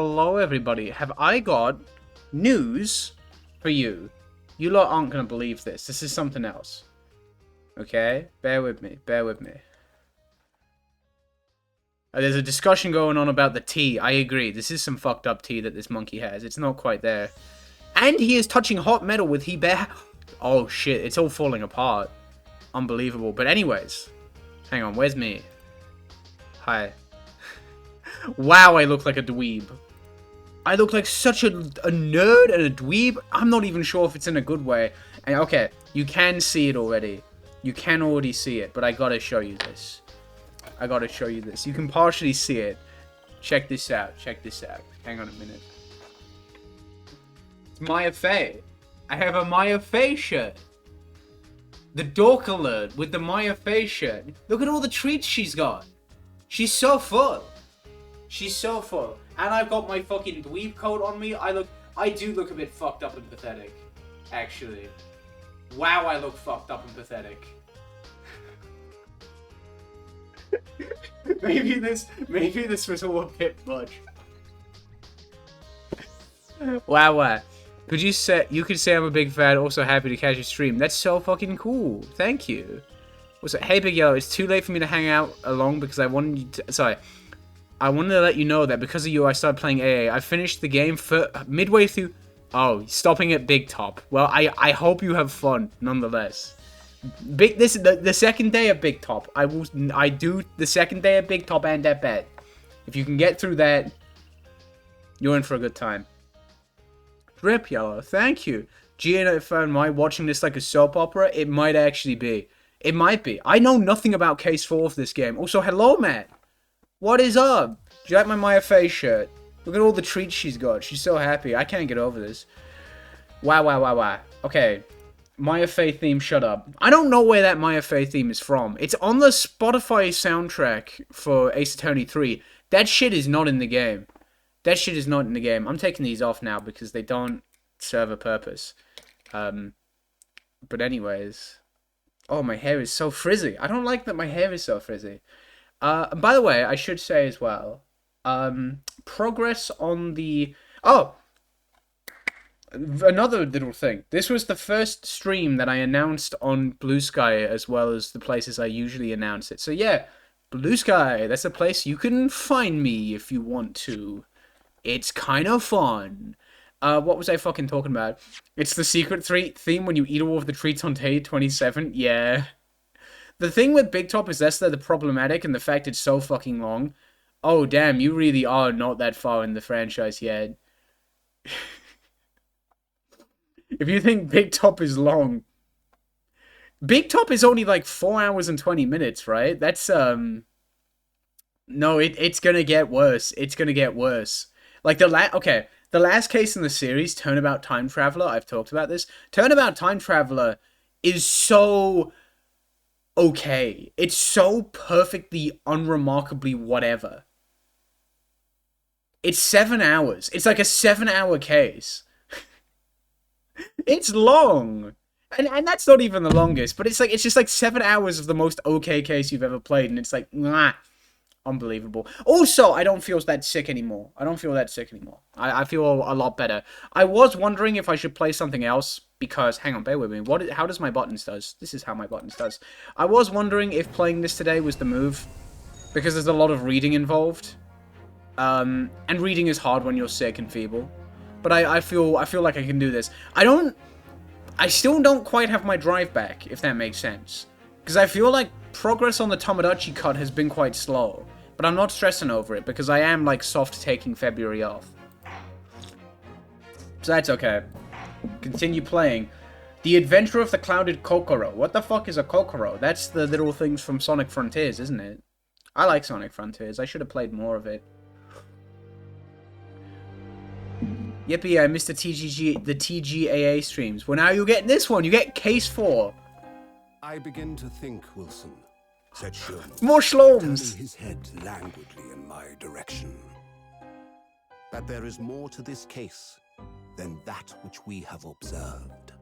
Hello, everybody. Have I got news for you? You lot aren't going to believe this. This is something else. Okay? Bear with me. Bear with me. There's a discussion going on about the tea. I agree. This is some fucked up tea that this monkey has. It's not quite there. And he is touching hot metal with he bear... Oh, shit. It's all falling apart. Unbelievable. But anyways. Hang on. Where's me? Hi. Wow, I look like a dweeb. I look like such a nerd and a dweeb. I'm not even sure if it's in a good way. And okay, you can see it already. You can already see it, but I gotta show you this. I gotta show you this. You can partially see it. Check this out. Check this out. Hang on a minute. It's Maya Fey. I have a Maya Fey shirt. The dork alert with the Maya Fey shirt. Look at all the treats she's got. She's so full. She's so full. And I've got my fucking dweeb coat on me. I do look a bit fucked up and pathetic. Actually. Wow, I look fucked up and pathetic. maybe this was all a bit much. Wow. You could say I'm a big fan, also happy to catch your stream. That's so fucking cool. Thank you. What's it? Hey Big Yellow, it's too late for me to hang out along because I wanted you to... I wanted to let you know that because of you, I started playing AA. I finished the game for midway through... Oh, stopping at Big Top. Well, I hope you have fun, nonetheless. The second day at Big Top. I do the second day at Big Top and at Bet. If you can get through that, you're in for a good time. Rip Yellow, thank you. If am I watching this like a soap opera? It might actually be. It might be. I know nothing about Case 4 of this game. Also, hello, Matt. What is up? Do you like my Maya Fey shirt? Look at all the treats she's got. She's so happy. I can't get over this. Wow. Okay. Maya Fey theme, shut up. I don't know where that Maya Fey theme is from. It's on the Spotify soundtrack for Ace Attorney 3. That shit is not in the game. That shit is not in the game. I'm taking these off now because they don't serve a purpose. But anyways. Oh, my hair is so frizzy. I don't like that my hair is so frizzy. By the way, I should say as well, progress on the... Oh! Another little thing. This was the first stream that I announced on Blue Sky, as well as the places I usually announce it. So yeah, Blue Sky, that's a place you can find me if you want to. It's kind of fun. What was I fucking talking about? It's the secret theme when you eat all of the treats on day 27? Yeah. The thing with Big Top is that's the problematic, and the fact it's so fucking long. Oh, damn, you really are not that far in the franchise yet. If you think Big Top is long... Big Top is only like 4 hours and 20 minutes, right? That's, No, it's gonna get worse. It's gonna get worse. Like, the last case in the series, Turnabout Time Traveler, I've talked about this. Turnabout Time Traveler is so... okay. It's so perfectly, unremarkably whatever. It's 7 hours. It's like a 7-hour case. It's long. And that's not even the longest, but it's just like 7 hours of the most okay case you've ever played, and it's like, nah. Unbelievable. Also, I don't feel that sick anymore. I feel a lot better. I was wondering if I should play something else, because, hang on, bear with me. How does my buttons does? This is how my buttons does. I was wondering if playing this today was the move, because there's a lot of reading involved. And reading is hard when you're sick and feeble. But I feel like I can do this. I still don't quite have my drive back, if that makes sense. Because I feel like progress on the Tomodachi cut has been quite slow. But I'm not stressing over it, because I am, like, soft taking February off. So that's okay. Continue playing. The Adventure of the Clouded Kokoro. What the fuck is a Kokoro? That's the little things from Sonic Frontiers, isn't it? I like Sonic Frontiers. I should have played more of it. Yippee, I missed the TGAA streams. Well, now you're getting this one. You get Case 4. I begin to think, Wilson, said Sherman, more Shlomes, turning his head languidly in my direction, that there is more to this case than that which we have observed.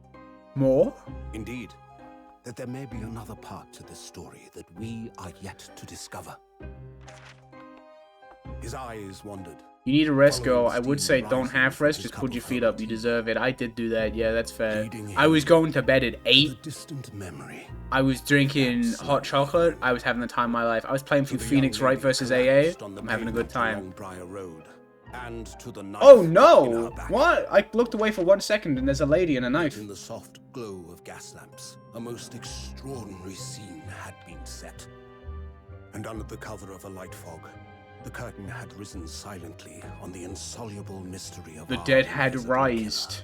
More? Indeed, that there may be another part to this story that we are yet to discover. His eyes wandered. You need a rest, girl. I Following would steam say don't rising half from rest, his just cup put your of feet herbal up. You tea, deserve it. I did do that. Yeah, that's fair. leading I was him going to bed at to 8. the distant memory. I was drinking hot chocolate. I was having the time of my life. I was playing through Phoenix Wright versus AA. I'm having a good time. Road, and to the knife Oh in no! her back. What? I looked away for 1 second and there's a lady and a knife. In the soft glow of gas lamps, a most extraordinary scene had been set. And under the cover of a light fog, the curtain had risen silently on the insoluble mystery of The our dead had invisible rised. killer.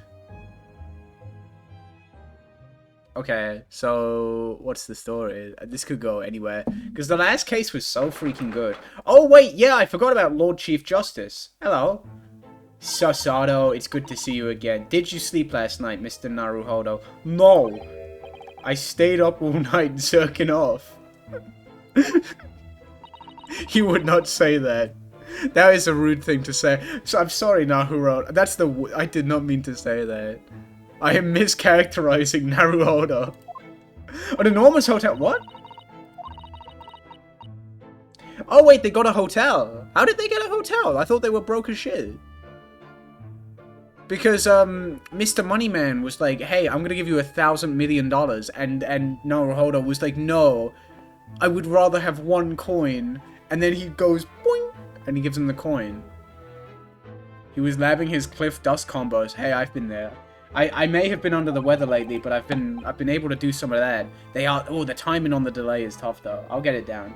Okay, so what's the story? This could go anywhere. Because the last case was so freaking good. Oh wait, yeah, I forgot about Lord Chief Justice. Hello. Sasato, it's good to see you again. Did you sleep last night, Mr. Naruhodo? No. I stayed up all night jerking off. You would not say that. That is a rude thing to say. So I'm sorry, Naruhodo. That's the... I did not mean to say that. I am mischaracterizing Naruhodo. An enormous hotel. What? Oh wait, they got a hotel. How did they get a hotel? I thought they were broke as shit. Because Mr. Moneyman was like, "Hey, I'm gonna give you $1,000 million," and Naruhodo was like, "No, I would rather have 1 coin." And then he goes boing, and he gives him the coin. He was labbing his Cliff Dust combos. Hey, I've been there. I may have been under the weather lately, but I've been able to do some of that. They are... Oh, the timing on the delay is tough, though. I'll get it down.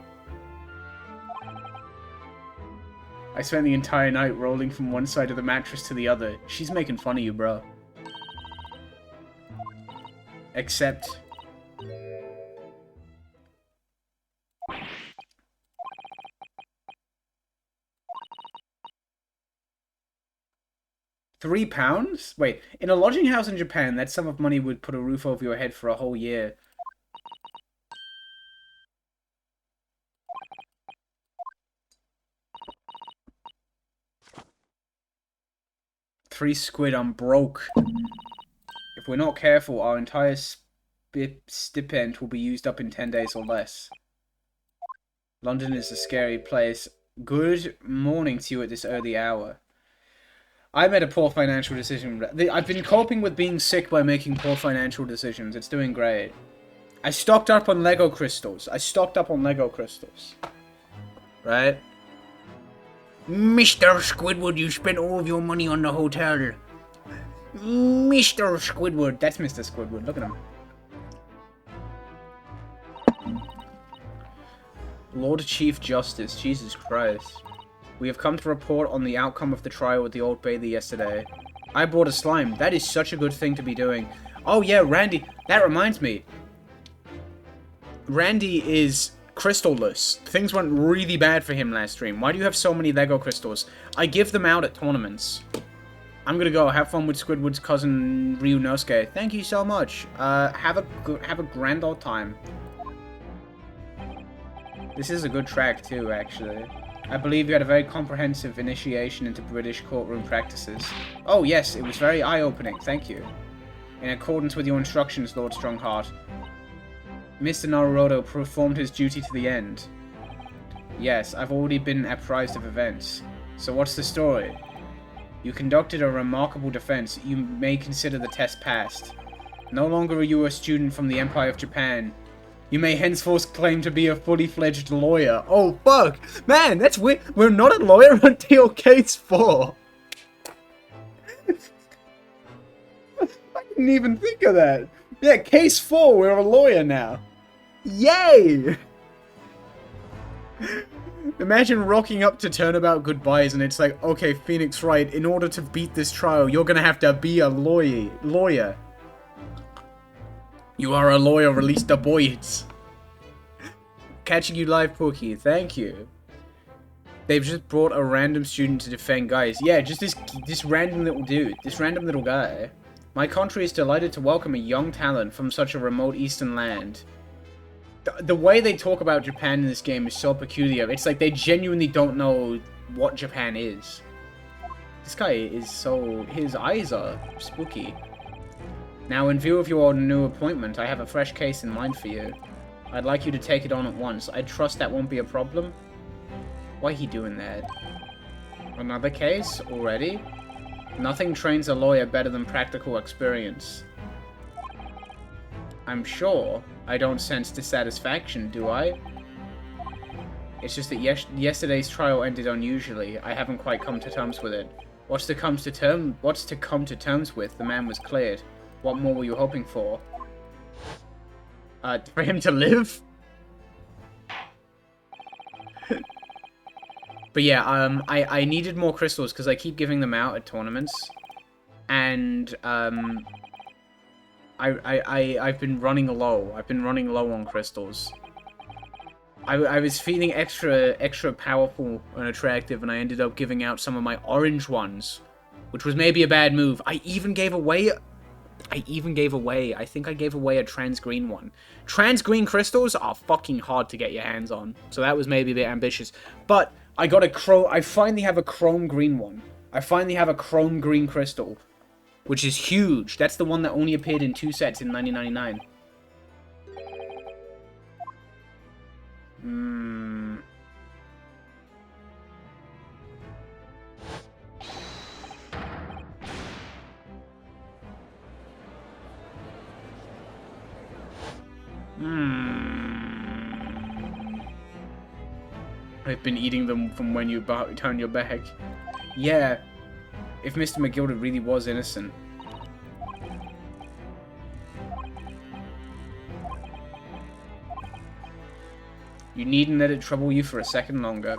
I spent the entire night rolling from one side of the mattress to the other. She's making fun of you, bro. Except... £3? Wait, in a lodging house in Japan, that sum of money would put a roof over your head for a whole year. £3, I'm broke. If we're not careful, our entire stipend will be used up in 10 days or less. London is a scary place. Good morning to you at this early hour. I made a poor financial decision. I've been coping with being sick by making poor financial decisions. It's doing great. I stocked up on Lego crystals. Right? Mr. Squidward, you spent all of your money on the hotel. Mr. Squidward. That's Mr. Squidward. Look at him. Lord Chief Justice. Jesus Christ. We have come to report on the outcome of the trial at the Old Bailey yesterday. I brought a slime. That is such a good thing to be doing. Oh yeah, Randy. That reminds me. Randy is crystalless. Things went really bad for him last stream. Why do you have so many Lego crystals? I give them out at tournaments. I'm gonna go. Have fun with Squidward's cousin Ryunosuke. Thank you so much. Have a grand old time. This is a good track too, actually. I believe you had a very comprehensive initiation into British courtroom practices. Oh yes, it was very eye-opening, thank you. In accordance with your instructions, Lord Strongheart, Mr. Naruhodo performed his duty to the end. Yes, I've already been apprised of events. So what's the story? You conducted a remarkable defense. You may consider the test passed. No longer are you a student from the Empire of Japan. You may henceforth claim to be a fully-fledged lawyer. Oh, fuck! Man, that's weird. We're not a lawyer until case 4. I didn't even think of that. Yeah, case 4, we're a lawyer now. Yay! Imagine rocking up to Turnabout Goodbyes and it's like, okay, Phoenix Wright, in order to beat this trial, you're gonna have to be a lawyer. You are a lawyer, release the boys. Catching you live, Pookie. Thank you. They've just brought a random student to defend guys. Yeah, just this random little dude. This random little guy. My country is delighted to welcome a young talent from such a remote eastern land. The way they talk about Japan in this game is so peculiar. It's like they genuinely don't know what Japan is. This guy is so... His eyes are spooky. Now, in view of your new appointment, I have a fresh case in mind for you. I'd like you to take it on at once. I trust that won't be a problem. Why he doing that? Another case? Already? Nothing trains a lawyer better than practical experience. I'm sure I don't sense dissatisfaction, do I? It's just that yesterday's trial ended unusually. I haven't quite come to terms with it. What's to come to terms with? The man was cleared. What more were you hoping for? For him to live? But yeah, I needed more crystals because I keep giving them out at tournaments. And, I've been running low. I've been running low on crystals. I was feeling extra powerful and attractive, and I ended up giving out some of my orange ones, which was maybe a bad move. I think I gave away a trans green one. Trans green crystals are fucking hard to get your hands on, so that was maybe a bit ambitious. But I finally have a chrome green one. I finally have a chrome green crystal, which is huge. That's the one that only appeared in 2 sets in 1999. I've been eating them from when you turn your back. Yeah, if Mr. McGilded really was innocent. You needn't let it trouble you for a second longer.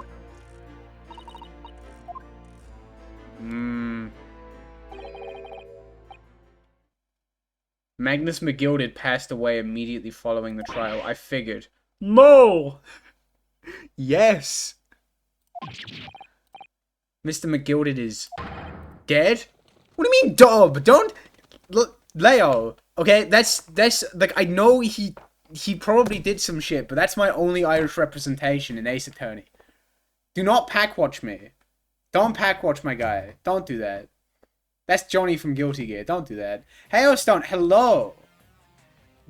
Magnus McGilded passed away immediately following the trial. I figured. No! Yes! Mr. McGilded is dead? What do you mean, Dob? Don't... Look, Leo, okay? That's, like, I know he probably did some shit, but that's my only Irish representation in Ace Attorney. Do not pack-watch me. Don't pack-watch my guy. Don't do that. That's Johnny from Guilty Gear. Don't do that. Hailstone, hello!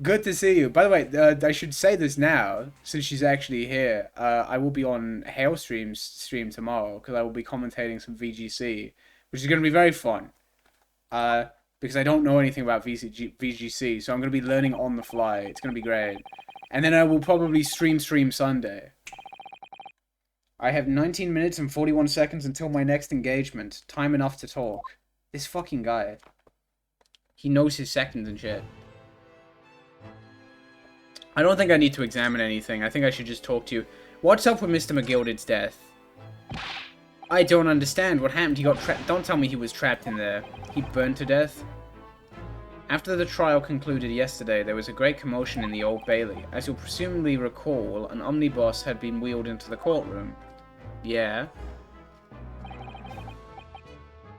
Good to see you. By the way, I should say this now, since she's actually here. I will be on Hailstream's stream tomorrow, because I will be commentating some VGC, which is going to be very fun. Because I don't know anything about VGC, so I'm going to be learning on the fly. It's going to be great. And then I will probably stream Sunday. I have 19 minutes and 41 seconds until my next engagement. Time enough to talk. This fucking guy. He knows his seconds and shit. I don't think I need to examine anything. I think I should just talk to you. What's up with Mr. McGilded's death? I don't understand. What happened? He got trapped. Don't tell me he was trapped in there. He burned to death? After the trial concluded yesterday, there was a great commotion in the Old Bailey. As you'll presumably recall, an omnibus had been wheeled into the courtroom. Yeah.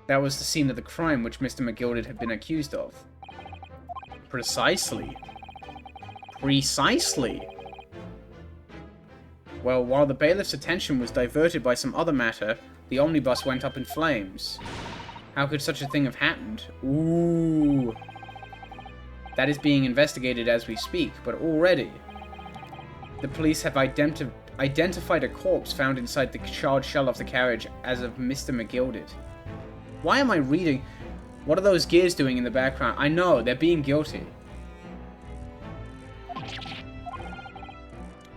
That was the scene of the crime which Mr. McGilded had been accused of. Precisely. Precisely. Well, while the bailiff's attention was diverted by some other matter, the omnibus went up in flames. How could such a thing have happened? Ooh. That is being investigated as we speak, but already the police have identified a corpse found inside the charred shell of the carriage as of Mr. McGilded. Why am I reading? What are those gears doing in the background? I know, they're being guilty.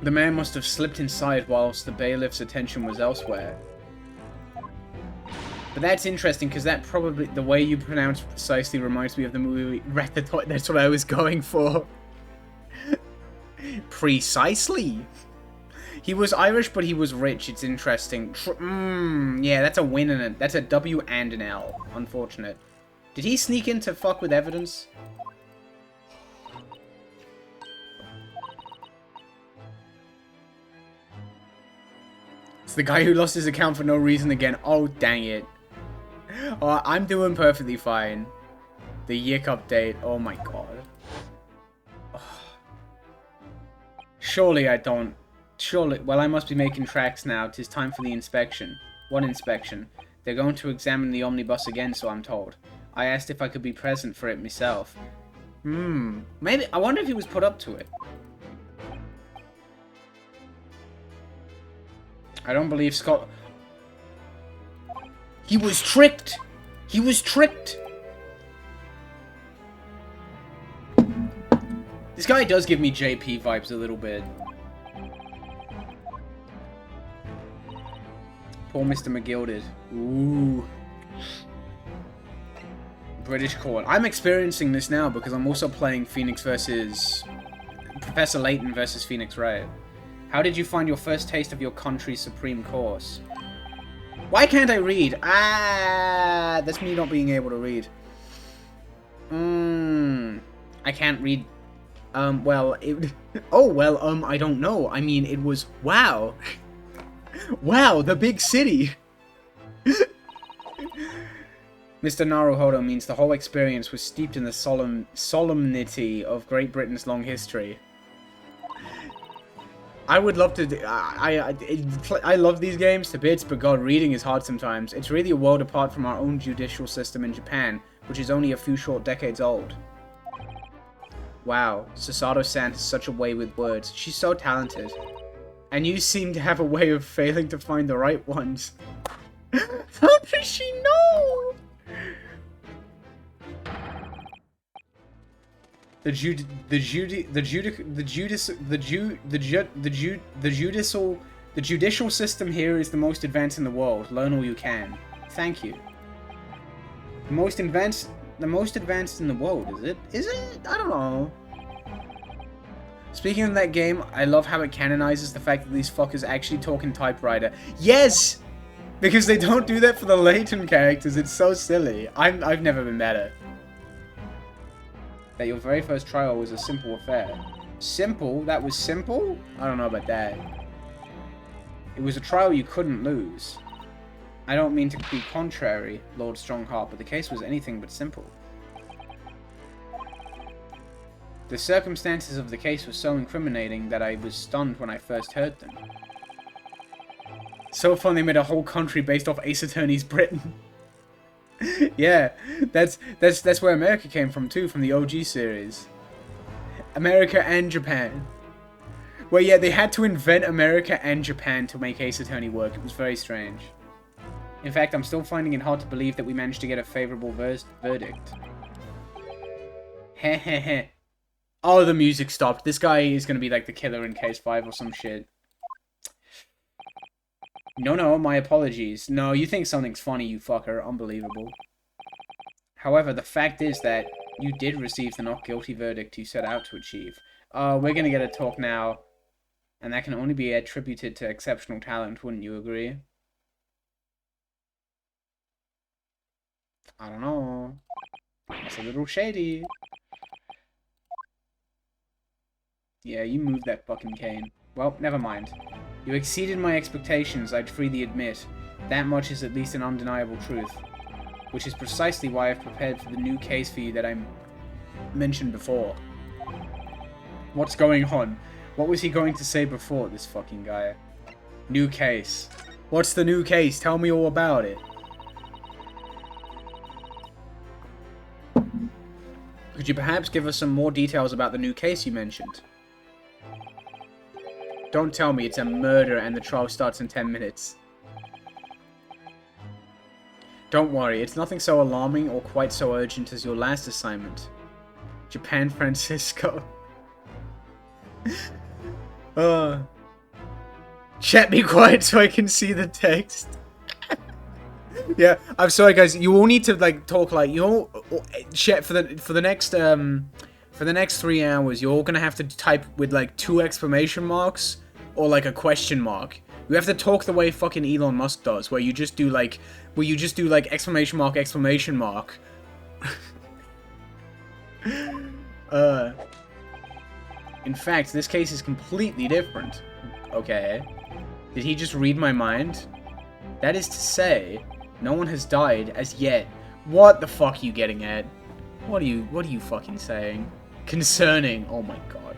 The man must have slipped inside whilst the bailiff's attention was elsewhere. But that's interesting, because that probably, the way you pronounce precisely reminds me of the movie Ratatouille. That's what I was going for. Precisely. He was Irish, but he was rich. It's interesting. Yeah, that's a win and a... That's a W and an L. Unfortunate. Did he sneak in to fuck with evidence? It's the guy who lost his account for no reason again. Oh, dang it. Oh, I'm doing perfectly fine. The Yick update. Oh my god. Oh. Surely I don't... Surely... Well, I must be making tracks now. 'Tis time for the inspection. What inspection? They're going to examine the omnibus again, so I'm told. I asked if I could be present for it myself. Maybe... I wonder if he was put up to it. I don't believe Scott... He was tricked! He was tricked! This guy does give me JP vibes a little bit. Poor Mr. McGilded. Ooh. British court. I'm experiencing this now because I'm also playing Phoenix versus... Professor Layton versus Phoenix Wright. How did you find your first taste of your country's supreme course? Why can't I read? Ah, that's me not being able to read. I can't read. Well, it... Oh, well, I don't know. I mean, it was... Wow. Wow, the big city. Mr. Naruhodo means the whole experience was steeped in the solemnity of Great Britain's long history. I would love to... I love these games to bits, but God, reading is hard sometimes. It's really a world apart from our own judicial system in Japan, which is only a few short decades old. Wow, Susato-san has such a way with words. She's so talented. And you seem to have a way of failing to find the right ones. How does she know? The judicial system here is the most advanced in the world. Learn all you can. Thank you. The most advanced in the world, is it? Is it? I don't know. Speaking of that game, I love how it canonizes the fact that these fuckers actually talk in typewriter. Yes! Because they don't do that for the Layton characters. It's so silly. I've never been better. That your very first trial was a simple affair. Simple? That was simple? I don't know about that. It was a trial you couldn't lose. I don't mean to be contrary, Lord Strongheart, but the case was anything but simple. The circumstances of the case were so incriminating that I was stunned when I first heard them. So fun they made a whole country based off Ace Attorney's Britain. Yeah, that's where America came from too, from the OG series. America and Japan. Well, yeah, they had to invent America and Japan to make Ace Attorney work. It was very strange. In fact, I'm still finding it hard to believe that we managed to get a favorable verdict. Heh heh heh. Oh, the music stopped. This guy is gonna be like the killer in Case 5 or some shit. No, my apologies. No, you think something's funny, you fucker. Unbelievable. However, the fact is that you did receive the not guilty verdict you set out to achieve. We're gonna get a talk now. And that can only be attributed to exceptional talent, wouldn't you agree? I don't know. It's a little shady. Yeah, you moved that fucking cane. Well, never mind. You exceeded my expectations, I'd freely admit. That much is at least an undeniable truth. Which is precisely why I've prepared for the new case for you that I mentioned before. What's going on? What was he going to say before, this fucking guy? New case. What's the new case? Tell me all about it. Could you perhaps give us some more details about the new case you mentioned? Don't tell me it's a murder and the trial starts in 10 minutes. Don't worry, it's nothing so alarming or quite so urgent as your last assignment. Japan Francisco. Chat, be quiet so I can see the text. Yeah, I'm sorry guys, you all need to like talk like you all chat for the next 3 hours. You're all gonna have to type with like 2 exclamation marks or like a question mark. You have to talk the way fucking Elon Musk does, where you just do like exclamation mark. In fact, this case is completely different. Okay. Did he just read my mind? That is to say, no one has died as yet. What the fuck are you getting at? What are you fucking saying? Concerning. Oh my god.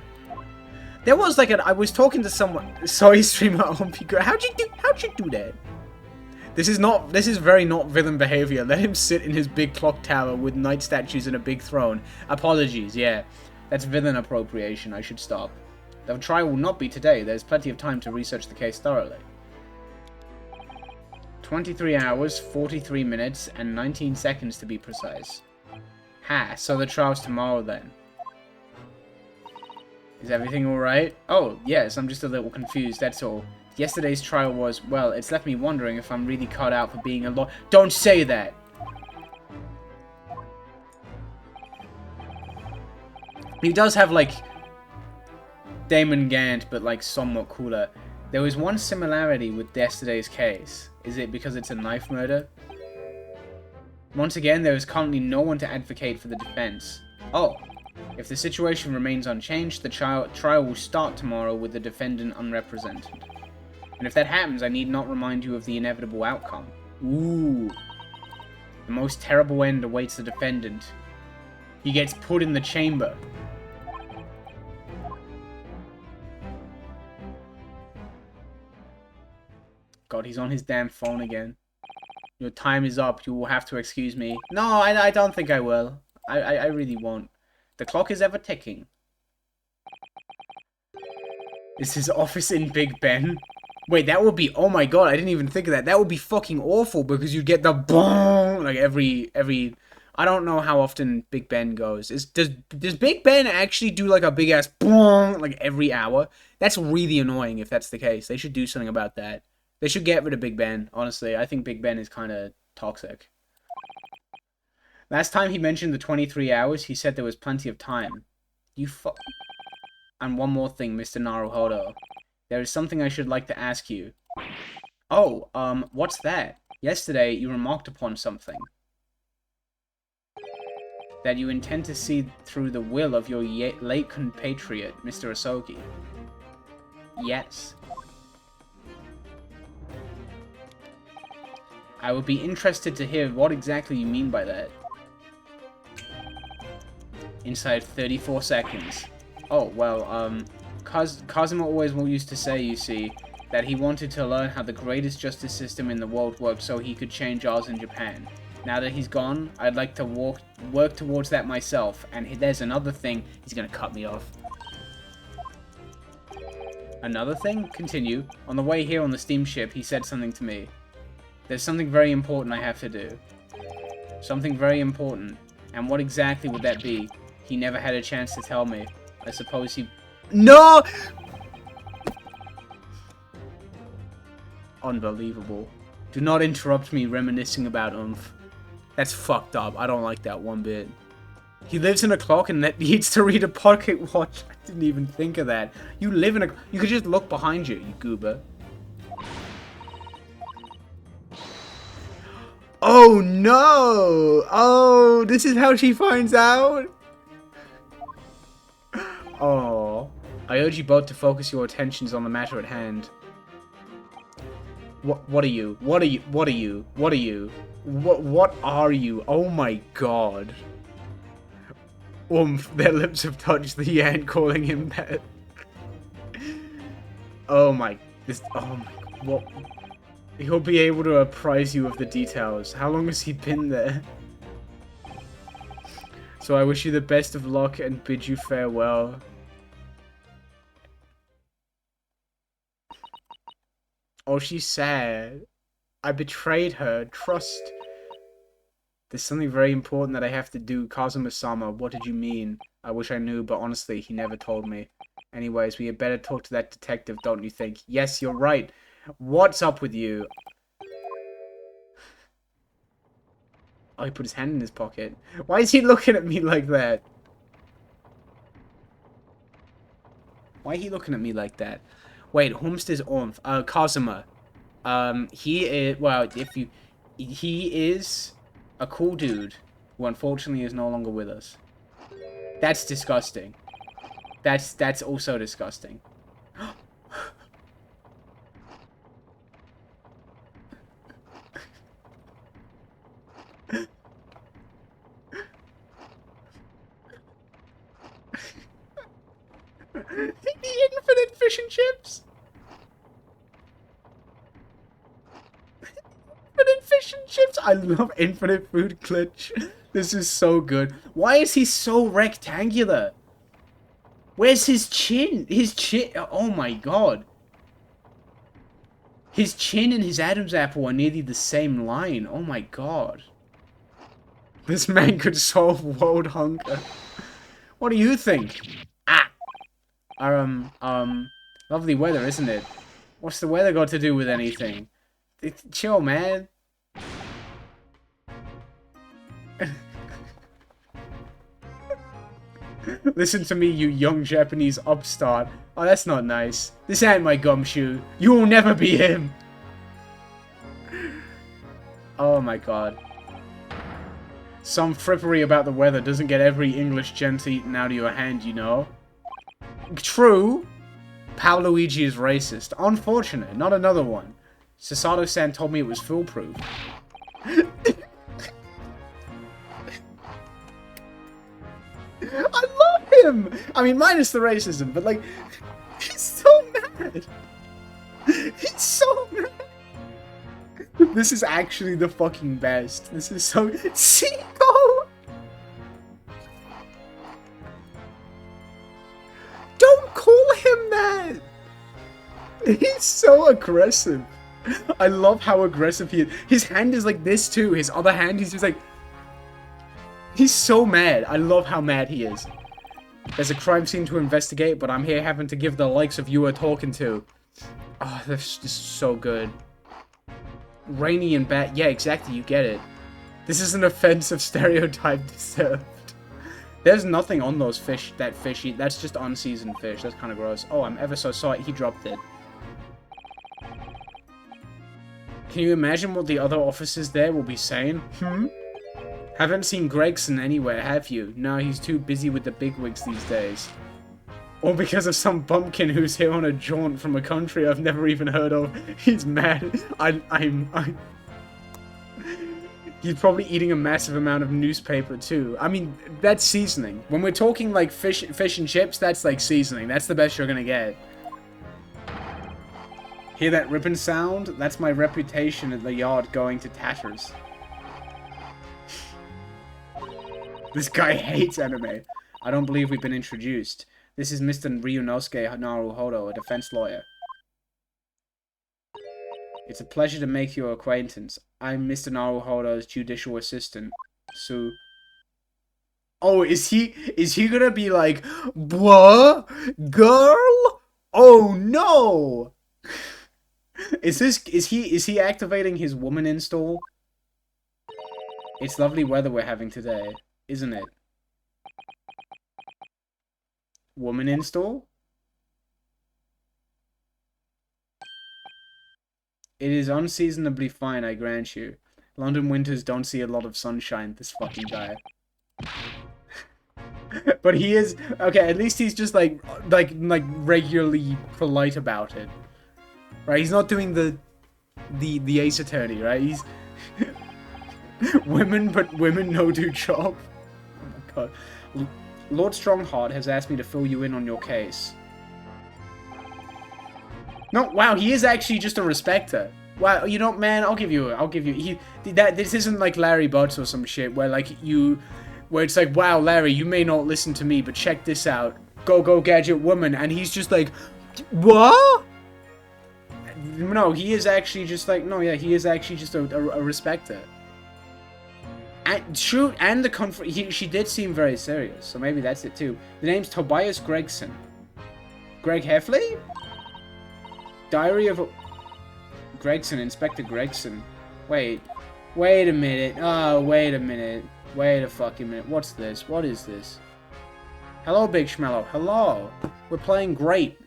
There was like I was talking to someone. Sorry, streamer. How'd you do that? This is very not villain behavior. Let him sit in his big clock tower with knight statues and a big throne. Apologies. Yeah, that's villain appropriation. I should stop. The trial will not be today. There's plenty of time to research the case thoroughly. 23 hours, 43 minutes, and 19 seconds to be precise. Ha, so the trial's tomorrow then. Is everything alright? Oh, yes, I'm just a little confused, that's all. Yesterday's trial was, well, it's left me wondering if I'm really cut out for being a law- Don't say that! He does have, like, Damon Gant, but, like, somewhat cooler. There was one similarity with yesterday's case. Is it because it's a knife murder? Once again, there is currently no one to advocate for the defense. Oh. If the situation remains unchanged, the trial will start tomorrow with the defendant unrepresented. And if that happens, I need not remind you of the inevitable outcome. Ooh. The most terrible end awaits the defendant. He gets put in the chamber. God, he's on his damn phone again. Your time is up. You will have to excuse me. No, I don't think I will. I really won't. The clock is ever ticking. Is his office in Big Ben? Wait, that would be... Oh my god, I didn't even think of that. That would be fucking awful because you get the boom like every... I don't know how often Big Ben goes. Does Big Ben actually do like a big ass boom like every hour? That's really annoying if that's the case. They should do something about that. They should get rid of Big Ben, honestly. I think Big Ben is kind of toxic. Last time he mentioned the 23 hours, he said there was plenty of time. You fuck... And one more thing, Mr. Naruhodo. There is something I should like to ask you. Oh, what's that? Yesterday, you remarked upon something. That you intend to see through the will of your late compatriot, Mr. Asogi. Yes. I would be interested to hear what exactly you mean by that. Inside 34 seconds. Oh, well, Kazuma always used to say, you see, that he wanted to learn how the greatest justice system in the world worked so he could change ours in Japan. Now that he's gone, I'd like to work towards that myself, and there's another thing. He's gonna cut me off. Another thing? Continue. On the way here on the steamship, he said something to me. There's something very important I have to do. Something very important. And what exactly would that be? He never had a chance to tell me. I suppose he... No! Unbelievable. Do not interrupt me reminiscing about Umph. That's fucked up. I don't like that one bit. He lives in a clock and that needs to read a pocket watch. I didn't even think of that. You live in a... You could just look behind you, you goober. Oh no! Oh, this is how she finds out? Oh. I urge you both to focus your attentions on the matter at hand. What are you? What are you? What are you? What are you? What are you? Oh my god. Their lips have touched the ant calling him pet. Oh my, what? He'll be able to apprise you of the details. How long has he been there? So I wish you the best of luck and bid you farewell. Oh, she's sad. I betrayed her. Trust. There's something very important that I have to do. Kazuma-sama, what did you mean? I wish I knew, but honestly, he never told me. Anyways, we had better talk to that detective, don't you think? Yes, you're right. What's up with you? Oh, he put his hand in his pocket. Why is he looking at me like that? Why are he looking at me like that? Wait, whomst is Ormf? Kazuma. He is, well, he is a cool dude who unfortunately is no longer with us. That's disgusting. That's also disgusting. The infinite fish and chips. Infinite fish and chips. I love infinite food glitch. This is so good. Why is he so rectangular? Where's his chin? His chin. Oh my god. His chin and his Adam's apple are nearly the same line. Oh my god. This man could solve world hunger. What do you think? Ah! Lovely weather, isn't it? What's the weather got to do with anything? Chill, man. Listen to me, you young Japanese upstart. Oh, that's not nice. This ain't my gumshoe. You will never be him. Oh my god. Some frippery about the weather doesn't get every English gent eaten out of your hand, you know. True. Paoluigi is racist. Unfortunate. Not another one. Sasato-san told me it was foolproof. I love him! I mean, minus the racism, but like, he's so mad! He's so mad! This is actually the fucking best. This is so... Seiko! Don't call him that! He's so aggressive. I love how aggressive he is. His hand is like this too. His other hand, he's just like... He's so mad. I love how mad he is. There's a crime scene to investigate, but I'm here having to give the likes of you a talking to. Oh, that's just so good. Rainy and bad. Yeah, exactly. You get it. This is an offensive stereotype deserved. There's nothing on those fish. That fishy. That's just unseasoned fish. That's kind of gross. Oh, I'm ever so sorry. He dropped it. Can you imagine what the other officers there will be saying? Haven't seen Gregson anywhere, have you? No, he's too busy with the bigwigs these days. Or because of some bumpkin who's here on a jaunt from a country I've never even heard of. He's mad. He's probably eating a massive amount of newspaper too. I mean, that's seasoning. When we're talking like fish and chips, that's like seasoning. That's the best you're gonna get. Hear that ribbon sound? That's my reputation at the yard going to tatters. This guy hates anime. I don't believe we've been introduced. This is Mr. Ryunosuke Naruhodo, a defense lawyer. It's a pleasure to make your acquaintance. I'm Mr. Naruhodo's judicial assistant, Sue. Oh, is he gonna be like, what? Girl? Oh no! Is he activating his woman install? It's lovely weather we're having today, isn't it? Woman install? It is unseasonably fine, I grant you. London winters don't see a lot of sunshine, this fucking guy. But he is... Okay, at least he's just like regularly polite about it. Right, he's not doing the Ace Attorney, right? He's... women no do job. Oh my god. Lord Strongheart has asked me to fill you in on your case. No, wow, he is actually just a respecter. Wow, you know, man, I'll give you. This isn't like Larry Butts or some shit where where it's like, wow, Larry, you may not listen to me, but check this out. Go gadget woman, and he's just like, what? No, he is actually just like, no, yeah, he is actually just a respecter. And true, and she did seem very serious, so maybe that's it too. The name's Tobias Gregson. Greg Heffley? Diary of Gregson, Inspector Gregson. Wait a minute. Oh, wait a minute. Wait a fucking minute. What's this? What is this? Hello, Big Schmello. Hello. We're playing great.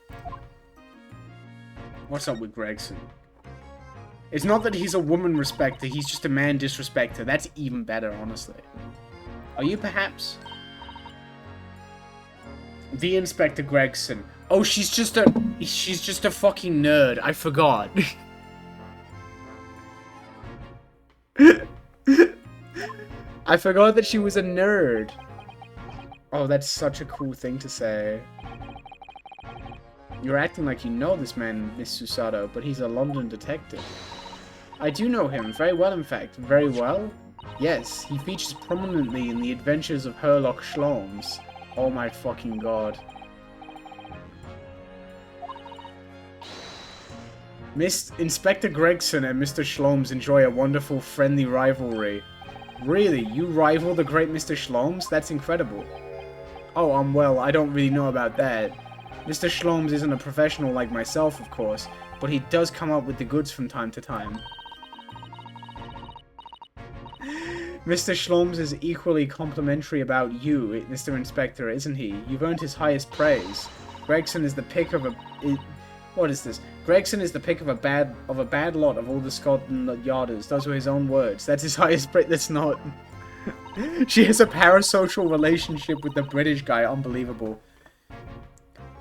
What's up with Gregson? It's not that he's a woman respecter, he's just a man disrespecter. That's even better, honestly. Are you perhaps? The Inspector Gregson. Oh, she's just a fucking nerd. I forgot. I forgot that she was a nerd. Oh, that's such a cool thing to say. You're acting like you know this man, Miss Susato, but he's a London detective. I do know him, very well in fact. Very well? Yes, he features prominently in the adventures of Herlock Sholmes. Oh my fucking god. Miss Inspector Gregson and Mr. Schloms enjoy a wonderful, friendly rivalry. Really? You rival the great Mr. Schloms? That's incredible. Oh, well, I don't really know about that. Mr. Schloms isn't a professional like myself, of course, but he does come up with the goods from time to time. Mr. Schloms is equally complimentary about you, Mr. Inspector, isn't he? You've earned his highest praise. Gregson is the pick of a... What is this? Gregson is the pick of a bad lot of all the Scotland Yarders. Those were his own words. That's his highest praise. That's not... She has a parasocial relationship with the British guy. Unbelievable.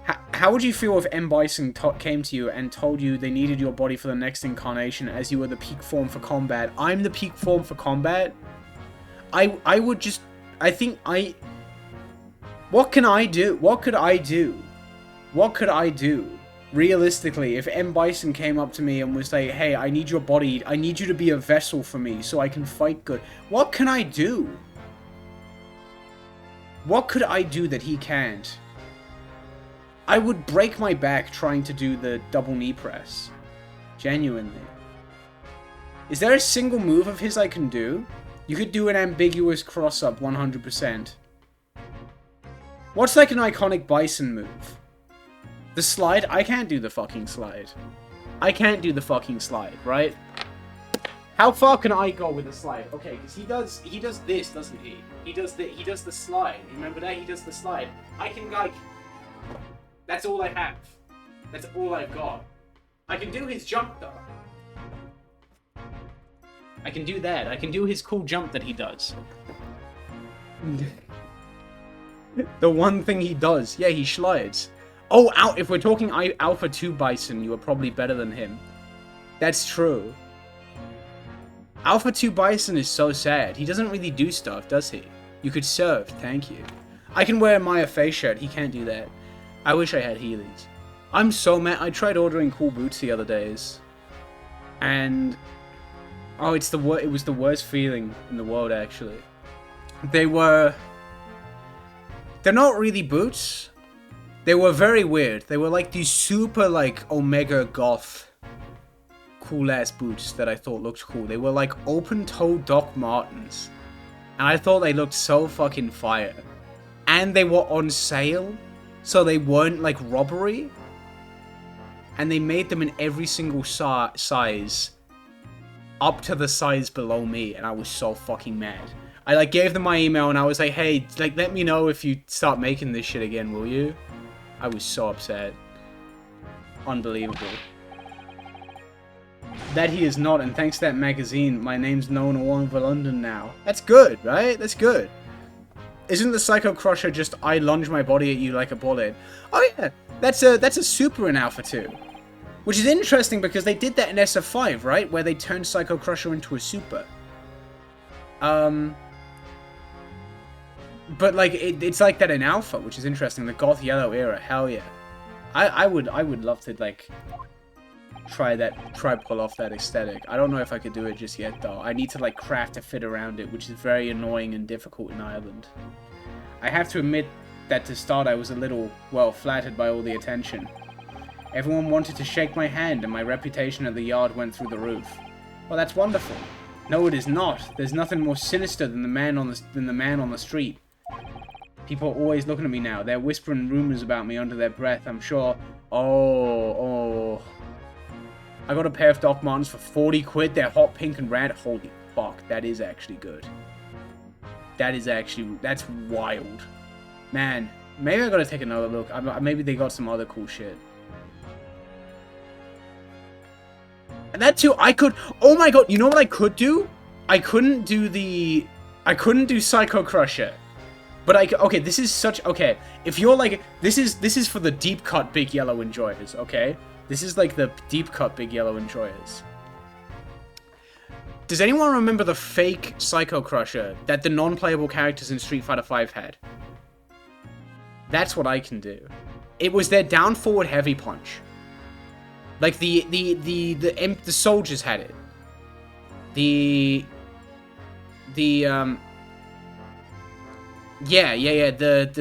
How would you feel if M. Bison came to you and told you they needed your body for the next incarnation as you were the peak form for combat? I'm the peak form for combat? I would just... I think I... What can I do? What could I do? What could I do? Realistically, if M. Bison came up to me and was like, hey, I need your body, I need you to be a vessel for me so I can fight good. What can I do? What could I do that he can't? I would break my back trying to do the double knee press. Genuinely. Is there a single move of his I can do? You could do an ambiguous cross-up 100%. What's like an iconic Bison move? The slide? I can't do the fucking slide. I can't do the fucking slide, right? How far can I go with the slide? Okay, because he does this, doesn't he? He does the slide. Remember that? He does the slide. I can, like... That's all I have. That's all I've got. I can do his jump, though. I can do that. I can do his cool jump that he does. The one thing he does. Yeah, he slides. Oh, if we're talking Alpha 2 Bison, you are probably better than him. That's true. Alpha 2 Bison is so sad. He doesn't really do stuff, does he? You could serve, thank you. I can wear my face shirt. He can't do that. I wish I had Heelys. I'm so mad. I tried ordering cool boots the other days. And... Oh, it was the worst feeling in the world, actually. They're not really boots. They were very weird. They were like these super, like, Omega Goth cool-ass boots that I thought looked cool. They were like open-toe Doc Martens. And I thought they looked so fucking fire. And they were on sale, so they weren't like robbery. And they made them in every single size up to the size below me, and I was so fucking mad. I like gave them my email and I was like, hey, like let me know if you start making this shit again, will you? I was so upset. Unbelievable. That he is not, and thanks to that magazine, my name's known all over London now. That's good, right? That's good. Isn't the Psycho Crusher just I lunge my body at you like a bullet? Oh yeah, that's a super in Alpha 2. Which is interesting because they did that in SF5, right? Where they turned Psycho Crusher into a super. But like it's like that in Alpha, which is interesting. The Goth Yellow era, hell yeah. I would love to like try pull off that aesthetic. I don't know if I could do it just yet though. I need to like craft a fit around it, which is very annoying and difficult in Ireland. I have to admit that to start I was a little, well, flattered by all the attention. Everyone wanted to shake my hand and my reputation at the yard went through the roof. Well, that's wonderful. No, it is not. There's nothing more sinister than the man on the street. People are always looking at me now. They're whispering rumors about me under their breath, I'm sure. Oh. I got a pair of Doc Martens for 40 quid. They're hot pink and red. Holy fuck, that is actually good. That's wild. Man, maybe I gotta take another look. Maybe they got some other cool shit. And that too, oh my god, you know what I could do? I couldn't do Psycho Crusher. But okay, this is such, okay, if you're like, this is for the deep cut Big Yellow enjoyers, okay? This is like the deep cut Big Yellow enjoyers. Does anyone remember the fake Psycho Crusher that the non-playable characters in Street Fighter V had? That's what I can do. It was their down forward heavy punch. Like the soldiers had it. The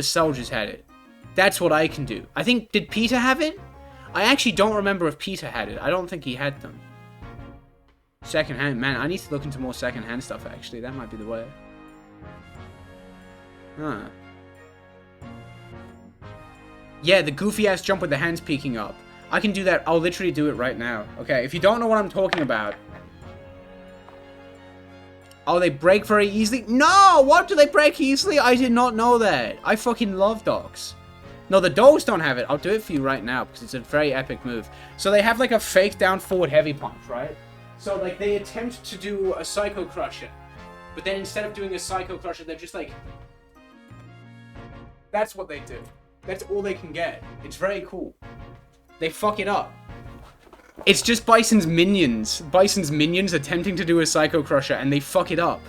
soldiers had it. That's what I can do. I think, did Peter have it? I actually don't remember if Peter had it. I don't think he had them. Secondhand, man, I need to look into more secondhand stuff, actually. That might be the way. Huh. Yeah, the goofy-ass jump with the hands peeking up. I can do that. I'll literally do it right now. Okay, if you don't know what I'm talking about... Oh, they break very easily? No! What? Do they break easily? I did not know that. I fucking love dogs. No, the dogs don't have it. I'll do it for you right now, because it's a very epic move. So they have, like, a fake down forward heavy punch, right? So, like, they attempt to do a Psycho Crusher. But then instead of doing a Psycho Crusher, they're just like... That's what they do. That's all they can get. It's very cool. They fuck it up. It's just Bison's minions. Bison's minions attempting to do a Psycho Crusher, and they fuck it up.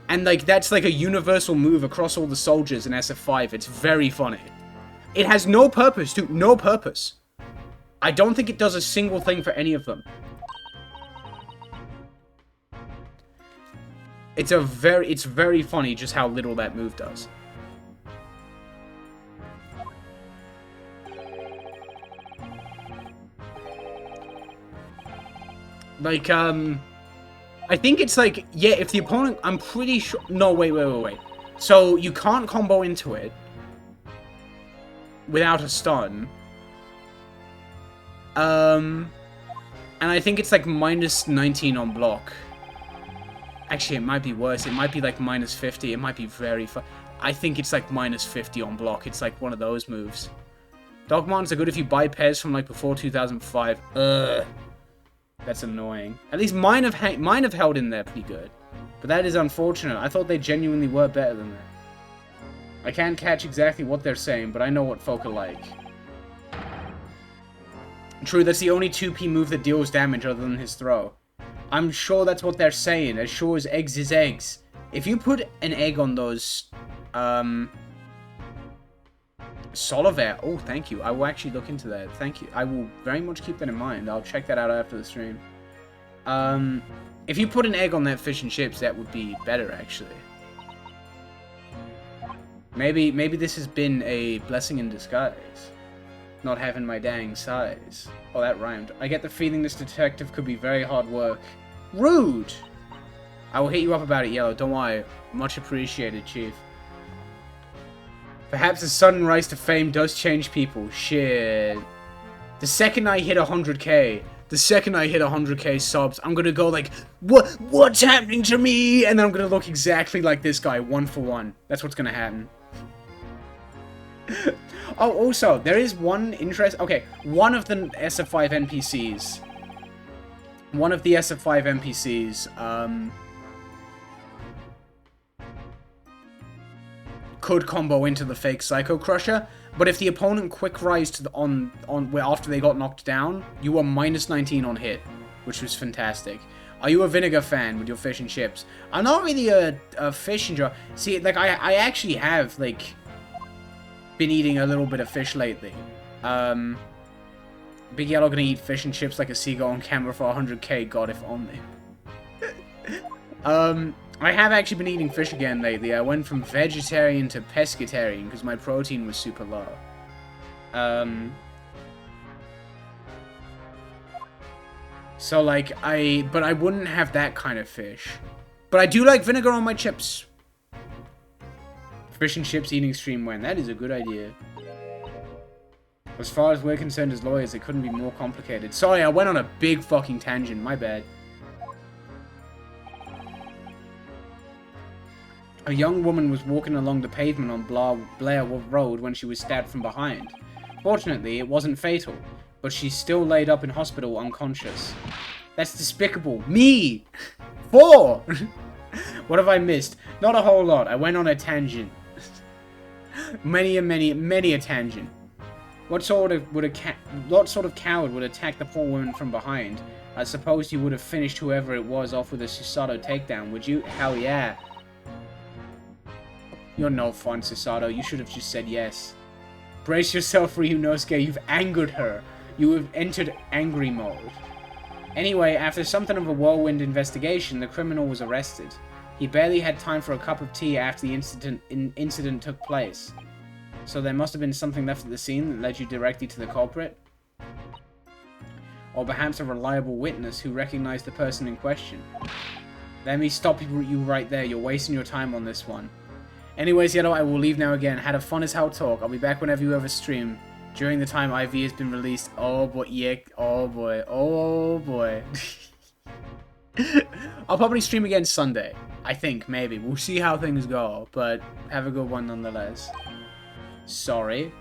And, like, that's, like, a universal move across all the soldiers in SF5. It's very funny. It has no purpose, dude. No purpose. I don't think it does a single thing for any of them. It's very funny just how little that move does. Like, I think it's like, yeah, if the opponent, I'm pretty sure, no, wait. So, you can't combo into it without a stun. And I think it's like minus 19 on block. Actually, it might be worse. It might be like minus 50. It might be very fun. I think it's like minus 50 on block. It's like one of those moves. Dogmons are good if you buy pairs from like before 2005. Ugh. That's annoying. At least mine have held in there pretty good. But that is unfortunate. I thought they genuinely were better than that. I can't catch exactly what they're saying, but I know what folk are like. True, that's the only 2P move that deals damage other than his throw. I'm sure that's what they're saying. As sure as eggs is eggs. If you put an egg on those, Soliver. Oh, thank you. I will actually look into that. Thank you. I will very much keep that in mind. I'll check that out after the stream. If you put an egg on that fish and chips, that would be better, actually. Maybe this has been a blessing in disguise. Not having my dang size. Oh, that rhymed. I get the feeling this detective could be very hard work. Rude! I will hit you up about it, Yellow. Don't worry. Much appreciated, Chief. Perhaps the sudden rise to fame does change people. Shit. The second I hit 100k, the second I hit 100k subs, I'm gonna go like, what's happening to me? And then I'm gonna look exactly like this guy, 1 for 1. That's what's gonna happen. Oh, also, there is one interest. Okay, one of the SF5 NPCs. One of the SF5 NPCs, could combo into the fake Psycho Crusher, but if the opponent quick rise to the after they got knocked down, you were minus 19 on hit, which was fantastic. Are you a vinegar fan with your fish and chips? I'm not really a fish and jar. See, like I actually have like been eating a little bit of fish lately. Big Yellow gonna eat fish and chips like a seagull on camera for 100k. God, if only. I have actually been eating fish again lately. I went from vegetarian to pescatarian because my protein was super low. So like but I wouldn't have that kind of fish. But I do like vinegar on my chips. Fish and chips eating stream when. That is a good idea. As far as we're concerned as lawyers, it couldn't be more complicated. Sorry, I went on a big fucking tangent. My bad. A young woman was walking along the pavement on Blair Road when she was stabbed from behind. Fortunately, it wasn't fatal, but she's still laid up in hospital unconscious. That's despicable. Me! 4! What have I missed? Not a whole lot. I went on a tangent. many a tangent. What sort of coward would attack the poor woman from behind? I suppose you would have finished whoever it was off with a Susato takedown, would you? Hell yeah. You're no fun, Susato. You should have just said yes. Brace yourself, Ryunosuke. You've angered her. You have entered angry mode. Anyway, after something of a whirlwind investigation, the criminal was arrested. He barely had time for a cup of tea after the incident took place. So there must have been something left at the scene that led you directly to the culprit? or perhaps a reliable witness who recognized the person in question. Let me stop you right there. You're wasting your time on this one. Anyways, Yellow, I will leave now again. Had a fun as hell talk. I'll be back whenever you have a stream. During the time IV has been released. Oh boy, yeah. Oh boy. Oh boy. I'll probably stream again Sunday. I think, maybe. We'll see how things go. But have a good one nonetheless. Sorry.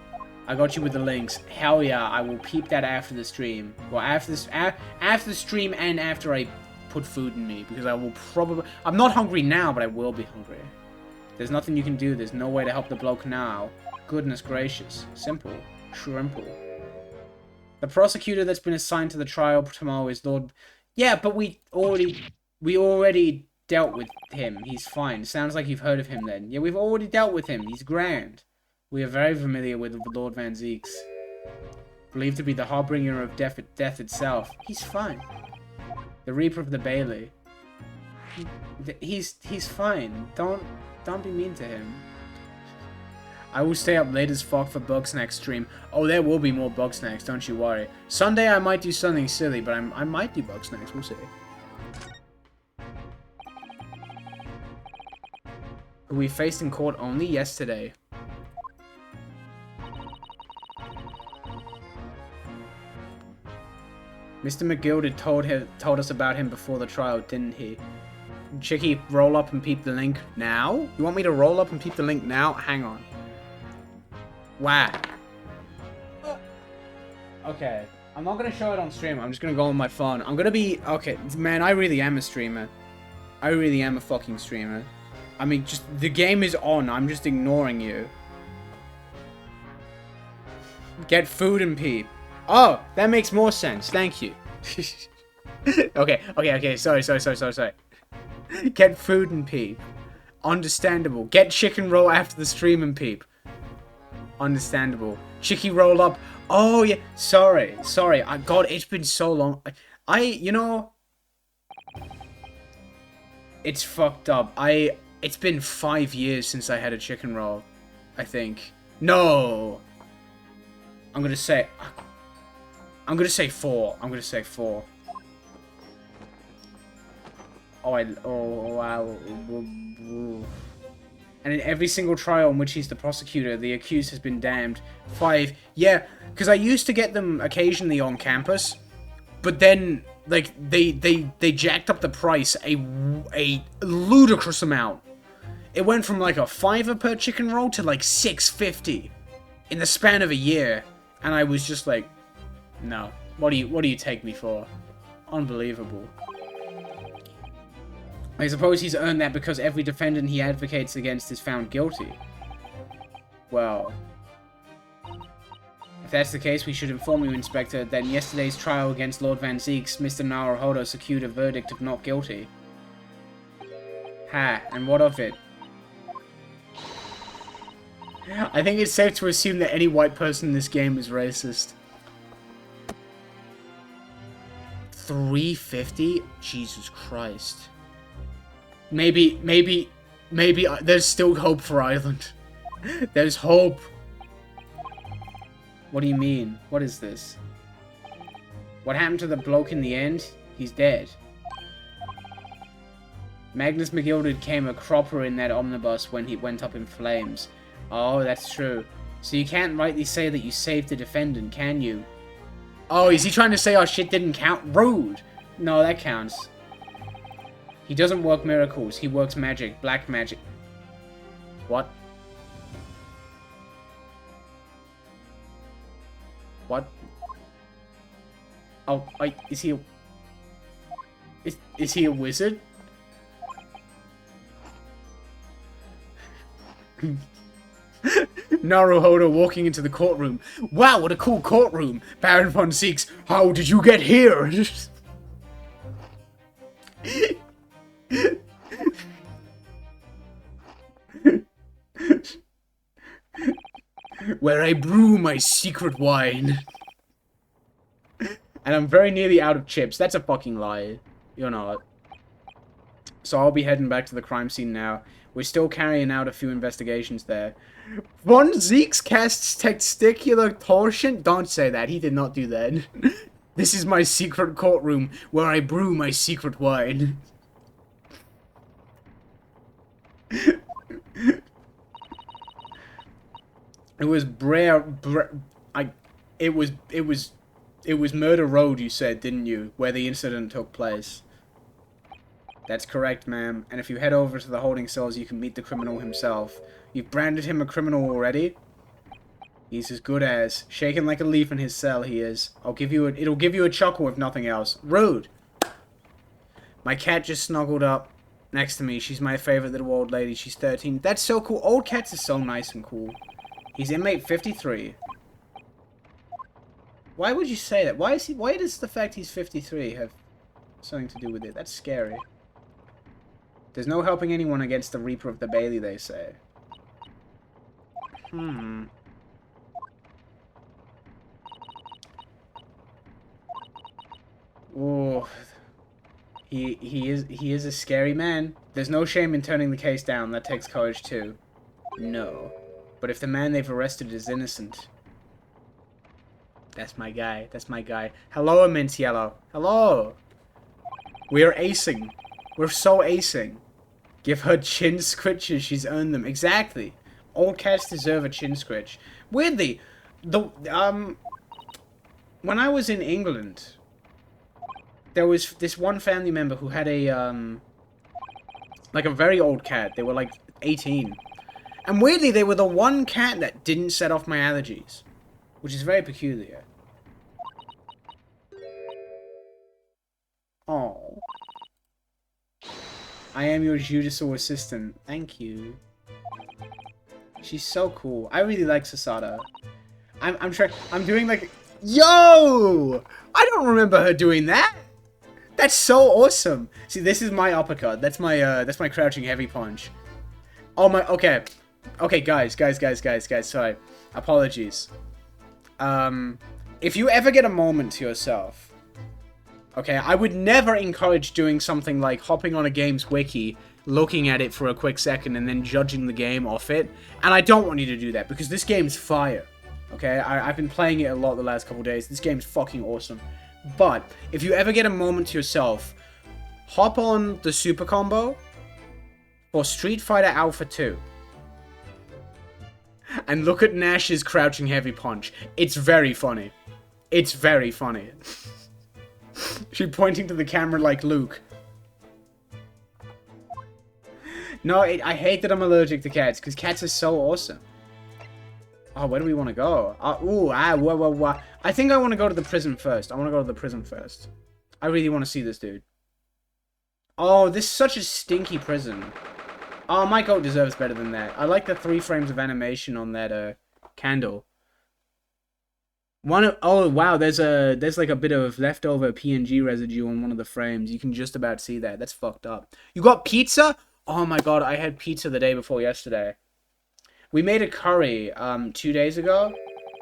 I got you with the links. Hell yeah, I will peep that after the stream. Well, after the stream and after I put food in me. Because I will probably... I'm not hungry now, but I will be hungry. There's nothing you can do. There's no way to help the bloke now. Goodness gracious. Simple. Shrimple. The prosecutor that's been assigned to the trial tomorrow is Lord... Yeah, but we already dealt with him. He's fine. Sounds like you've heard of him then. Yeah, we've already dealt with him. He's grand. We are very familiar with Lord Van Zeeks. Believed to be the harbinger of death itself. He's fine. The Reaper of the Bailey. He's fine. Don't be mean to him. I will stay up late as fuck for Bugsnax stream. Oh, there will be more Bugsnax, don't you worry. Sunday I might do something silly, but I might do Bugsnax, we'll see. Who we faced in court only yesterday. Mr. McGilded told us about him before the trial, didn't he? Chicky, roll up and peep the link now? You want me to roll up and peep the link now? Hang on. Wow. Okay. I'm not gonna show it on stream. I'm just gonna go on my phone. I'm gonna be... Okay, man, I really am a streamer. I really am a fucking streamer. I mean, just... The game is on. I'm just ignoring you. Get food and peep. Oh, that makes more sense. Thank you. Okay. Sorry. Get food and peep. Understandable. Get chicken roll after the stream and peep. Understandable. Chicky roll up. Oh, yeah. Sorry. God, it's been so long. You know... It's fucked up. It's been 5 years since I had a chicken roll. I think. No! I'm gonna say 4. I'm gonna say 4. Oh, wow. And in every single trial in which he's the prosecutor, the accused has been damned. 5. Yeah, because I used to get them occasionally on campus, but then, like, they jacked up the price a ludicrous amount. It went from, like, a $5 per chicken roll to, like, $6.50 in the span of a year. And I was just like, no. What do you take me for? Unbelievable. I suppose he's earned that because every defendant he advocates against is found guilty. Well, if that's the case, we should inform you, Inspector, that in yesterday's trial against Lord Van Zeeks, Mr. Naruhodo secured a verdict of not guilty. Ha, and what of it? I think it's safe to assume that any white person in this game is racist. $3.50? Jesus Christ. Maybe there's still hope for Ireland. There's hope. What do you mean? What is this? What happened to the bloke in the end? He's dead. Magnus McGilded came a cropper in that omnibus when he went up in flames. Oh, that's true. So you can't rightly say that you saved the defendant, can you? Oh, is he trying to say our shit didn't count? Rude! No, that counts. He doesn't work miracles. He works magic. Black magic. What? What? Oh, is he a... Is he a wizard? Naruhodo walking into the courtroom. Wow, what a cool courtroom! Baron von Zeeks, how did you get here? Where I brew my secret wine. And I'm very nearly out of chips. That's a fucking lie. You're not. So I'll be heading back to the crime scene now. We're still carrying out a few investigations there. Von Zeeks casts testicular torsion? Don't say that. He did not do that. This is my secret courtroom where I brew my secret wine. It was it was Murder Road, you said, didn't you? Where the incident took place. That's correct, ma'am. And if you head over to the holding cells, you can meet the criminal himself. You've branded him a criminal already? He's as good as. Shaking like a leaf in his cell, he is. It'll give you a chuckle if nothing else. Rude! My cat just snuggled up next to me. She's my favorite little old lady. She's 13. That's so cool. Old cats are so nice and cool. He's inmate 53. Why would you say that? Why does the fact he's 53 have something to do with it? That's scary. There's no helping anyone against the Reaper of the Bailey, they say. Oh, he is a scary man. There's no shame in turning the case down. That takes courage too. No. But if the man they've arrested is innocent... That's my guy. That's my guy. Hello, Immense Yellow. Hello. We are acing. We're so acing. Give her chin scritches. She's earned them. Exactly. Old cats deserve a chin scritch. Weirdly, when I was in England, there was this one family member who had like a very old cat. They were like 18. And weirdly, they were the one cat that didn't set off my allergies. Which is very peculiar. Oh. I am your judicial assistant. Thank you. She's so cool. I really like Sasada. I'm doing like... Yo! I don't remember her doing that! That's so awesome! See, this is my uppercut. That's my crouching heavy punch. Oh my... Okay. Okay, guys. Sorry. Apologies. If you ever get a moment to yourself, okay, I would never encourage doing something like hopping on a game's wiki, looking at it for a quick second, and then judging the game off it. And I don't want you to do that, because this game's fire. Okay, I've been playing it a lot the last couple days. This game's fucking awesome. But, if you ever get a moment to yourself, hop on the Super Combo for Street Fighter Alpha 2. And look at Nash's crouching heavy punch. It's very funny. It's very funny. She's pointing to the camera like Luke. No, I hate that I'm allergic to cats, because cats are so awesome. Oh, where do we want to go? I think I want to go to the prison first. I really want to see this dude. Oh, this is such a stinky prison. Oh, my goat deserves better than that. I like the 3 frames of animation on that candle. Oh wow, there's like a bit of leftover PNG residue on one of the frames. You can just about see that. That's fucked up. You got pizza? Oh my god, I had pizza the day before yesterday. We made a curry 2 days ago.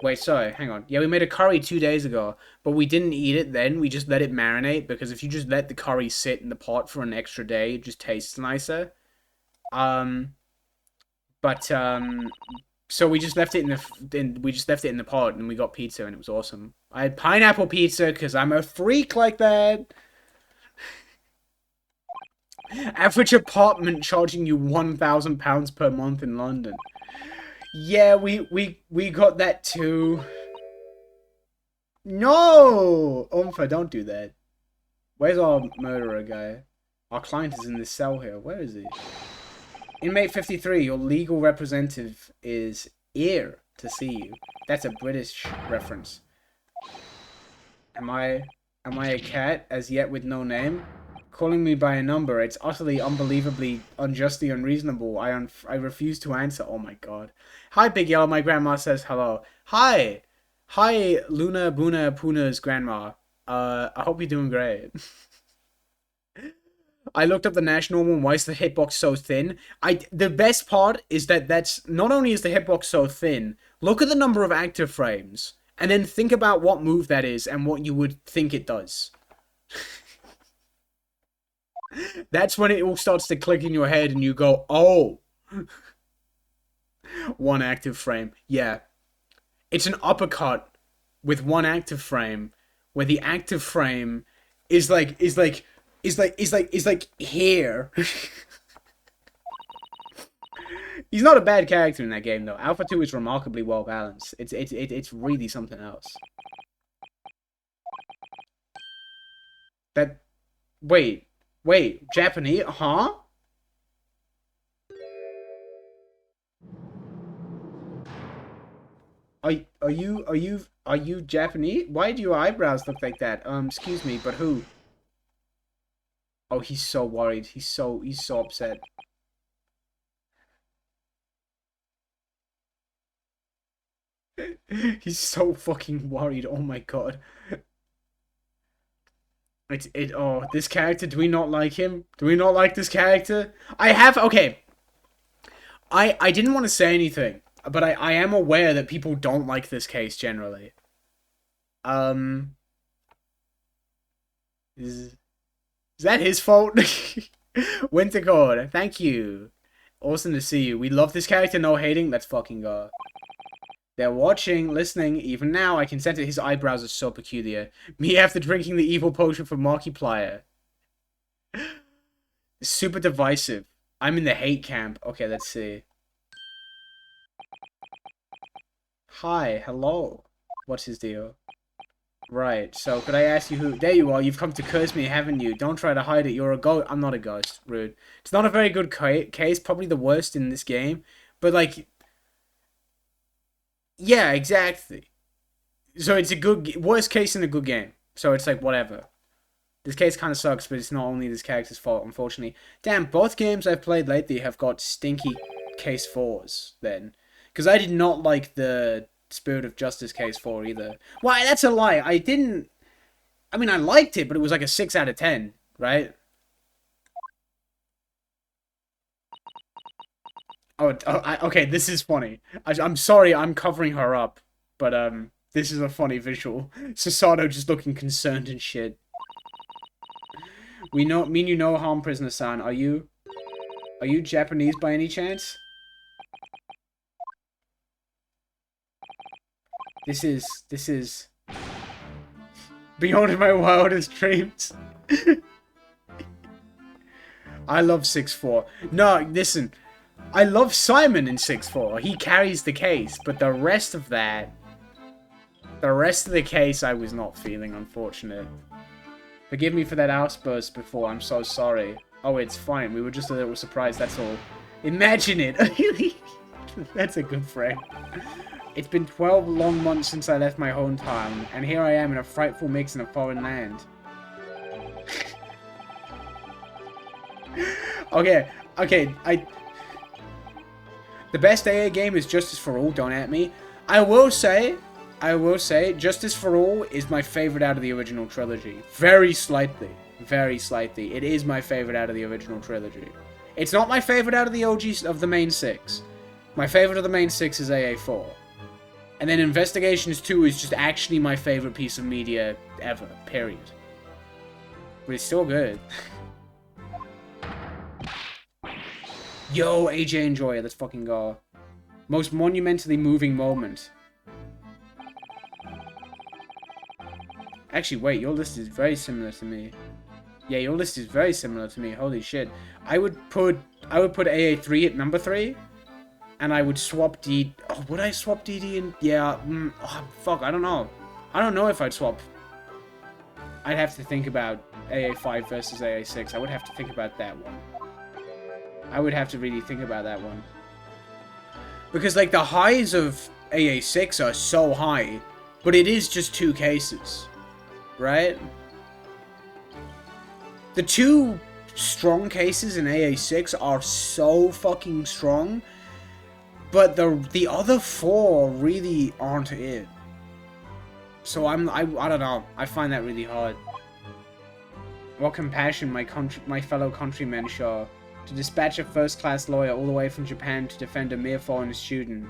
Wait, sorry, hang on. Yeah, we made a curry 2 days ago, but we didn't eat it then. We just let it marinate, because if you just let the curry sit in the pot for an extra day, it just tastes nicer. So we just left it in the pot, and we got pizza, and it was awesome. I had pineapple pizza because I'm a freak like that. Average apartment charging you £1,000 per month in London. Yeah, we got that too. No, Umfa, don't do that. Where's our murderer guy? Our client is in this cell here. Where is he? Inmate 53, your legal representative is here to see you. That's a British reference. Am I a cat, as yet with no name? Calling me by a number, it's utterly, unbelievably, unjustly unreasonable. I refuse to answer. Oh my god. Hi, Big Yellow, my grandma says hello. Hi! Hi, Luna Buna Puna's grandma. I hope you're doing great. I looked up the national one. Why is the hitbox so thin? The best part is that's not only is the hitbox so thin, look at the number of active frames, and then think about what move that is and what you would think it does. That's when it all starts to click in your head and you go, oh. 1 active frame. Yeah. It's an uppercut with 1 active frame where the active frame is like here. He's not a bad character in that game though. Alpha 2 is remarkably well balanced. It's really something else. That wait, Japanese, huh? Are you Japanese? Why do your eyebrows look like that? Excuse me, but who? Oh, he's so worried. He's so upset. He's so fucking worried. Oh my god. Oh, this character, do we not like him? Do we not like this character? Okay. I didn't want to say anything, but I am aware that people don't like this case generally. Is that his fault? Wintercord, thank you. Awesome to see you. We love this character, no hating. Let's fucking go. They're watching, listening. Even now, I can sense that his eyebrows are so peculiar. Me after drinking the evil potion from Markiplier. Super divisive. I'm in the hate camp. Okay, let's see. Hi, hello. What's his deal? Right, so could I ask you who... There you are, you've come to curse me, haven't you? Don't try to hide it, you're a ghost. I'm not a ghost, rude. It's not a very good case, probably the worst in this game. But, like... Yeah, exactly. So it's a good... Worst case in a good game. So it's like, whatever. This case kind of sucks, but it's not only this character's fault, unfortunately. Damn, both games I've played lately have got stinky case 4s, then. Because I did not like the Spirit of Justice case 4 either. Why, that's a lie. I mean, I liked it, but it was like a 6 out of 10, right? Okay, this is funny. I'm sorry I'm covering her up, but, this is a funny visual. Sasato just looking concerned and shit. Me and you know harm, prisoner-san. Are you Japanese by any chance? This is beyond my wildest dreams. I love 6-4. No, listen. I love Simon in 6-4. He carries the case, but the rest of the case I was not feeling, unfortunate. Forgive me for that outburst before, I'm so sorry. Oh, it's fine, we were just a little surprised, that's all. Imagine it! That's a good frame. It's been 12 long months since I left my hometown, and here I am in a frightful mix in a foreign land. Okay, the best AA game is Justice for All, don't at me. I will say, Justice for All is my favorite out of the original trilogy. Very slightly. It is my favorite out of the original trilogy. It's not my favorite out of the OGs of the main 6. My favorite of the main 6 is AA4. And then Investigations 2 is just actually my favorite piece of media ever, period. But it's still good. Yo, AJ Enjoyer, let's fucking go. Most monumentally moving moment. Actually, wait, your list is very similar to me. Yeah, your list is very similar to me. Holy shit. I would put AA3 at number 3. And I would swap D... Oh, would I swap DD and... Yeah, fuck, I don't know. I don't know if I'd swap. I'd have to think about AA5 versus AA6. I would have to think about that one. I would have to really think about that one. Because, like, the highs of AA6 are so high, but it is just 2 cases. Right? The 2 strong cases in AA6 are so fucking strong, but the other 4 really aren't it. So I don't know. I find that really hard. What compassion my fellow countrymen show to dispatch a first-class lawyer all the way from Japan to defend a mere foreign student.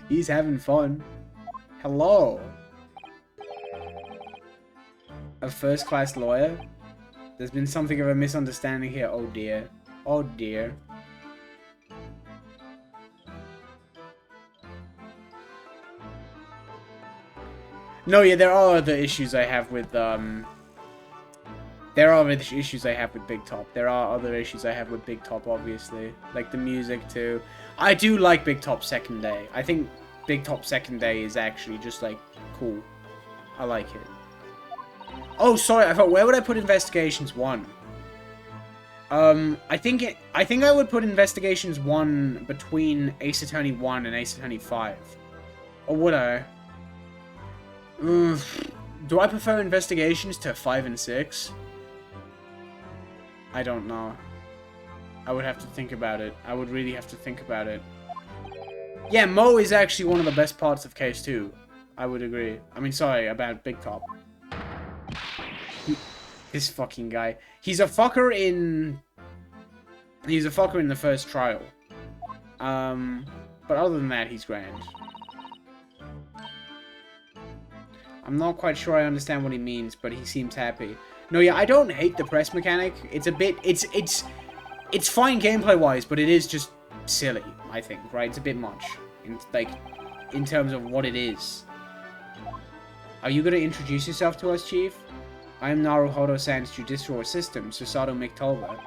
He's having fun. Hello. A first-class lawyer? There's been something of a misunderstanding here. Oh dear. Oh dear. No, yeah, there are other issues I have with, There are other issues I have with Big Top. There are other issues I have with Big Top, obviously. Like the music, too. I do like Big Top Second Day. I think Big Top Second Day is actually just, like, cool. I like it. Oh, sorry, I thought, where would I put Investigations 1? I think I would put Investigations 1 between Ace Attorney 1 and Ace Attorney 5. Or would I? Do I prefer Investigations to 5 and 6? I don't know. I would have to think about it. I would really have to think about it. Yeah, Mo is actually one of the best parts of Case 2. I would agree. I mean, sorry, about Big Top. This fucking guy. He's a fucker in the first trial. But other than that, he's grand. I'm not quite sure I understand what he means, but he seems happy. No, yeah, I don't hate the press mechanic. It's a bit, it's fine gameplay-wise, but it is just silly, I think, right? It's a bit much, in terms of what it is. Are you gonna introduce yourself to us, Chief? I am Naruhodo-san's judicial assistant, Susato McTolba.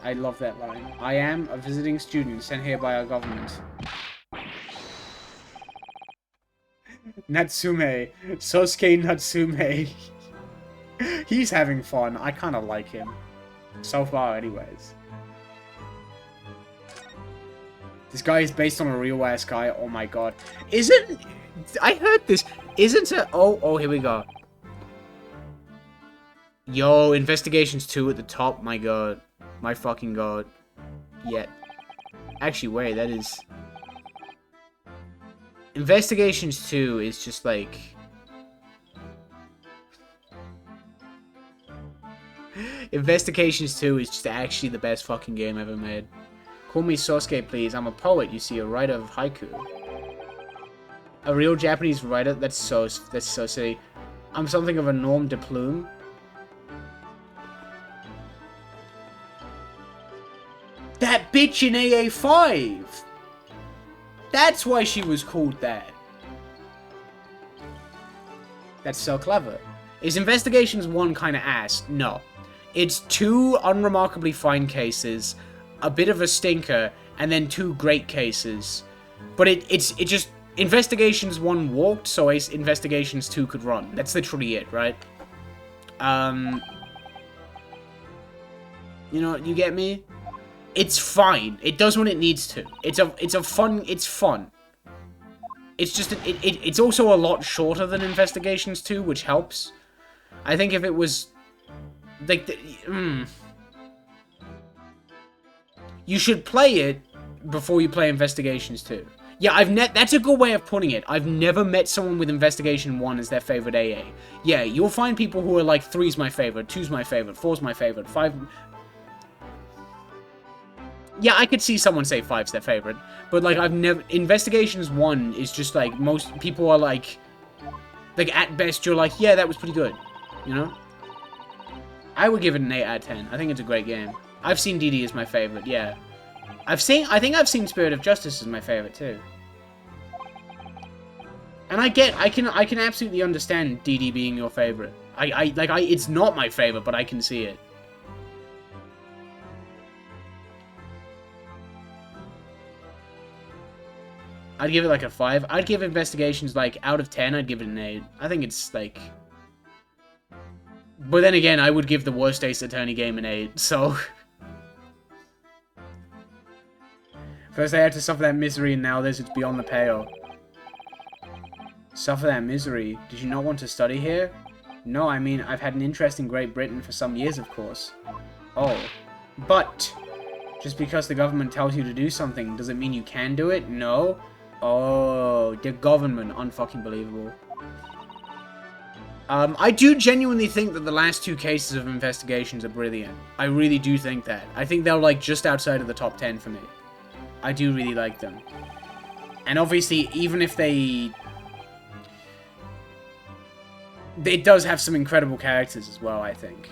I love that line. I am a visiting student sent here by our government. Natsume. Sosuke Natsume. He's having fun. I kind of like him. So far, anyways. This guy is based on a real-ass guy. Oh my god. Isn't... I heard this. Isn't it... Oh, here we go. Yo, Investigations 2 at the top. My god. My fucking god. Yeah. Actually, wait. That is... Investigations 2 is just like... Investigations 2 is just actually the best fucking game ever made. Call me Sosuke, please. I'm a poet, you see, a writer of haiku. A real Japanese writer? That's so silly. I'm something of a norm de plume. That bitch in AA5! That's why she was called that. That's so clever. Is Investigations 1 kind of ass? No. It's 2 unremarkably fine cases, a bit of a stinker, and then 2 great cases. But it just... Investigations 1 walked, so Investigations 2 could run. That's literally it, right? You know, you get me? It's fine. It does what it needs to. It's fun. It's just, it's also a lot shorter than Investigations 2, which helps. I think if it was... Like, you should play it before you play Investigations 2. Yeah, that's a good way of putting it. I've never met someone with Investigation 1 as their favorite AA. Yeah, you'll find people who are like, 3's my favorite, 2's my favorite, 4's my favorite, 5... Yeah, I could see someone say 5's their favorite. But, like, Investigations 1 is just, like, most people are like, at best, you're like, yeah, that was pretty good. You know? I would give it an 8 out of 10. I think it's a great game. I've seen DD as my favorite, yeah. I think I've seen Spirit of Justice as my favorite, too. And I can absolutely understand DD being your favorite. It's not my favorite, but I can see it. I'd give it like a 5. I'd give Investigations, like, out of 10, I'd give it an 8. I think it's, like... But then again, I would give the worst Ace Attorney game an 8, so... First I had to suffer that misery, and now this, it's beyond the pale. Suffer that misery? Did you not want to study here? No, I mean, I've had an interest in Great Britain for some years, of course. Oh. But, just because the government tells you to do something, does it mean you can do it? No. Oh, the government. Unfucking believable. I do genuinely think that the last 2 cases of Investigations are brilliant. I really do think that. I think they're, like, just outside of the top 10 for me. I do really like them. And obviously, even if they... It does have some incredible characters as well, I think.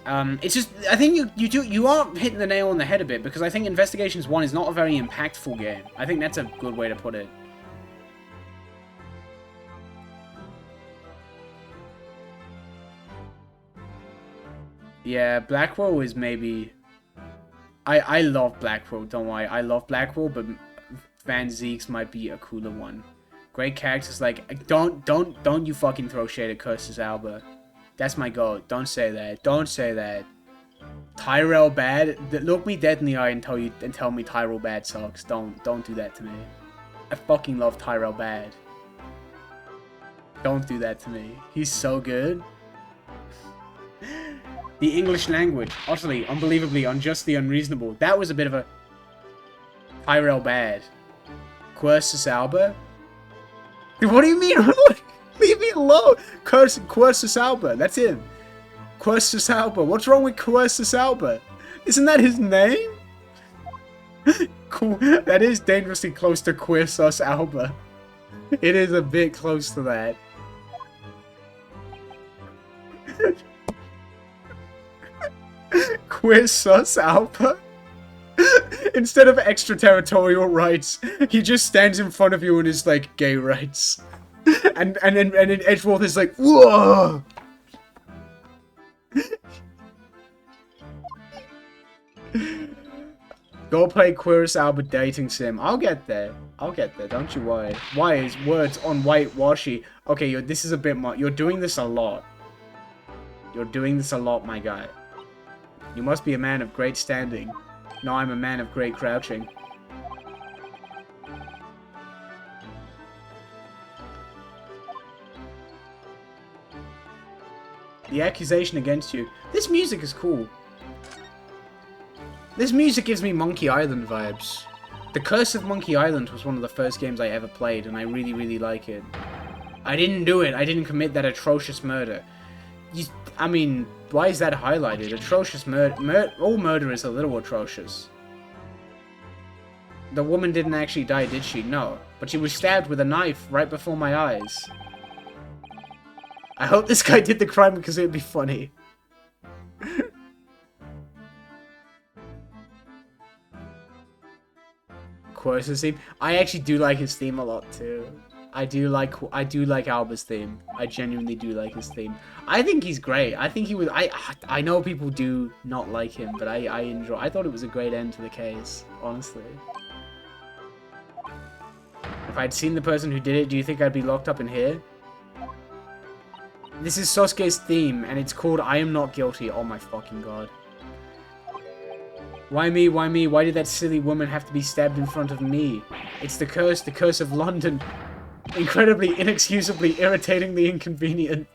It's just, I think you are hitting the nail on the head a bit, because I think Investigations 1 is not a very impactful game. I think that's a good way to put it. Yeah, Blackwell is maybe... I love Blackwell, don't worry. I love Blackwell, but Van Zeke's might be a cooler one. Great characters like... Don't you fucking throw shade at Curses Alba. That's my goal. Don't say that. Don't say that. Tyrell bad? Look me dead in the eye and tell me Tyrell bad sucks. Don't do that to me. I fucking love Tyrell bad. Don't do that to me. He's so good. The English language, utterly, unbelievably, unjustly unreasonable. That was a bit of a... Tyrell bad. Quercus Alba? Dude, what do you mean? Leave me alone! Quercus Alba, that's him. Quercus Alba. What's wrong with Quercus Alba? Isn't that his name? Cool. That is dangerously close to Quercus Alba. It is a bit close to that. Quercus Alba? Instead of extraterritorial rights, he just stands in front of you and is like, gay rights. And then Edgeworth is like, whoa! Go play Quercus Alba dating sim. I'll get there. I'll get there. Don't you worry. Why is words on whitewashy? Okay, this is a bit much. You're doing this a lot. You're doing this a lot, my guy. You must be a man of great standing. No, I'm a man of great crouching. The accusation against you. This music is cool. This music gives me Monkey Island vibes. The Curse of Monkey Island was one of the first games I ever played, and I really, really like it. I didn't do it. I didn't commit that atrocious murder. I mean, why is that highlighted? Atrocious murder. All murder is a little atrocious. The woman didn't actually die, did she? No. But she was stabbed with a knife right before my eyes. I hope this guy did the crime because it would be funny. Quercus theme. I actually do like his theme a lot too. I do like Alba's theme. I genuinely do like his theme. I think he's great. I think he was. I know people do not like him, but I enjoy. I thought it was a great end to the case. Honestly. If I'd seen the person who did it, do you think I'd be locked up in here? This is Sosuke's theme, and it's called I Am Not Guilty. Oh my fucking god. Why me? Why me? Why did that silly woman have to be stabbed in front of me? It's the curse of London. Incredibly, inexcusably, irritatingly inconvenient.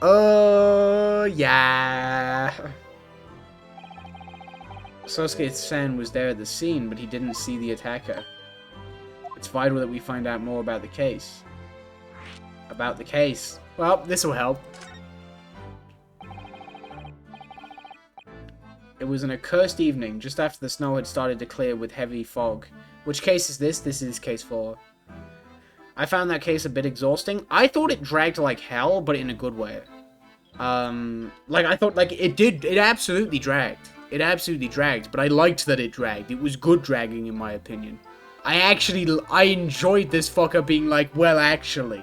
Oh, yeah. Sosuke-san was there at the scene, but he didn't see the attacker. It's vital that we find out more about the case. About the case. Well, this'll help. It was an accursed evening, just after the snow had started to clear with heavy fog. Which case is this? This is case 4. I found that case a bit exhausting. I thought it dragged like hell, but in a good way. Like, I thought, like, it absolutely dragged. It absolutely dragged, but I liked that it dragged. It was good dragging, in my opinion. I enjoyed this fucker being like, well, actually.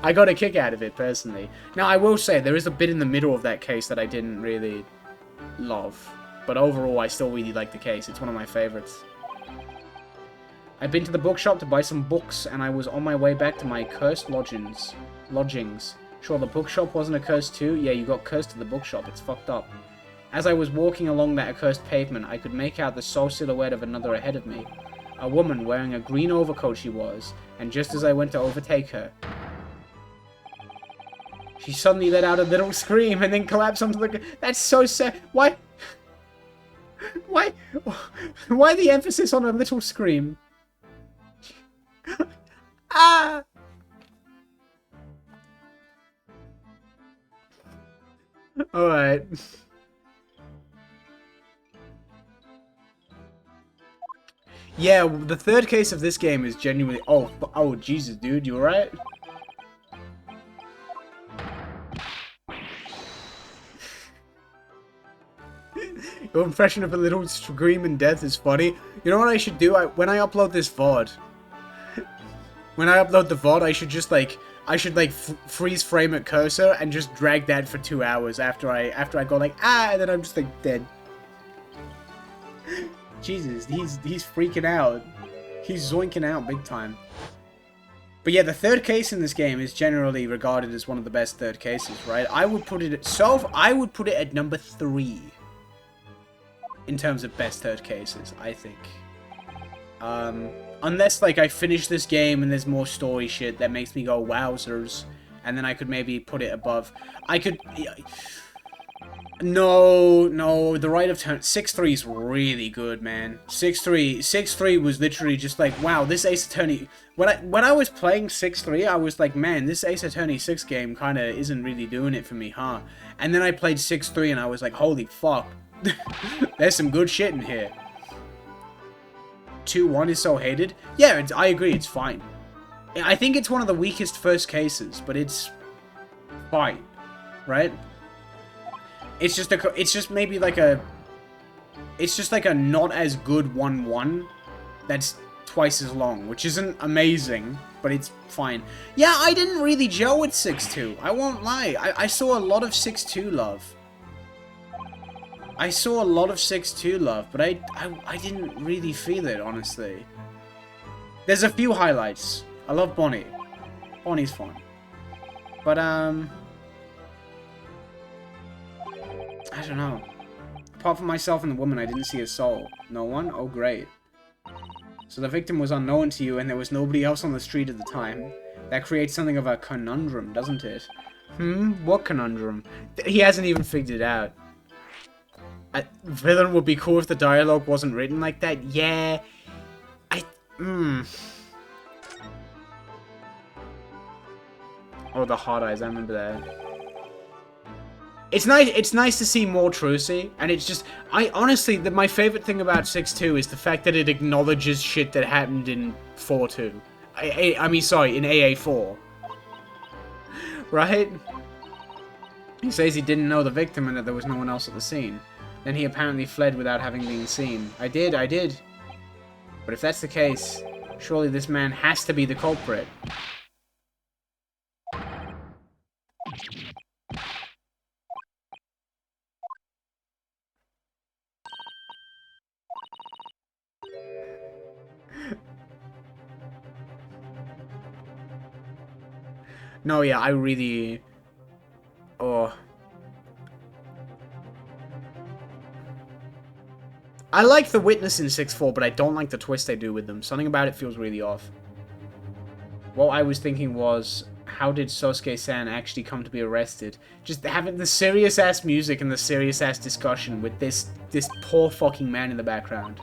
I got a kick out of it, personally. Now, I will say, there is a bit in the middle of that case that I didn't really love. But overall, I still really like the case. It's one of my favorites. I'd been to the bookshop to buy some books, and I was on my way back to my cursed lodgings. Sure, the bookshop wasn't accursed too? Yeah, you got cursed at the bookshop. It's fucked up. As I was walking along that accursed pavement, I could make out the sole silhouette of another ahead of me. A woman wearing a green overcoat she was, and just as I went to overtake her, she suddenly let out a little scream and then collapsed onto the... That's so sad. Why? Why the emphasis on a little scream? Ah! Alright. Yeah, the third case of this game is genuinely... Oh, Jesus, dude, you alright? Your impression of a little scream in death is funny. You know what I should do? When I upload this VOD... When I upload the VOD, I should just, like, I should like freeze frame a cursor and just drag that for 2 hours after I go like and then I'm just like dead. Jesus, he's freaking out. He's zoinking out big time. But yeah, the third case in this game is generally regarded as one of the best third cases, right? I would put it at number 3 in terms of best third cases, I think. Unless like I finish this game and there's more story shit that makes me go wowzers, and then I could maybe put it above. I could. No, the Right of Turn 6-3 is really good, man. 6-3 was literally just like, wow, this Ace Attorney. When I was playing 6-3, I was like, man, this Ace Attorney 6 game kind of isn't really doing it for me, huh? And then I played 6-3 and I was like, holy fuck, there's some good shit in here. 2-1 is so hated. Yeah, I agree, it's fine. I think it's one of the weakest first cases, but it's fine, right? It's just maybe like a... It's just like a not as good 1-1 that's twice as long, which isn't amazing, but it's fine. Yeah, I didn't really gel with 6-2. I won't lie. I saw a lot of 6-2 love. I saw a lot of 6-2 love, but I didn't really feel it, honestly. There's a few highlights. I love Bonnie. Bonnie's fun. But, I don't know. Apart from myself and the woman, I didn't see a soul. No one? Oh, great. So the victim was unknown to you and there was nobody else on the street at the time. That creates something of a conundrum, doesn't it? What conundrum? He hasn't even figured it out. Villain would be cool if the dialogue wasn't written like that. Yeah. Oh, the hard eyes. I remember that. It's nice to see more trucy, and it's just, honestly, my favorite thing about 6-2 is the fact that it acknowledges shit that happened in 4-2. I mean, sorry, in AA4. Right? He says he didn't know the victim and that there was no one else at the scene. Then he apparently fled without having been seen. I did. But if that's the case, surely this man has to be the culprit. No, yeah, I really... Oh. I like the witness in 6-4, but I don't like the twist they do with them. Something about it feels really off. What I was thinking was, how did Sosuke-san actually come to be arrested? Just having the serious-ass music and the serious-ass discussion with this poor fucking man in the background.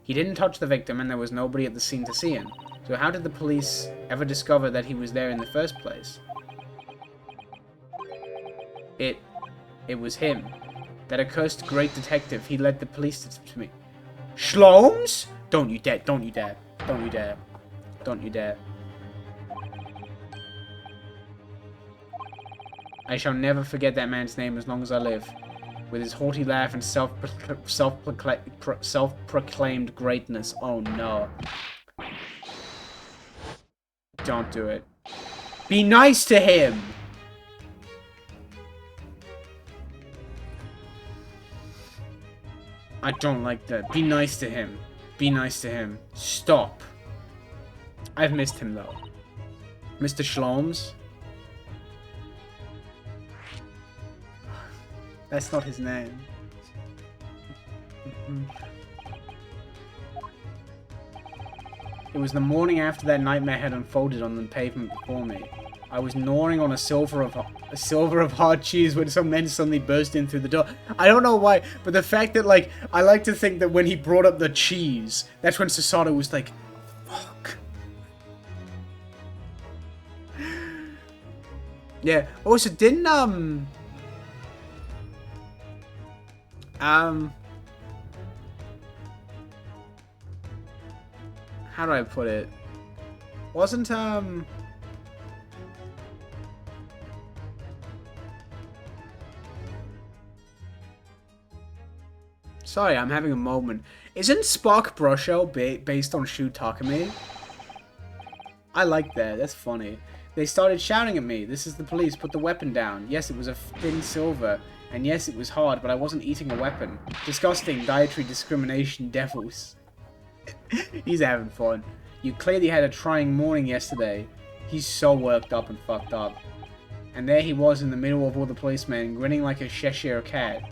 He didn't touch the victim, and there was nobody at the scene to see him. So how did the police ever discover that he was there in the first place? It was him. That accursed great detective. He led the police to me. Shlomes? Don't you dare. Don't you dare. Don't you dare. Don't you dare. I shall never forget that man's name as long as I live. With his haughty laugh and self-proclaimed greatness. Oh no. Don't do it. Be nice to him! I don't like that. Be nice to him. Be nice to him. Stop. I've missed him though. Mr. Shlomes? That's not his name. It was the morning after that nightmare had unfolded on the pavement before me. I was gnawing on a silver of hard cheese when some men suddenly burst in through the door. I don't know why, but the fact that, like, I like to think that when he brought up the cheese, that's when Susato was like, fuck. Yeah. Also, didn't, how do I put it? Wasn't, sorry, I'm having a moment. Isn't Spark Brusho based on Shu Takumi? I like that. That's funny. They started shouting at me. This is the police. Put the weapon down. Yes, it was a thin silver. And yes, it was hard, but I wasn't eating a weapon. Disgusting dietary discrimination devils. He's having fun. You clearly had a trying morning yesterday. He's so worked up and fucked up. And there he was in the middle of all the policemen, grinning like a Cheshire cat.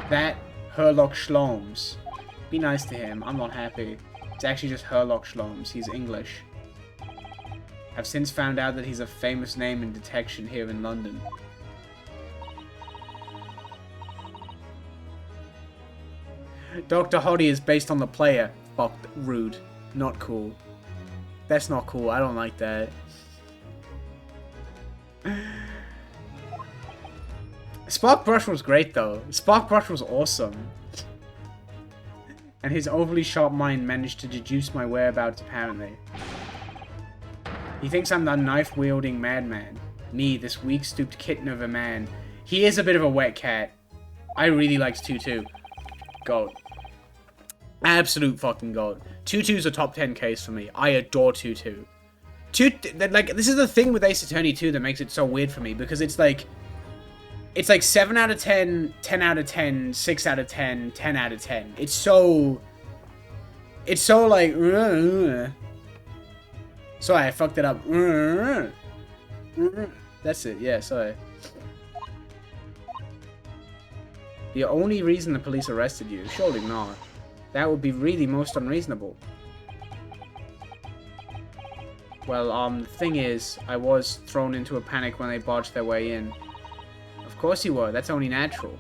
That Herlock Shlomes. Be nice to him. I'm not happy. It's actually just Herlock Shlomes. He's English. I've since found out that he's a famous name in detection here in London. Dr. Hoddy is based on the player. Fuck, rude. Not cool. That's not cool. I don't like that. Spark Brush was great though. Spark Brush was awesome. And his overly sharp mind managed to deduce my whereabouts apparently. He thinks I'm the knife-wielding madman. Me, this weak-stooped kitten of a man. He is a bit of a wet cat. I really likes Tutu. Gold. Absolute fucking gold. Tutu's a top 10 case for me. I adore Tutu. Like, this is the thing with Ace Attorney 2 that makes it so weird for me, because it's like 7 out of 10, 10 out of 10, 6 out of 10, 10 out of 10. It's so like, sorry, I fucked it up. That's it, yeah, sorry. The only reason the police arrested you? Surely not. That would be really most unreasonable. Well, the thing is, I was thrown into a panic when they barged their way in. Of course you were, that's only natural.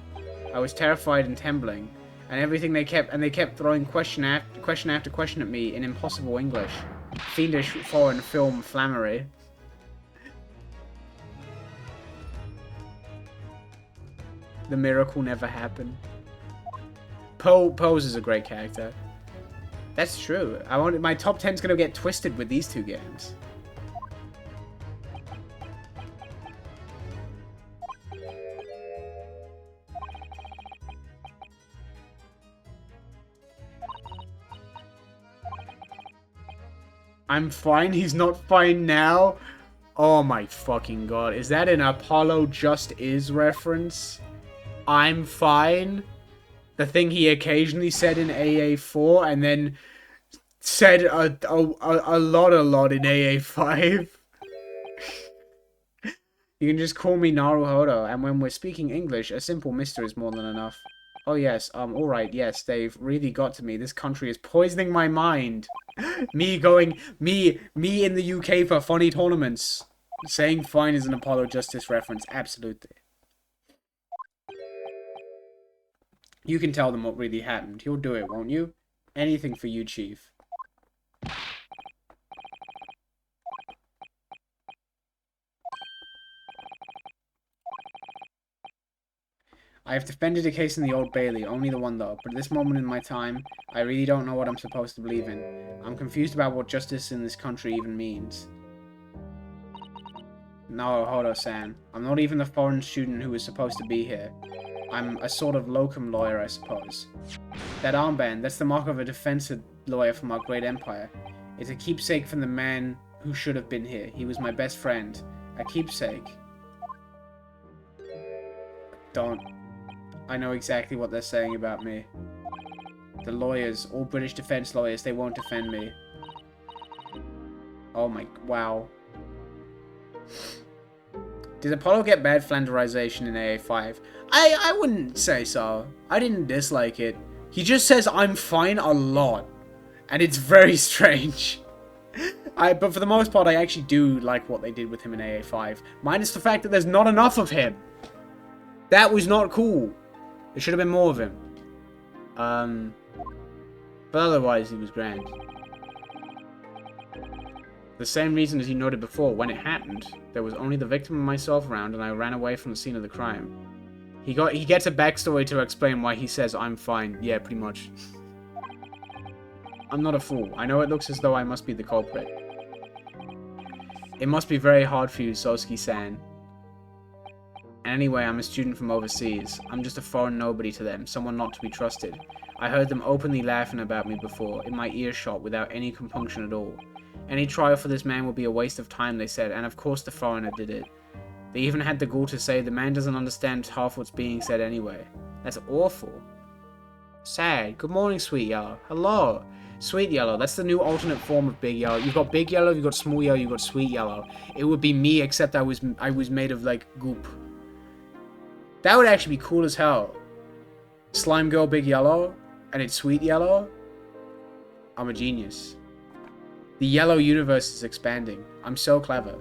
I was terrified and trembling, and they kept throwing question after question at me in impossible English. Fiendish foreign film flammery. The miracle never happened. Pose is a great character. That's true. My top 10's gonna get twisted with these two games. I'm fine, he's not fine now? Oh my fucking god. Is that an Apollo Just Is reference? I'm fine? The thing he occasionally said in AA4 and then said a lot in AA5. You can just call me Naruhodo, and when we're speaking English, a simple mister is more than enough. Oh yes, alright, yes, they've really got to me. This country is poisoning my mind. Me in the UK for funny tournaments. Saying fine is an Apollo Justice reference, absolutely. You can tell them what really happened. You'll do it, won't you? Anything for you, Chief. I have defended a case in the Old Bailey, only the one though, but at this moment in my time, I really don't know what I'm supposed to believe in. I'm confused about what justice in this country even means. No, Hodo-san. I'm not even the foreign student who was supposed to be here. I'm a sort of locum lawyer, I suppose. That armband, that's the mark of a defense lawyer from our great empire. It's a keepsake from the man who should have been here. He was my best friend. A keepsake. Don't. I know exactly what they're saying about me. The lawyers, all British defense lawyers, they won't defend me. Oh my, wow. Did Apollo get bad flanderization in AA5? I wouldn't say so. I didn't dislike it. He just says I'm fine a lot. And it's very strange. But for the most part, I actually do like what they did with him in AA5. Minus the fact that there's not enough of him. That was not cool. There should have been more of him. But otherwise, he was grand. The same reason as you noted before, when it happened, there was only the victim and myself around, and I ran away from the scene of the crime. He gets a backstory to explain why he says I'm fine. Yeah, pretty much. I'm not a fool. I know it looks as though I must be the culprit. It must be very hard for you, Sosuke-san. Anyway, I'm a student from overseas. I'm just a foreign nobody to them, someone not to be trusted. I heard them openly laughing about me before, in my earshot, without any compunction at all. Any trial for this man would be a waste of time, they said, and of course the foreigner did it. They even had the gall to say the man doesn't understand half what's being said anyway. That's awful. Sad. Good morning, Sweet Yellow. Hello. Sweet Yellow. That's the new alternate form of Big Yellow. You've got Big Yellow, you've got Small Yellow, you've got Sweet Yellow. It would be me, except I was made of, like, goop. That would actually be cool as hell. Slime Girl Big Yellow, and it's Sweet Yellow. I'm a genius. The yellow universe is expanding. I'm so clever.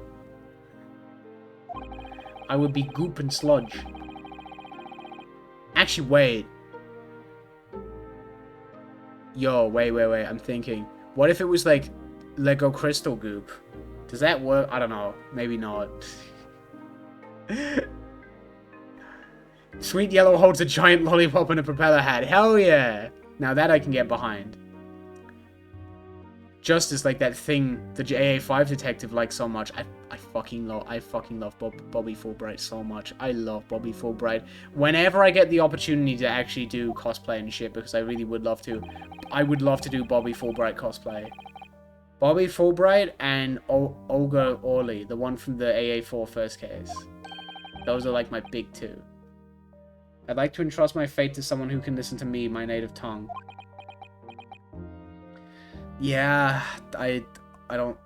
I would be goop and sludge. Actually, wait. Yo, wait. I'm thinking. What if it was like Lego Crystal Goop? Does that work? I don't know. Maybe not. Sweet Yellow holds a giant lollipop and a propeller hat. Hell yeah! Now that I can get behind. Justice, like that thing the AA5 detective likes so much. I fucking love Bobby Fulbright so much. I love Bobby Fulbright. Whenever I get the opportunity to actually do cosplay and shit, because I really would love to, I would love to do Bobby Fulbright cosplay. Bobby Fulbright and Olga Orley, the one from the AA4 first case. Those are like my big two. I'd like to entrust my fate to someone who can listen to me, my native tongue. Yeah, I don't,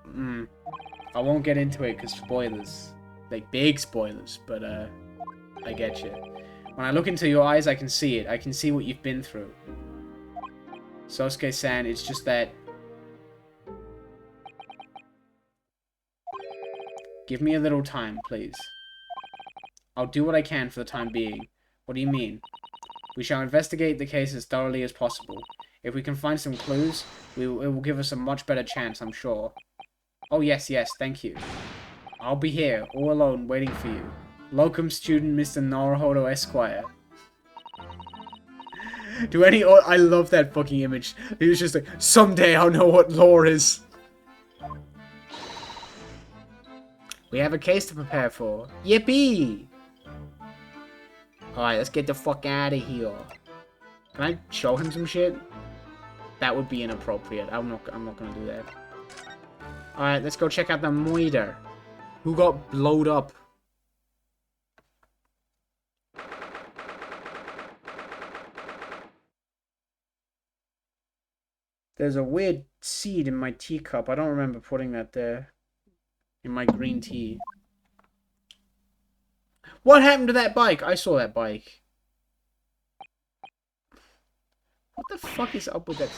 I won't get into it because spoilers. Like, big spoilers, but, I get you. When I look into your eyes, I can see it. I can see what you've been through. Sosuke-san, it's just that... Give me a little time, please. I'll do what I can for the time being. What do you mean? We shall investigate the case as thoroughly as possible. If we can find some clues, it will give us a much better chance, I'm sure. Oh, yes, thank you. I'll be here, all alone, waiting for you. Locum student Mr. Naruhodo Esquire. I love that fucking image. He was just like, someday I'll know what lore is. We have a case to prepare for. Yippee! Alright, let's get the fuck out of here. Can I show him some shit? That would be inappropriate. I'm not gonna do that. Alright, let's go check out the moider. Who got blowed up? There's a weird seed in my teacup. I don't remember putting that there. In my green tea. What happened to that bike? I saw that bike. What the fuck is up with that?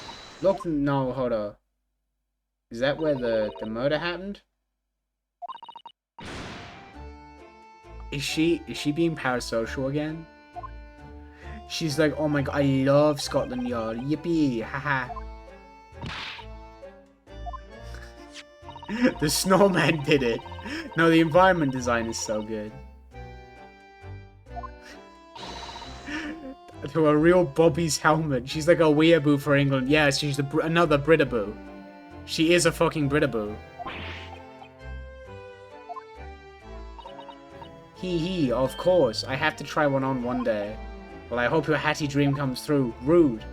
Look, no, hold on. Is that where the murder happened? Is she being parasocial again? She's like, oh my god, I love Scotland Yard. Yippee, haha. The snowman did it. No, the environment design is so good. To a real Bobby's helmet. She's like a weeaboo for England. Yeah, she's another Britaboo. She is a fucking Britaboo. Hee, of course. I have to try one on one day. Well, I hope your hatty dream comes through. Rude.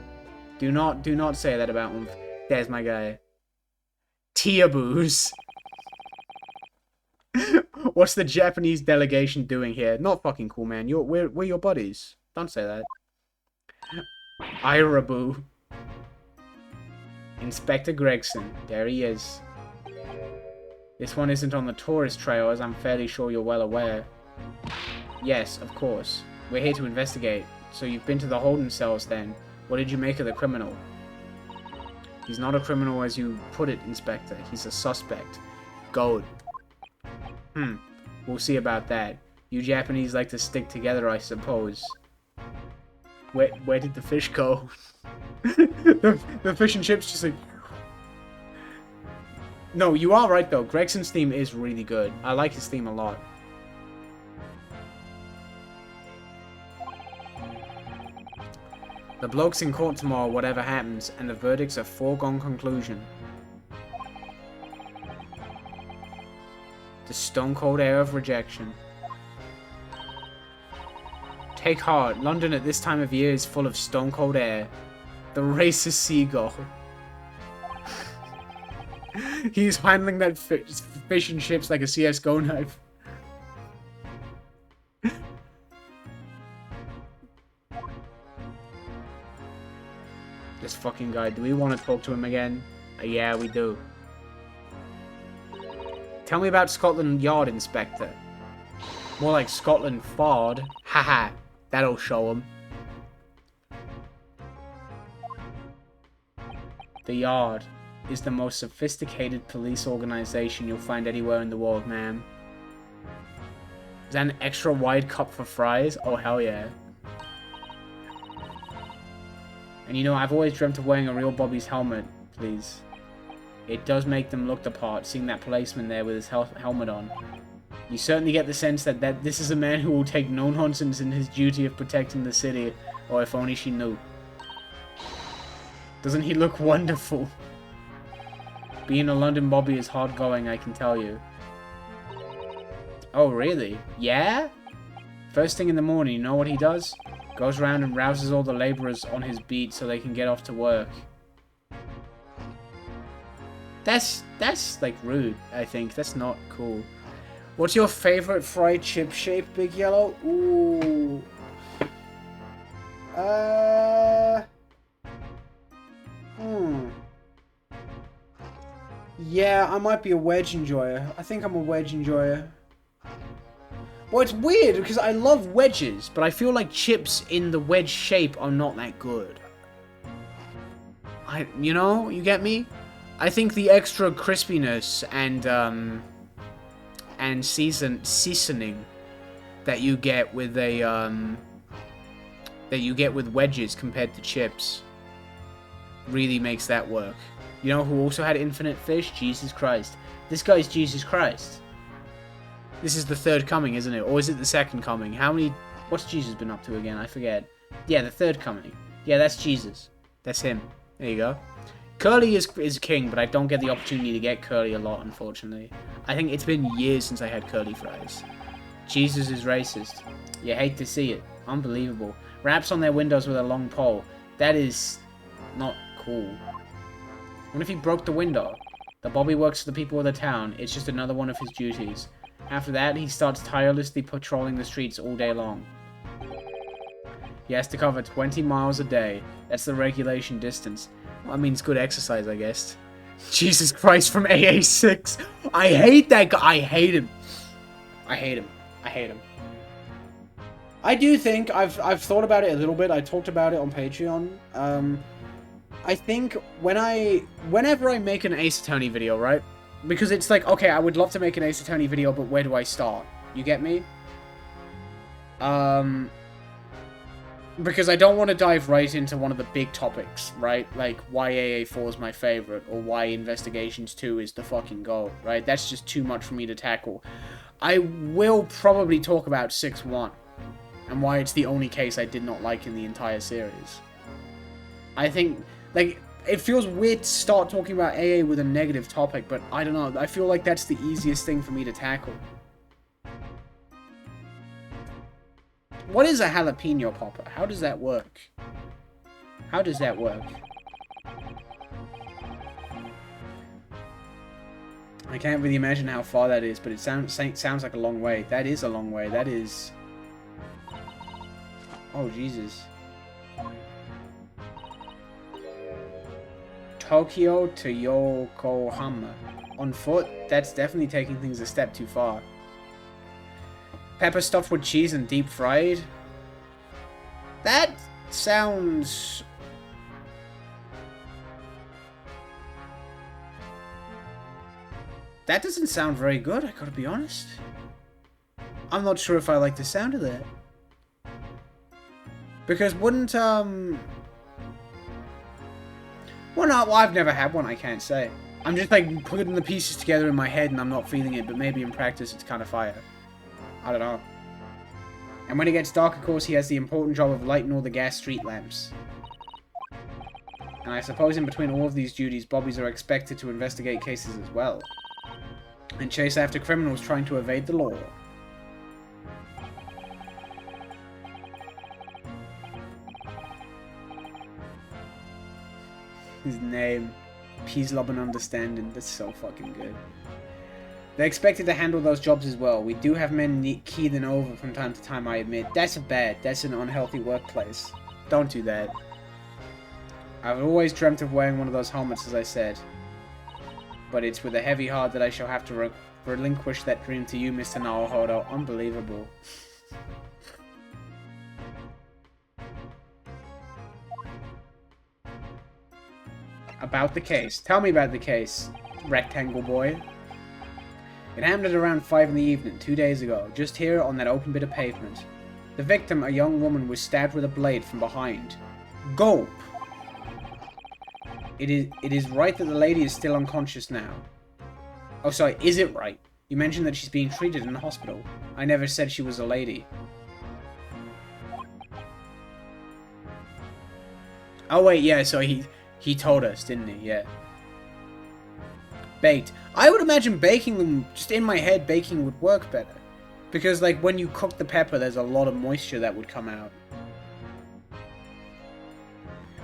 Do not say that about him. There's my guy. Teaboos. What's the Japanese delegation doing here? Not fucking cool, man. We're your buddies. Don't say that. Iraboo. Inspector Gregson. There he is. This one isn't on the tourist trail, as I'm fairly sure you're well aware. Yes, of course. We're here to investigate. So you've been to the holding cells then. What did you make of the criminal? He's not a criminal as you put it, Inspector. He's a suspect. Gold. We'll see about that. You Japanese like to stick together, I suppose. Where did the fish go? the fish and chips just like... No, you are right though. Gregson's theme is really good. I like his theme a lot. The bloke's in court tomorrow, whatever happens, and the verdict's a foregone conclusion. The stone-cold air of rejection. Take heart. London at this time of year is full of stone-cold air. The racist seagull. He's handling that fish and chips like a CS:GO knife. This fucking guy. Do we want to talk to him again? Yeah, we do. Tell me about Scotland Yard Inspector. More like Scotland Fard. Haha. That'll show him. The Yard is the most sophisticated police organization you'll find anywhere in the world, ma'am. Is that an extra wide cup for fries? Oh, hell yeah. And you know, I've always dreamt of wearing a real Bobby's helmet, please. It does make them look the part, seeing that policeman there with his helmet on. You certainly get the sense that this is a man who will take no nonsense in his duty of protecting the city. Or if only she knew. Doesn't he look wonderful? Being a London Bobby is hard going, I can tell you. Oh, really? Yeah? First thing in the morning, you know what he does? Goes around and rouses all the laborers on his beat so they can get off to work. That's like rude, I think. That's not cool. What's your favorite fried chip shape, Big Yellow? Ooh. Yeah, I might be a wedge enjoyer. I think I'm a wedge enjoyer. Well, it's weird because I love wedges, but I feel like chips in the wedge shape are not that good. You know, you get me? I think the extra crispiness and seasoning that you get with wedges compared to chips really makes that work. You know who also had infinite fish? Jesus Christ. This guy's Jesus Christ. This is the third coming, isn't it? Or is it the second coming? What's Jesus been up to again? I forget. Yeah, the third coming. Yeah, that's Jesus. That's him. There you go. Curly is king, but I don't get the opportunity to get Curly a lot, unfortunately. I think it's been years since I had curly fries. Jesus is racist. You hate to see it. Unbelievable. Raps on their windows with a long pole. That is not cool. What if he broke the window? The Bobby works for the people of the town. It's just another one of his duties. After that, he starts tirelessly patrolling the streets all day long. He has to cover 20 miles a day. That's the regulation distance. Well, I mean, it's good exercise, I guess. Jesus Christ, from AA6. I hate that guy. I hate him. I hate him. I hate him. I do think I've thought about it a little bit. I talked about it on Patreon. I think whenever I make an Ace Attorney video, right? Because it's like, okay, I would love to make an Ace Attorney video, but where do I start? You get me? Because I don't want to dive right into one of the big topics, right? Like, why AA4 is my favorite, or why Investigations 2 is the fucking goal, right? That's just too much for me to tackle. I will probably talk about 6-1, and why it's the only case I did not like in the entire series. I think, like, it feels weird to start talking about AA with a negative topic, but I don't know. I feel like that's the easiest thing for me to tackle. What is a jalapeno popper? How does that work? How does that work? I can't really imagine how far that is, but it sounds like a long way. That is a long way. That is... Oh, Jesus. Tokyo to Yokohama. On foot? That's definitely taking things a step too far. Pepper stuffed with cheese and deep fried? That sounds... That doesn't sound very good, I gotta be honest. I'm not sure if I like the sound of that. Because wouldn't, Well, no, well, I've never had one, I can't say. I'm just, like, putting the pieces together in my head and I'm not feeling it, but maybe in practice it's kind of fire. I don't know. And when it gets dark, of course, he has the important job of lighting all the gas street lamps. And I suppose in between all of these duties, Bobbies are expected to investigate cases as well. And chase after criminals trying to evade the law. His name. Peace, love, and understanding. That's so fucking good. They're expected to handle those jobs as well. We do have men keying over from time to time, I admit. That's bad. That's an unhealthy workplace. Don't do that. I've always dreamt of wearing one of those helmets, as I said. But it's with a heavy heart that I shall have to relinquish that dream to you, Mr. Naruhodo. Unbelievable. About the case. Tell me about the case, rectangle boy. It happened at around 5 in the evening, 2 days ago, just here on that open bit of pavement. The victim, a young woman, was stabbed with a blade from behind. Gulp! It is right that the lady is still unconscious now. Oh, sorry, is it right? You mentioned that she's being treated in the hospital. I never said she was a lady. Oh wait, yeah, so he told us, didn't he? Yeah. Baked. I would imagine baking them, just in my head, baking would work better. Because, like, when you cook the pepper, there's a lot of moisture that would come out.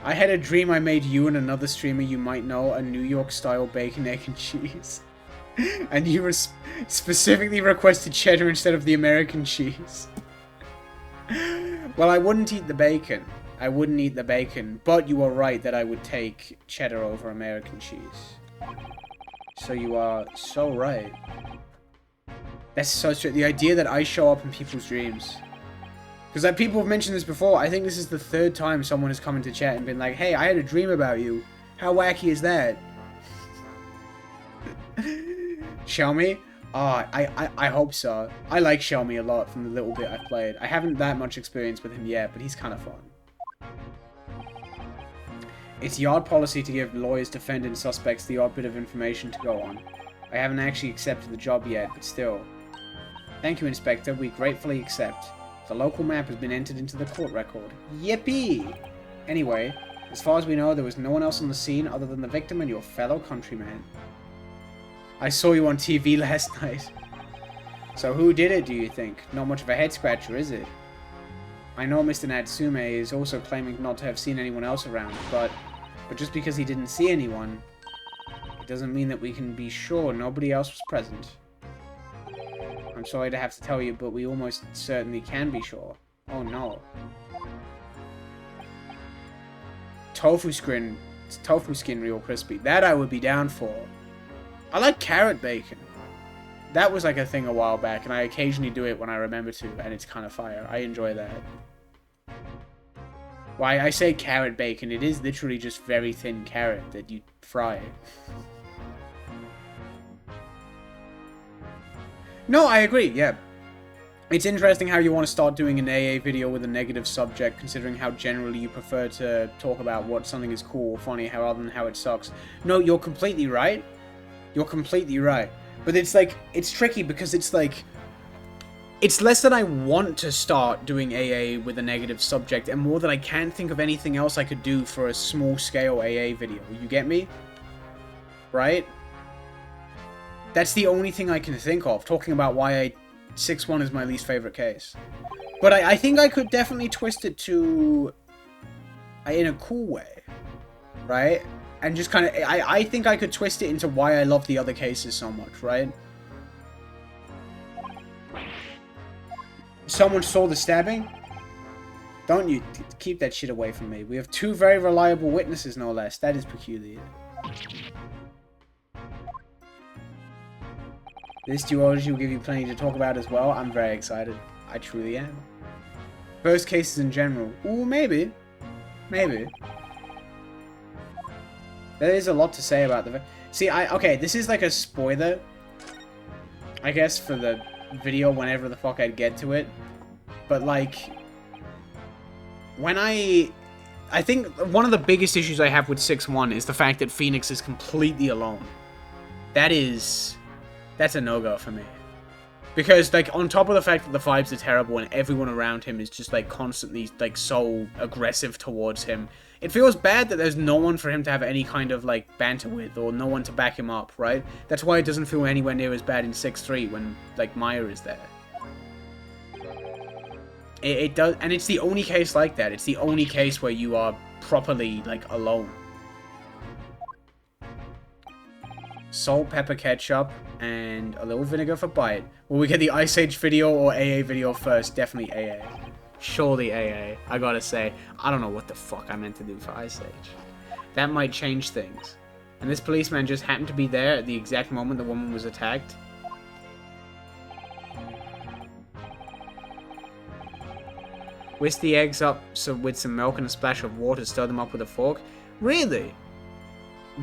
I had a dream I made you and another streamer you might know a New York-style bacon, egg, and cheese. And you were specifically requested cheddar instead of the American cheese. Well, I wouldn't eat the bacon. I wouldn't eat the bacon, but you are right that I would take cheddar over American cheese. So you are so right. That's so true. The idea that I show up in people's dreams. Because like, people have mentioned this before. I think this is the 3rd time someone has come into chat and been like, hey, I had a dream about you. How wacky is that? Xiaomi? Oh, I hope so. I like Xiaomi a lot from the little bit I've played. I haven't that much experience with him yet, but he's kind of fun. It's yard policy to give lawyers defending suspects the odd bit of information to go on. I haven't actually accepted the job yet, but still. Thank you, Inspector. We gratefully accept. The local map has been entered into the court record. Yippee! Anyway, as far as we know, there was no one else on the scene other than the victim and your fellow countryman. I saw you on TV last night. So who did it, do you think? Not much of a head-scratcher, is it? I know Mr. Natsume is also claiming not to have seen anyone else around, but just because he didn't see anyone, it doesn't mean that we can be sure nobody else was present. I'm sorry to have to tell you, but we almost certainly can be sure. Oh no. Tofu skin real crispy. That I would be down for. I like carrot bacon. That was like a thing a while back, and I occasionally do it when I remember to, and it's kind of fire. I enjoy that. Why I say carrot bacon, it is literally just very thin carrot that you fry. No, I agree, yeah. It's interesting how you want to start doing an AA video with a negative subject, considering how generally you prefer to talk about what something is cool or funny, rather than how it sucks. No, you're completely right. You're completely right. But it's like, it's tricky because it's like, it's less that I want to start doing AA with a negative subject, and more that I can't think of anything else I could do for a small-scale AA video. You get me? Right? That's the only thing I can think of, talking about why 6-1 is my least favorite case. But I think I could definitely twist it to... in a cool way. Right? And just kind of... I think I could twist it into why I love the other cases so much, right? Someone saw the stabbing? Don't you keep that shit away from me. We have 2 very reliable witnesses, no less. That is peculiar. This duology will give you plenty to talk about as well. I'm very excited. I truly am. First cases in general. Ooh, maybe. Maybe. There is a lot to say about the... See, okay, this is like a spoiler, I guess, for the video whenever the fuck I'd get to it. But, like... When I think one of the biggest issues I have with 6-1 is the fact that Phoenix is completely alone. That's a no-go for me. Because, like, on top of the fact that the vibes are terrible and everyone around him is just, like, constantly, like, so aggressive towards him, it feels bad that there's no one for him to have any kind of, like, banter with, or no one to back him up, right? That's why it doesn't feel anywhere near as bad in 6-3 when, like, Maya is there. It does, and it's the only case like that. It's the only case where you are properly, like, alone. salt, pepper, ketchup, and a little vinegar for bite. Will we get the Ice Age video or AA video first? Definitely AA. Surely AA. I gotta say, I don't know what the fuck I meant to do for Ice Age. That might change things. And this policeman just happened to be there at the exact moment the woman was attacked. Whisk the eggs up with some milk and a splash of water, stir them up with a fork. Really?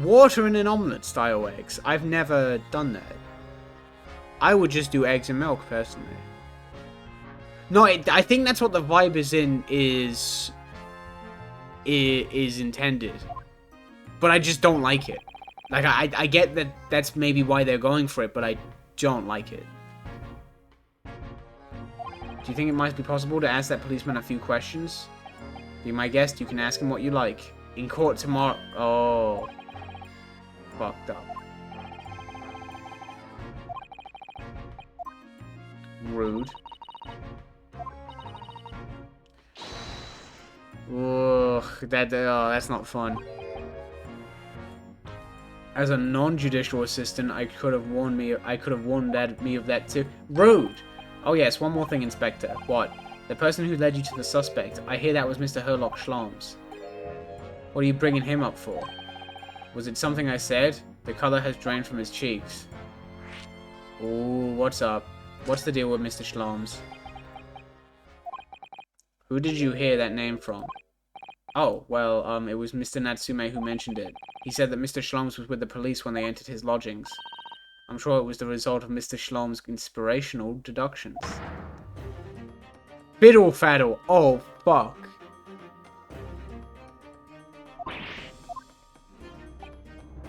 Water in an omelette style eggs? I've never done that. I would just do eggs and milk, personally. No, I think that's what the vibe is intended. But I just don't like it. Like, I get that that's maybe why they're going for it, but I don't like it. Do you think it might be possible to ask that policeman a few questions? Be my guest, you can ask him what you like. In court tomorrow. Oh. Fucked up. Rude. Ugh, that's not fun. As a non-judicial assistant, I could have warned me of that too. Rude! Oh yes, one more thing, Inspector. What? The person who led you to the suspect. I hear that was Mr. Herlock Schlom's. What are you bringing him up for? Was it something I said? The color has drained from his cheeks. Ooh, what's up? What's the deal with Mr. Schlom's? Who did you hear that name from? Oh, well, it was Mr. Natsume who mentioned it. He said that Mr. Schlom's was with the police when they entered his lodgings. I'm sure it was the result of Mr. Schlom's inspirational deductions. Fiddle faddle. Oh, fuck.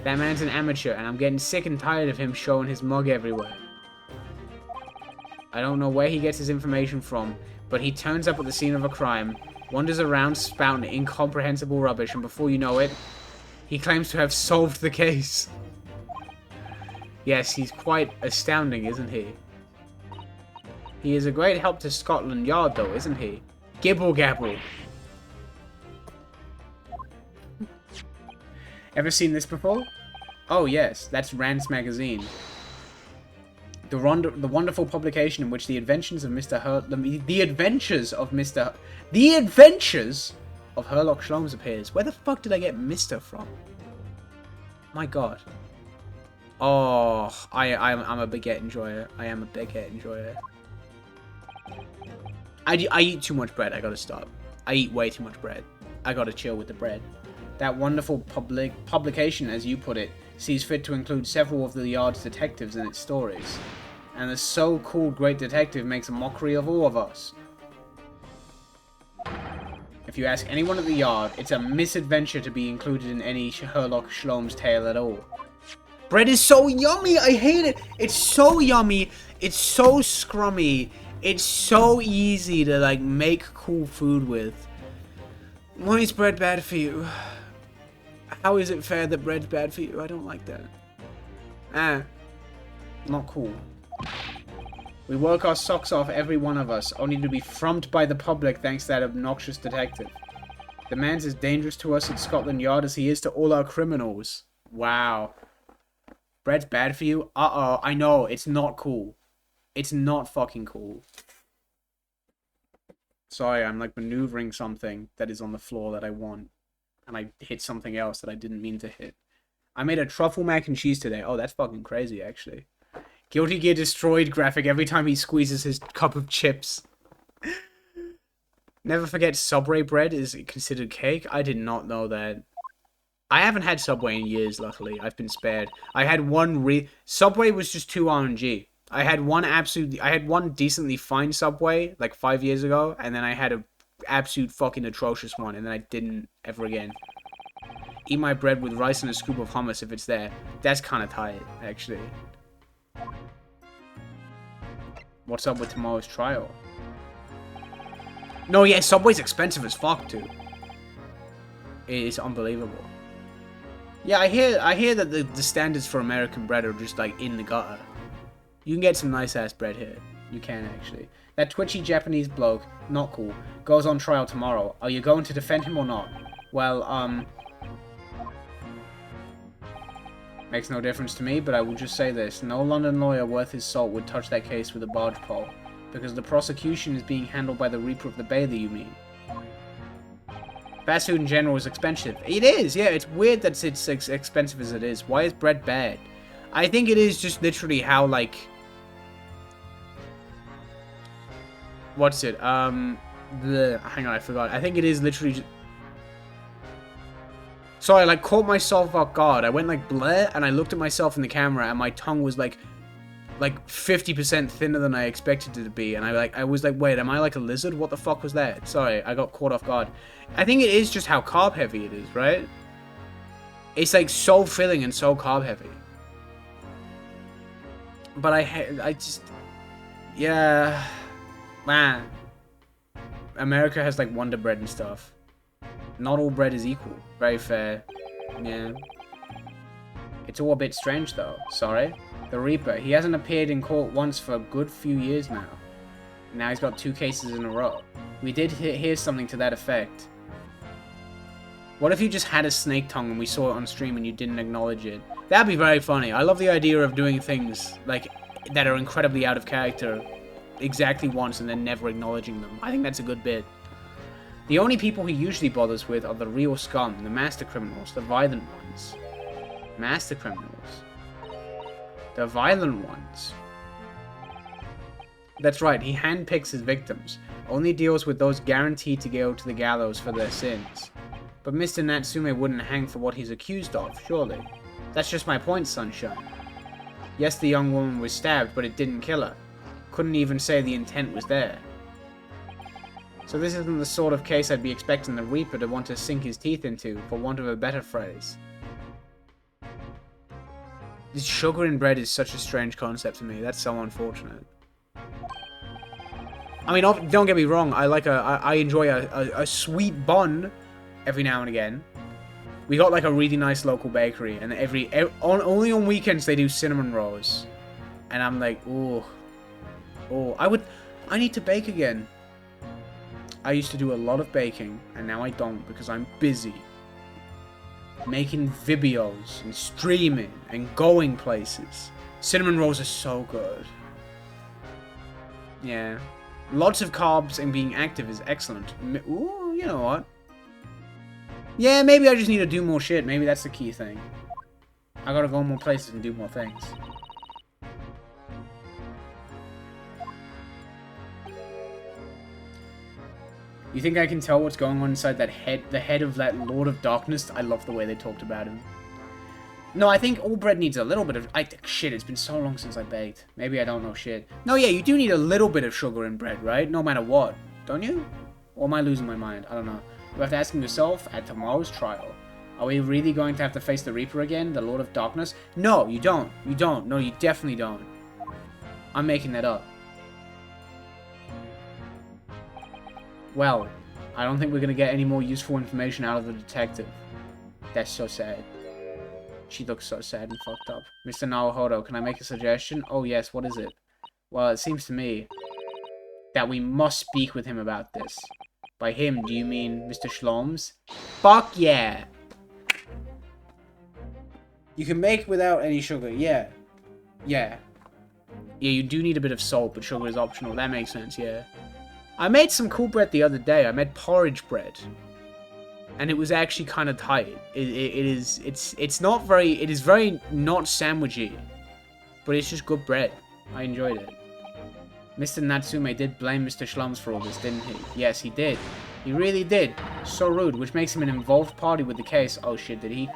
That man's an amateur, and I'm getting sick and tired of him showing his mug everywhere. I don't know where he gets his information from, but he turns up at the scene of a crime, wanders around spouting incomprehensible rubbish, and before you know it, he claims to have solved the case. Yes, he's quite astounding, isn't he? He is a great help to Scotland Yard, though, isn't he? Gibble gabble. Ever seen this before? Oh yes, that's Rand's magazine. The wonderful publication in which the adventures of the adventures of Herlock Sholmes appears. Where the fuck did I get Mr. from? My god. Oh, I'm a baguette enjoyer. I am a baguette enjoyer. I eat too much bread. I gotta stop. I eat way too much bread. I gotta chill with the bread. That wonderful publication, as you put it, sees fit to include several of the Yard's detectives in its stories. And the so-called great detective makes a mockery of all of us. If you ask anyone at the Yard, it's a misadventure to be included in any Herlock Sholmes tale at all. Bread is so yummy! I hate it! It's so yummy! It's so scrummy! It's so easy to, like, make cool food with. Why is bread bad for you? How is it fair that bread's bad for you? I don't like that. Not cool. We work our socks off, every one of us, only to be frumped by the public thanks to that obnoxious detective. The man's as dangerous to us at Scotland Yard as he is to all our criminals. Wow. Bread's bad for you? Uh-oh, I know, it's not cool. It's not fucking cool. Sorry, I'm like maneuvering something that is on the floor that I want. And I hit something else that I didn't mean to hit. I made a truffle mac and cheese today. Oh, that's fucking crazy, actually. Guilty Gear Destroyed graphic every time he squeezes his cup of chips. Never forget Subway bread is considered cake. I did not know that. I haven't had Subway in years, luckily. I've been spared. I had one Subway was just too RNG. I had one decently fine Subway, like 5 years ago, and then I had a absolute fucking atrocious one, and then I didn't ever again. Eat my bread with rice and a scoop of hummus if it's there. That's kind of tight, actually. What's up with tomorrow's trial? No, yeah, Subway's expensive as fuck, too. It is unbelievable. Yeah, I hear that the standards for American bread are just, like, in the gutter. You can get some nice-ass bread here. You can, actually. That twitchy Japanese bloke, not cool, goes on trial tomorrow. Are you going to defend him or not? Well, Makes no difference to me, but I will just say this. No London lawyer worth his salt would touch that case with a barge pole. Because the prosecution is being handled by the Reaper of the Bailey, you mean? Fast food in general is expensive. It is, yeah. It's weird that it's as expensive as it is. Why is bread bad? I think it is just literally how, like... What's it? Hang on, I forgot. I think it is literally just... So I, like, caught myself off guard. I went, like, bleh, and I looked at myself in the camera, and my tongue was, like 50% thinner than I expected it to be, and I was like, wait, am I like a lizard? What the fuck was that? Sorry, I got caught off guard. I think it is just how carb heavy it is, right? It's like so filling and so carb heavy. But I just, yeah, man. America has like Wonder Bread and stuff. Not all bread is equal. Very fair. Yeah. It's all a bit strange though. Sorry. The Reaper, he hasn't appeared in court once for a good few years now. Now he's got 2 cases in a row. We did hear something to that effect. What if you just had a snake tongue and we saw it on stream and you didn't acknowledge it? That'd be very funny. I love the idea of doing things like that are incredibly out of character exactly once and then never acknowledging them. I think that's a good bit. The only people he usually bothers with are the real scum, the master criminals, the violent ones. Master criminals. The violent ones. That's right, he handpicks his victims. Only deals with those guaranteed to go to the gallows for their sins. But Mr. Natsume wouldn't hang for what he's accused of, surely. That's just my point, sunshine. Yes, the young woman was stabbed, but it didn't kill her. Couldn't even say the intent was there. So this isn't the sort of case I'd be expecting the Reaper to want to sink his teeth into, for want of a better phrase. This sugar in bread is such a strange concept to me. That's so unfortunate. I mean, don't get me wrong. I enjoy a sweet bun every now and again. We got like a really nice local bakery, and only on weekends they do cinnamon rolls, and I'm like, oh, I need to bake again. I used to do a lot of baking, and now I don't because I'm busy. Making videos and streaming and going places. Cinnamon rolls are so good. Yeah. Lots of carbs and being active is excellent. Ooh, you know what? Yeah, maybe I just need to do more shit. Maybe that's the key thing. I gotta go more places and do more things. You think I can tell what's going on inside that head, the head of that Lord of Darkness? I love the way they talked about him. No, I think all bread needs a little bit of... shit, it's been so long since I baked. Maybe I don't know shit. No, yeah, you do need a little bit of sugar in bread, right? No matter what. Don't you? Or am I losing my mind? I don't know. You have to ask yourself at tomorrow's trial. Are we really going to have to face the Reaper again? The Lord of Darkness? No, you don't. You don't. No, you definitely don't. I'm making that up. Well, I don't think we're going to get any more useful information out of the detective. That's so sad. She looks so sad and fucked up. Mr. Naruhodo, can I make a suggestion? Oh yes, what is it? Well, it seems to me that we must speak with him about this. By him, do you mean Mr. Shloms? Fuck yeah! You can make without any sugar, yeah. Yeah. Yeah, you do need a bit of salt, but sugar is optional. That makes sense, yeah. I made some cool bread the other day. I made porridge bread. And it was actually kind of tight. It is not very, it is very not sandwichy. But it's just good bread. I enjoyed it. Mr. Natsume did blame Mr. Shloms for all this, didn't he? Yes, he did. He really did. So rude, which makes him an involved party with the case. Oh shit, did he?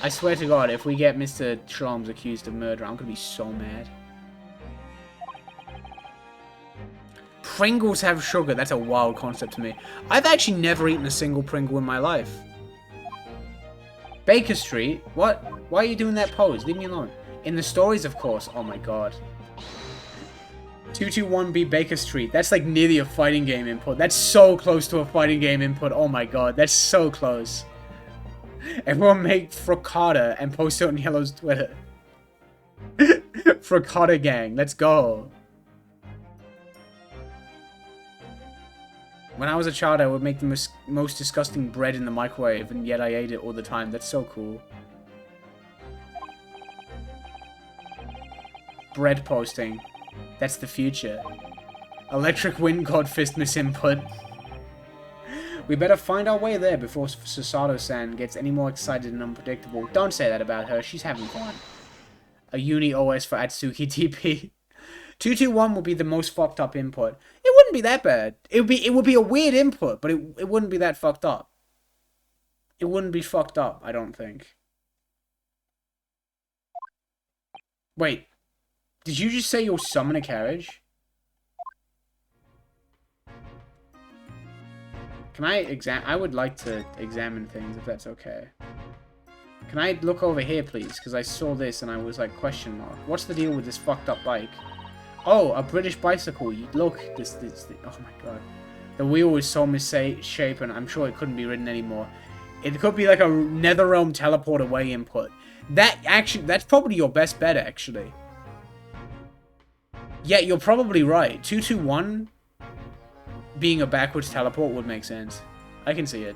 I swear to God, if we get Mr. Shloms accused of murder, I'm gonna be so mad. Pringles have sugar. That's a wild concept to me. I've actually never eaten a single Pringle in my life. Baker Street? What? Why are you doing that pose? Leave me alone. In the stories, of course. Oh my god. 221B Baker Street. That's like nearly a fighting game input. That's so close to a fighting game input. Oh my god. That's so close. Everyone make frittata and post it on Yellow's Twitter. Frittata gang. Let's go. When I was a child, I would make the most disgusting bread in the microwave, and yet I ate it all the time. That's so cool. bread posting. That's the future. Electric wind god fist misinput. We better find our way there before Susato-san gets any more excited and unpredictable. Don't say that about her. She's having fun. A uni OS for Atsuki TP. 221 will be the most fucked up input. It wouldn't be that bad. It would be a weird input, but it wouldn't be that fucked up. It wouldn't be fucked up, I don't think. Wait. Did you just say you'll summon a carriage? Can I would like to examine things, if that's okay. Can I look over here, please? Because I saw this and I was like, question mark. What's the deal with this fucked up bike? Oh, a British bicycle. Look, this oh my god. The wheel is so misshapen, I'm sure it couldn't be ridden anymore. It could be like a Netherrealm teleport away input. That's probably your best bet, actually. Yeah, you're probably right. 221 being a backwards teleport would make sense. I can see it.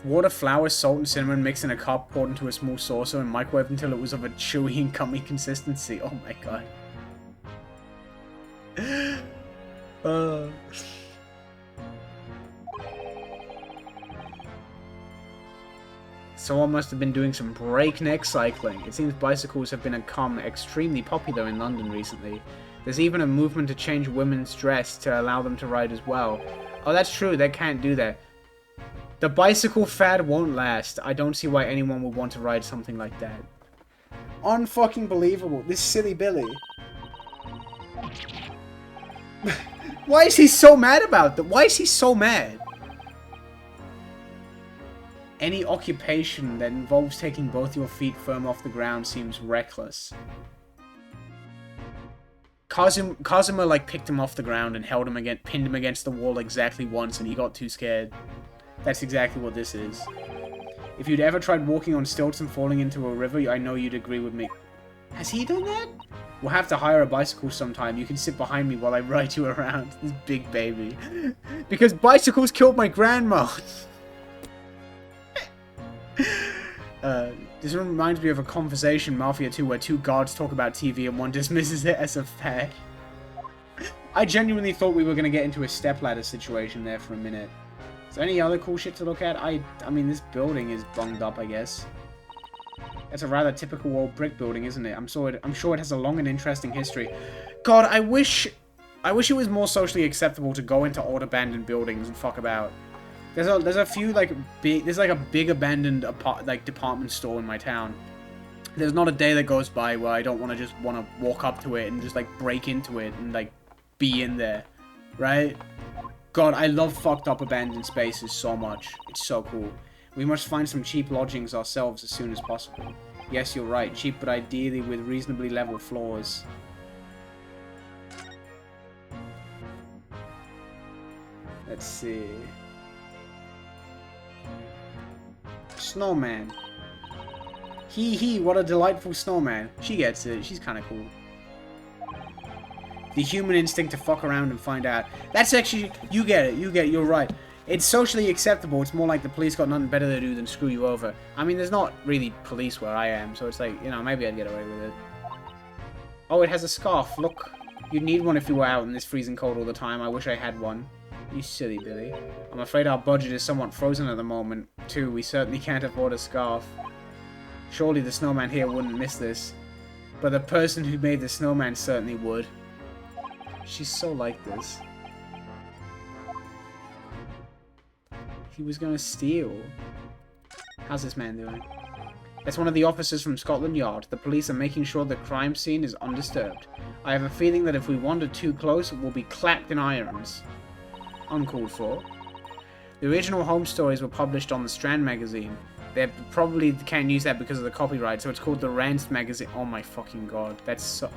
Water, flour, salt, and cinnamon mixed in a cup, poured into a small saucer, and microwaved until it was of a chewy and gummy consistency. Oh my god. Someone must have been doing some breakneck cycling. It seems bicycles have become extremely popular in London recently. There's even a movement to change women's dress to allow them to ride as well. Oh, that's true. They can't do that. The bicycle fad won't last. I don't see why anyone would want to ride something like that. Unfucking believable. This silly Billy. Why is he so mad about that? Why is he so mad? Any occupation that involves taking both your feet firm off the ground seems reckless. Kazuma like picked him off the ground and held him pinned him against the wall exactly once, and he got too scared. That's exactly what this is. If you'd ever tried walking on stilts and falling into a river, I know you'd agree with me. Has he done that? We'll have to hire a bicycle sometime. You can sit behind me while I ride you around. This big baby. Because bicycles killed my grandma. This reminds me of a conversation, Mafia 2, where two guards talk about TV and one dismisses it as a fad. I genuinely thought we were going to get into a stepladder situation there for a minute. Is there any other cool shit to look at? I mean, this building is bunged up, I guess. It's a rather typical old brick building, isn't it? I'm sure it has a long and interesting history. God, I wish it was more socially acceptable to go into old abandoned buildings and fuck about. There's a few like there's like a big abandoned department store in my town. There's not a day that goes by where I don't want to walk up to it and just like break into it and like be in there, right? God, I love fucked up abandoned spaces so much. It's so cool. We must find some cheap lodgings ourselves as soon as possible. Yes, you're right. Cheap, but ideally with reasonably level floors. Let's see. Snowman. Hee, what a delightful snowman. She gets it. She's kind of cool. The human instinct to fuck around and find out. That's actually... You get it. You're right. It's socially acceptable. It's more like the police got nothing better to do than screw you over. I mean, there's not really police where I am, so it's like, you know, maybe I'd get away with it. Oh, it has a scarf. Look. You'd need one if you were out in this freezing cold all the time. I wish I had one. You silly Billy. I'm afraid our budget is somewhat frozen at the moment, too. We certainly can't afford a scarf. Surely the snowman here wouldn't miss this. But the person who made the snowman certainly would. She's so like this. He was gonna steal. How's this man doing? That's one of the officers from Scotland Yard. The police are making sure the crime scene is undisturbed. I have a feeling that if we wander too close, we'll be clapped in irons. Uncalled for. The original home stories were published on the Strand magazine. They probably can't use that because of the copyright, so it's called the Rance magazine. Oh my fucking god, that's so...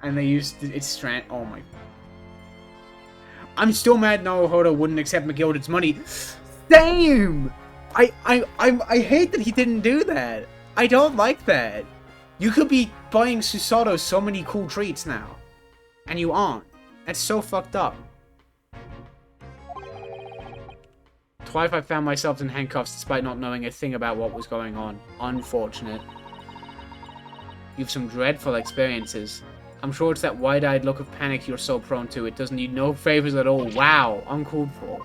And they used... It's Strand... Oh my... I'm still mad Naohara wouldn't accept McGilded's money. Same! I hate that he didn't do that. I don't like that. You could be buying Susato so many cool treats now. And you aren't. That's so fucked up. Twice I found myself in handcuffs despite not knowing a thing about what was going on. Unfortunate. You've some dreadful experiences. I'm sure it's that wide-eyed look of panic you're so prone to. It doesn't need no favors at all. Wow, uncalled for.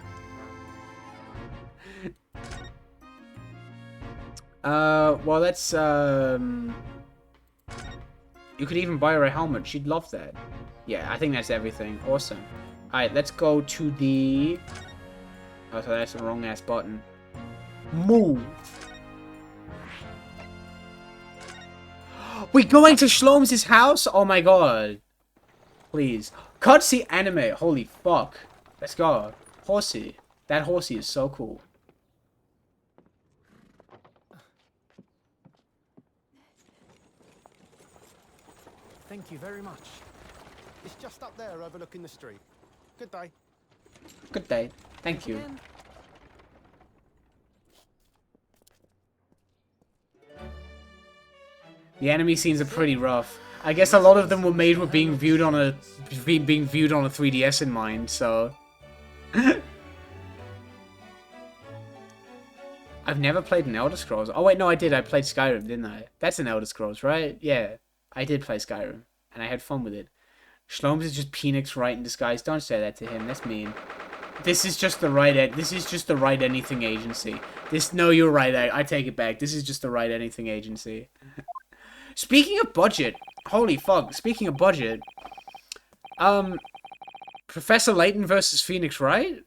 Well, that's, you could even buy her a helmet. She'd love that. Yeah, I think that's everything. Awesome. Alright, let's go to the... Oh, so that's the wrong-ass button. Move! We going to Shlom's house? Oh my god. Please. Cutscene anime. Holy fuck. Let's go. Horsey. That horsey is so cool. Thank you very much. It's just up there overlooking the street. Good day. Good day. Thank you. The enemy scenes are pretty rough. I guess a lot of them were made with being viewed on a 3DS in mind, so I've never played an Elder Scrolls. Oh wait, no, I did. I played Skyrim, didn't I? That's an Elder Scrolls, right? Yeah, I did play Skyrim, and I had fun with it. Shlomes is just Phoenix Wright in disguise. Don't say that to him. That's mean. This is just the right. This is just the right anything agency. No, you're right. I take it back. This is just the right anything agency. Speaking of budget, holy fuck. Speaking of budget, Professor Layton versus Phoenix Wright.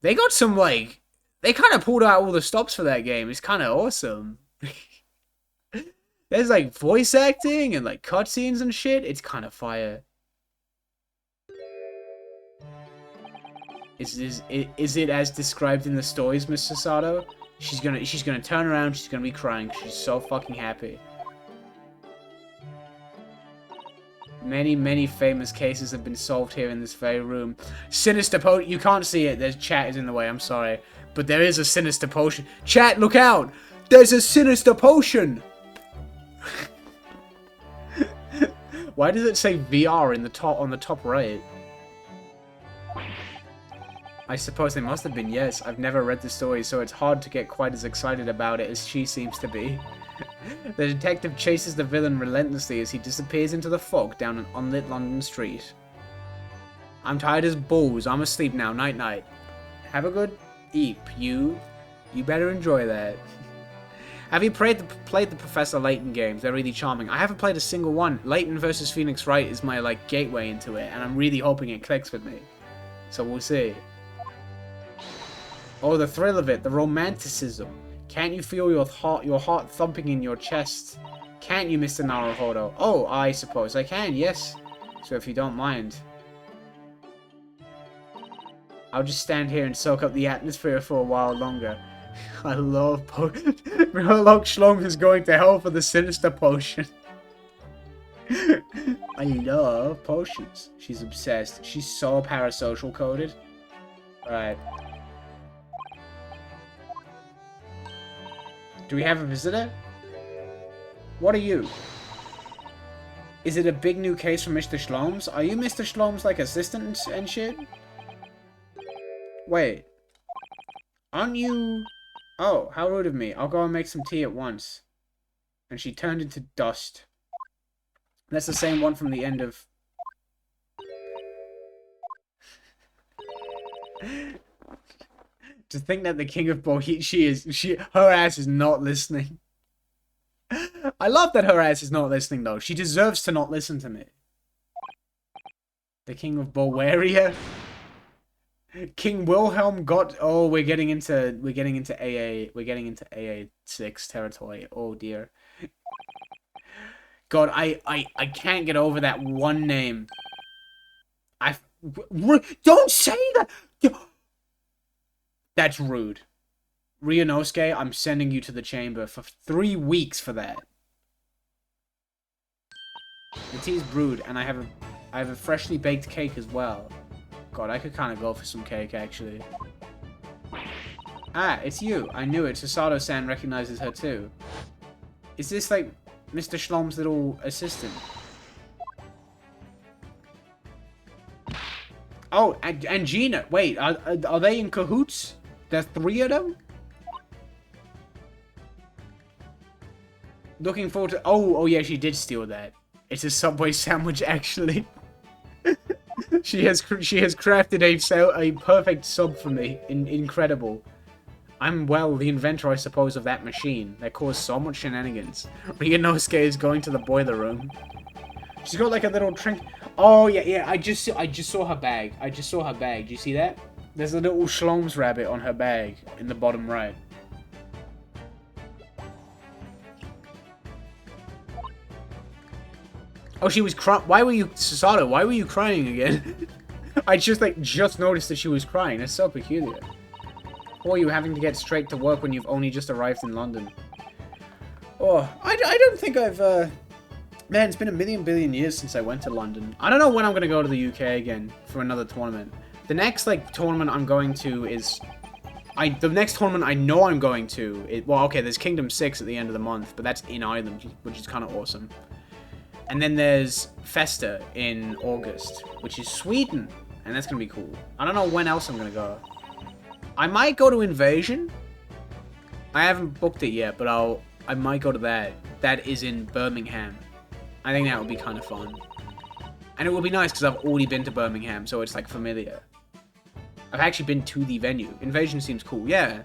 They got some like. They kind of pulled out all the stops for that game. It's kind of awesome. There's like voice acting and like cutscenes and shit. It's kind of fire. Is it as described in the stories, Mr. Sato? She's gonna turn around. She's gonna be crying. She's so fucking happy. Many famous cases have been solved here in this very room. Sinister potion. You can't see it. There's chat is in the way. I'm sorry, but there is a sinister potion. Chat, look out! There's a sinister potion. Why does it say VR in the top on the top right? I suppose they must have been, yes. I've never read the story, so it's hard to get quite as excited about it as she seems to be. The detective chases the villain relentlessly as he disappears into the fog down an unlit London street. I'm tired as balls. I'm asleep now. Night night. Have a good eep. You better enjoy that. Have you played the Professor Layton games? They're really charming. I haven't played a single one. Layton versus Phoenix Wright is my like gateway into it, and I'm really hoping it clicks with me. So we'll see. Oh, the thrill of it, the romanticism. Can't you feel your heart thumping in your chest? Can't you, Mr. Naruhodo? Oh, I suppose I can, yes. So if you don't mind, I'll just stand here and soak up the atmosphere for a while longer. I love potions. Murloc Shlom is going to hell for the sinister potion. I love potions. She's obsessed. She's so parasocial coded. Alright. Do we have a visitor? What are you? Is it a big new case from Mr. Shlom's? Are you Mr. Shlom's, like, assistant and shit? Wait. Aren't you... Oh, how rude of me. I'll go and make some tea at once. And she turned into dust. That's the same one from the end of... To think that the King of Bohemia, her ass is not listening. I love that her ass is not listening, though. She deserves to not listen to me. The King of Bulgaria. King Wilhelm got... Oh, we're getting into AA. We're getting into AA6 territory. Oh, dear. God, I can't get over that one name. Don't say that! That's rude. Ryunosuke, I'm sending you to the chamber for 3 weeks for that. The tea's brewed, and I have a freshly baked cake as well. God, I could kind of go for some cake, actually. Ah, it's you. I knew it. Sasato-san recognizes her, too. Is this, like, Mr. Shlom's little assistant? Oh, and Gina. Wait, are they in cahoots? There's 3 of them? Looking forward to... Oh, yeah, she did steal that. It's a Subway sandwich, actually. She has crafted a perfect sub for me. Incredible. I'm, well, the inventor, I suppose, of that machine that caused so much shenanigans. Ryunosuke is going to the boiler room. She's got like a little trinket. Oh, yeah, I just saw her bag. I just saw her bag. Do you see that? There's a little Shloms rabbit on her bag in the bottom right. Oh, she was crying. Why were you, Sasato, why were you crying again? I just noticed that she was crying. That's so peculiar. Or you having to get straight to work when you've only just arrived in London. Oh, I don't think I've, man, it's been a billion years since I went to London. I don't know when I'm going to go to the UK again for another tournament. The next, tournament I'm going to is... The next tournament I know I'm going to... Well, okay, there's Kingdom 6 at the end of the month, but that's in Ireland, which is kind of awesome. And then there's Festa in August, which is Sweden, and that's going to be cool. I don't know when else I'm going to go. I might go to Invasion. I haven't booked it yet, but I might go to that. That is in Birmingham. I think that would be kind of fun. And it would be nice because I've already been to Birmingham, so it's familiar. I've actually been to the venue. Invasion seems cool, yeah.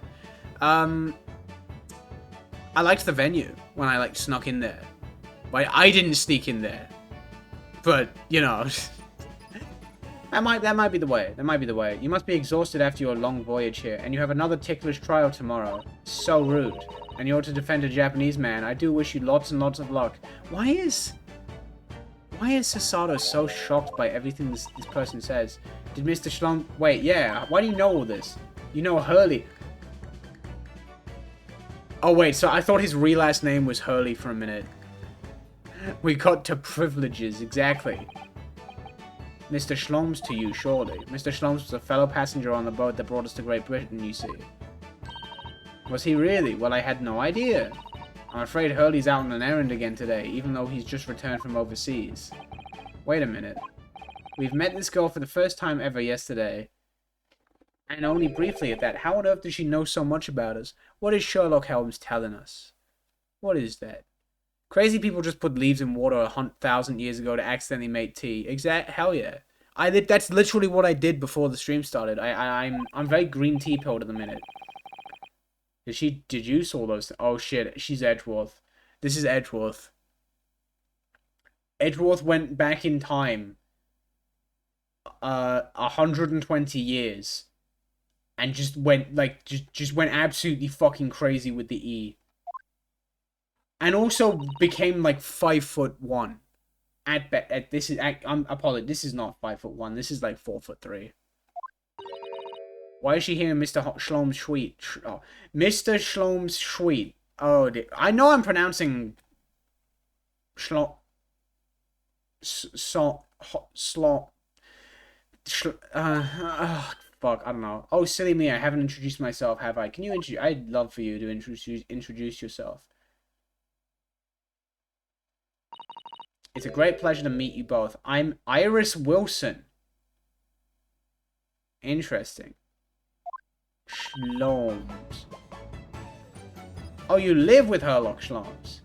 I liked the venue when I snuck in there. But I didn't sneak in there. But, you know, that might be the way. That might be the way. You must be exhausted after your long voyage here, and you have another ticklish trial tomorrow. So rude. And you're to defend a Japanese man. I do wish you lots and lots of luck. Why is Sasato so shocked by everything this person says? Did Mr. Shlom... Wait, yeah. Why do you know all this? You know Hurley. Oh, wait. So I thought his real last name was Hurley for a minute. We got to privileges. Exactly. Mr. Shloms to you, surely. Mr. Shloms was a fellow passenger on the boat that brought us to Great Britain, you see. Was he really? Well, I had no idea. I'm afraid Hurley's out on an errand again today, even though he's just returned from overseas. Wait a minute. We've met this girl for the first time ever yesterday. And only briefly at that. How on earth does she know so much about us? What is Sherlock Holmes telling us? What is that? Crazy people just put leaves in water 1,000 years ago to accidentally make tea. Hell yeah. That's literally what I did before the stream started. I'm very green tea pilled at the minute. Did you saw those? Oh shit, she's Edgeworth. This is Edgeworth. Edgeworth went back in time 120 years and just went just went absolutely fucking crazy with the E. And also became 5'1". This is not 5'1". This is 4'3". Why is she here in Mr. Shlom's suite? Oh, Mr. Shlom's suite. Oh, I know I'm pronouncing Shlom. Fuck, I don't know. Oh, silly me, I haven't introduced myself, have I? Can you introduce? I'd love for you to introduce yourself. It's a great pleasure to meet you both. I'm Iris Wilson. Interesting. Shloms. Oh, you live with Herlock Shloms.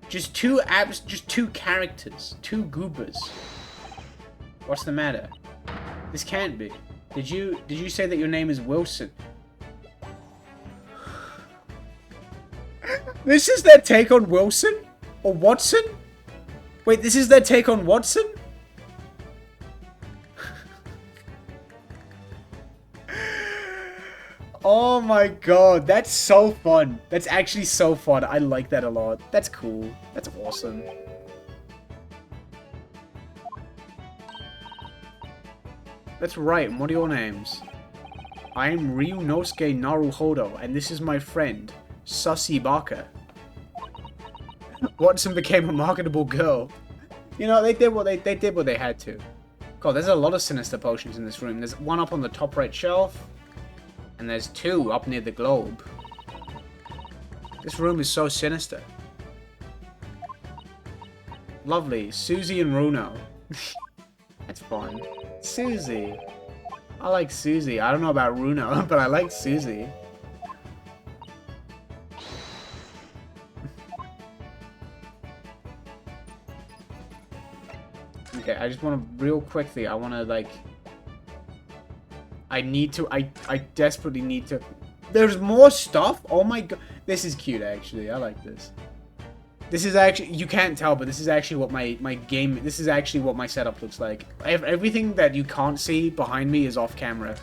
Just two characters. Two goobers. What's the matter? This can't be. Did you say that your name is Wilson? This is their take on Wilson? Or Watson? Wait, this is their take on Watson? Oh my god, that's so fun. That's actually so fun. I like that a lot. That's cool. That's awesome. That's right, and what are your names? I am Ryunosuke Naruhodo, and this is my friend, Sussy Baka. Watson became a marketable girl. You know, they did what they had to. God, there's a lot of sinister potions in this room. There's one up on the top right shelf, and there's two up near the globe. This room is so sinister. Lovely, Susie and Runo. That's fun. Susie. I like Susie. I don't know about Runo, but I like Susie. Okay, I just want to, real quickly, I want to, like... I desperately need to... There's more stuff? Oh my god. This is cute, actually. I like this. This is actually... You can't tell, but this is actually what my game... This is actually what my setup looks like. Everything that you can't see behind me is off camera.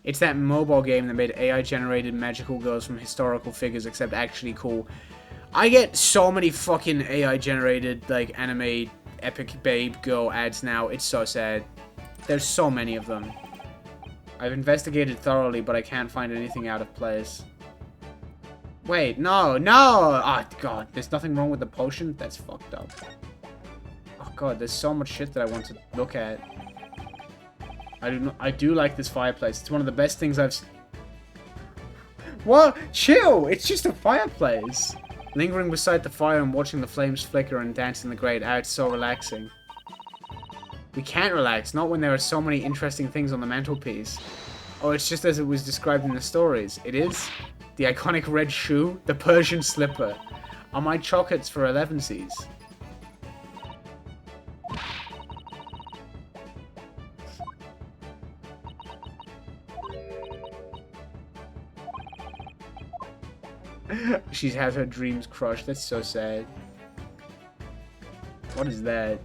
It's that mobile game that made AI-generated magical girls from historical figures, except actually cool. I get so many fucking AI-generated, like, anime epic babe girl ads now. It's so sad. There's so many of them. I've investigated thoroughly, but I can't find anything out of place. Wait, no! Oh, God. There's nothing wrong with the potion? That's fucked up. Oh, God. There's so much shit that I want to look at. I do like this fireplace. It's one of the best things I've... What? Chill! It's just a fireplace! Lingering beside the fire and watching the flames flicker and dance in the grate. Ah, it's so relaxing. We can't relax, not when there are so many interesting things on the mantelpiece. Oh, it's just as it was described in the stories. It is the iconic red shoe, the Persian slipper. Are my chocolates for 11sies? She has her dreams crushed. That's so sad. What is that?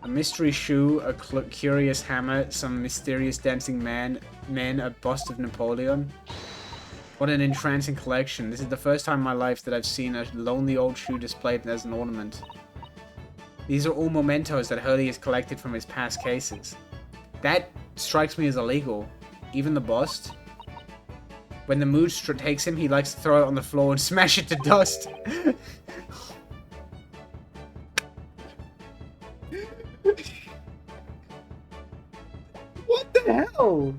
A mystery shoe, a curious hammer, some mysterious dancing men, a bust of Napoleon. What an entrancing collection. This is the first time in my life that I've seen a lonely old shoe displayed as an ornament. These are all mementos that Hurley has collected from his past cases. That strikes me as illegal. Even the bust. When the mood takes him, he likes to throw it on the floor and smash it to dust. What the hell?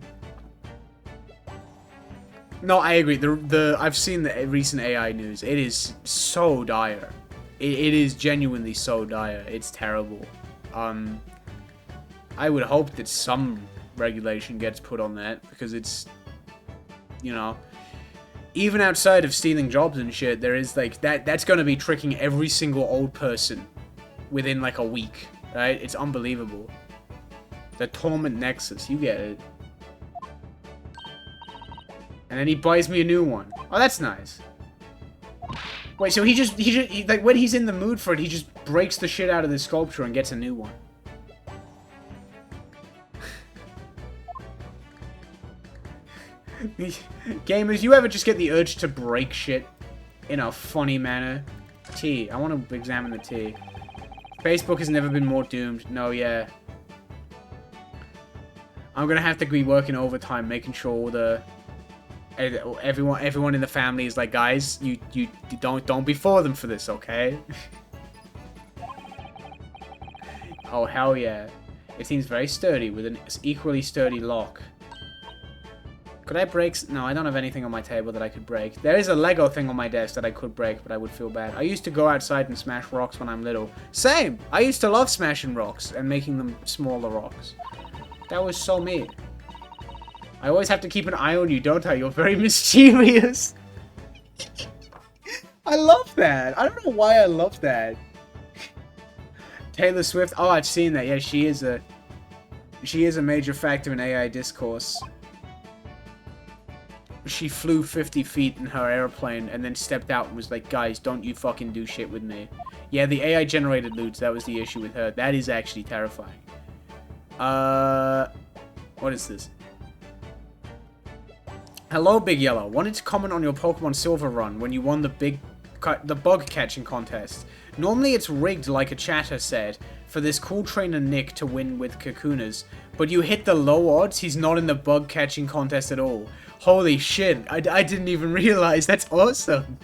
No, I agree. I've seen the recent AI news. It is so dire. It is genuinely so dire. It's terrible. I would hope that some regulation gets put on that, because it's, you know, even outside of stealing jobs and shit, there is like that's gonna be tricking every single old person within like a week, right? It's unbelievable. The Torment Nexus, you get it. And then he buys me a new one. Oh, that's nice. Wait, so he like, when he's in the mood for it, he just breaks the shit out of the sculpture and gets a new one. Gamers, you ever just get the urge to break shit in a funny manner? T. I want to examine the T. Facebook has never been more doomed. No, yeah. I'm gonna have to be working overtime, making sure everyone in the family is like, guys, you don't be for them for this, okay? Oh, hell yeah. It seems very sturdy with an equally sturdy lock. Could I break? No, I don't have anything on my table that I could break. There is a Lego thing on my desk that I could break, but I would feel bad. I used to go outside and smash rocks when I'm little. Same! I used to love smashing rocks and making them smaller rocks. That was so me. I always have to keep an eye on you, don't I? You're very mischievous. I love that. I don't know why I love that. Taylor Swift. Oh, I've seen that. Yeah, she is a major factor in AI discourse. She flew 50 feet in her airplane and then stepped out and was like, guys, don't you fucking do shit with me. Yeah, the AI generated loots, that was the issue with her. That is actually terrifying. What is this? Hello, Big Yellow. Wanted to comment on your Pokemon Silver run when you won the bug catching contest. Normally it's rigged like a chatter said for this cool trainer Nick to win with Kakunas, but you hit the low odds, he's not in the bug catching contest at all. Holy shit, I didn't even realize. That's awesome.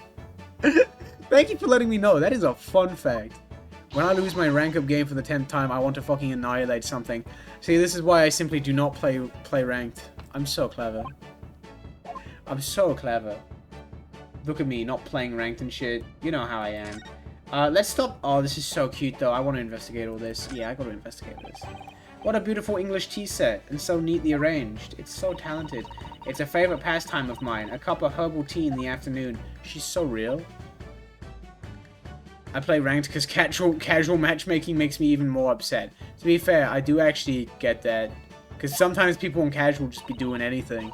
Thank you for letting me know. That is a fun fact. When I lose my rank up game for the 10th time, I want to fucking annihilate something. See, this is why I simply do not play ranked. I'm so clever. I'm so clever. Look at me, not playing ranked and shit. You know how I am. Let's stop. Oh, this is so cute, though. I want to investigate all this. Yeah, I got to investigate this. What a beautiful English tea set, and so neatly arranged. It's so talented. It's a favorite pastime of mine. A cup of herbal tea in the afternoon. She's so real. I play ranked because casual matchmaking makes me even more upset. To be fair, I do actually get that. Because sometimes people on casual just be doing anything.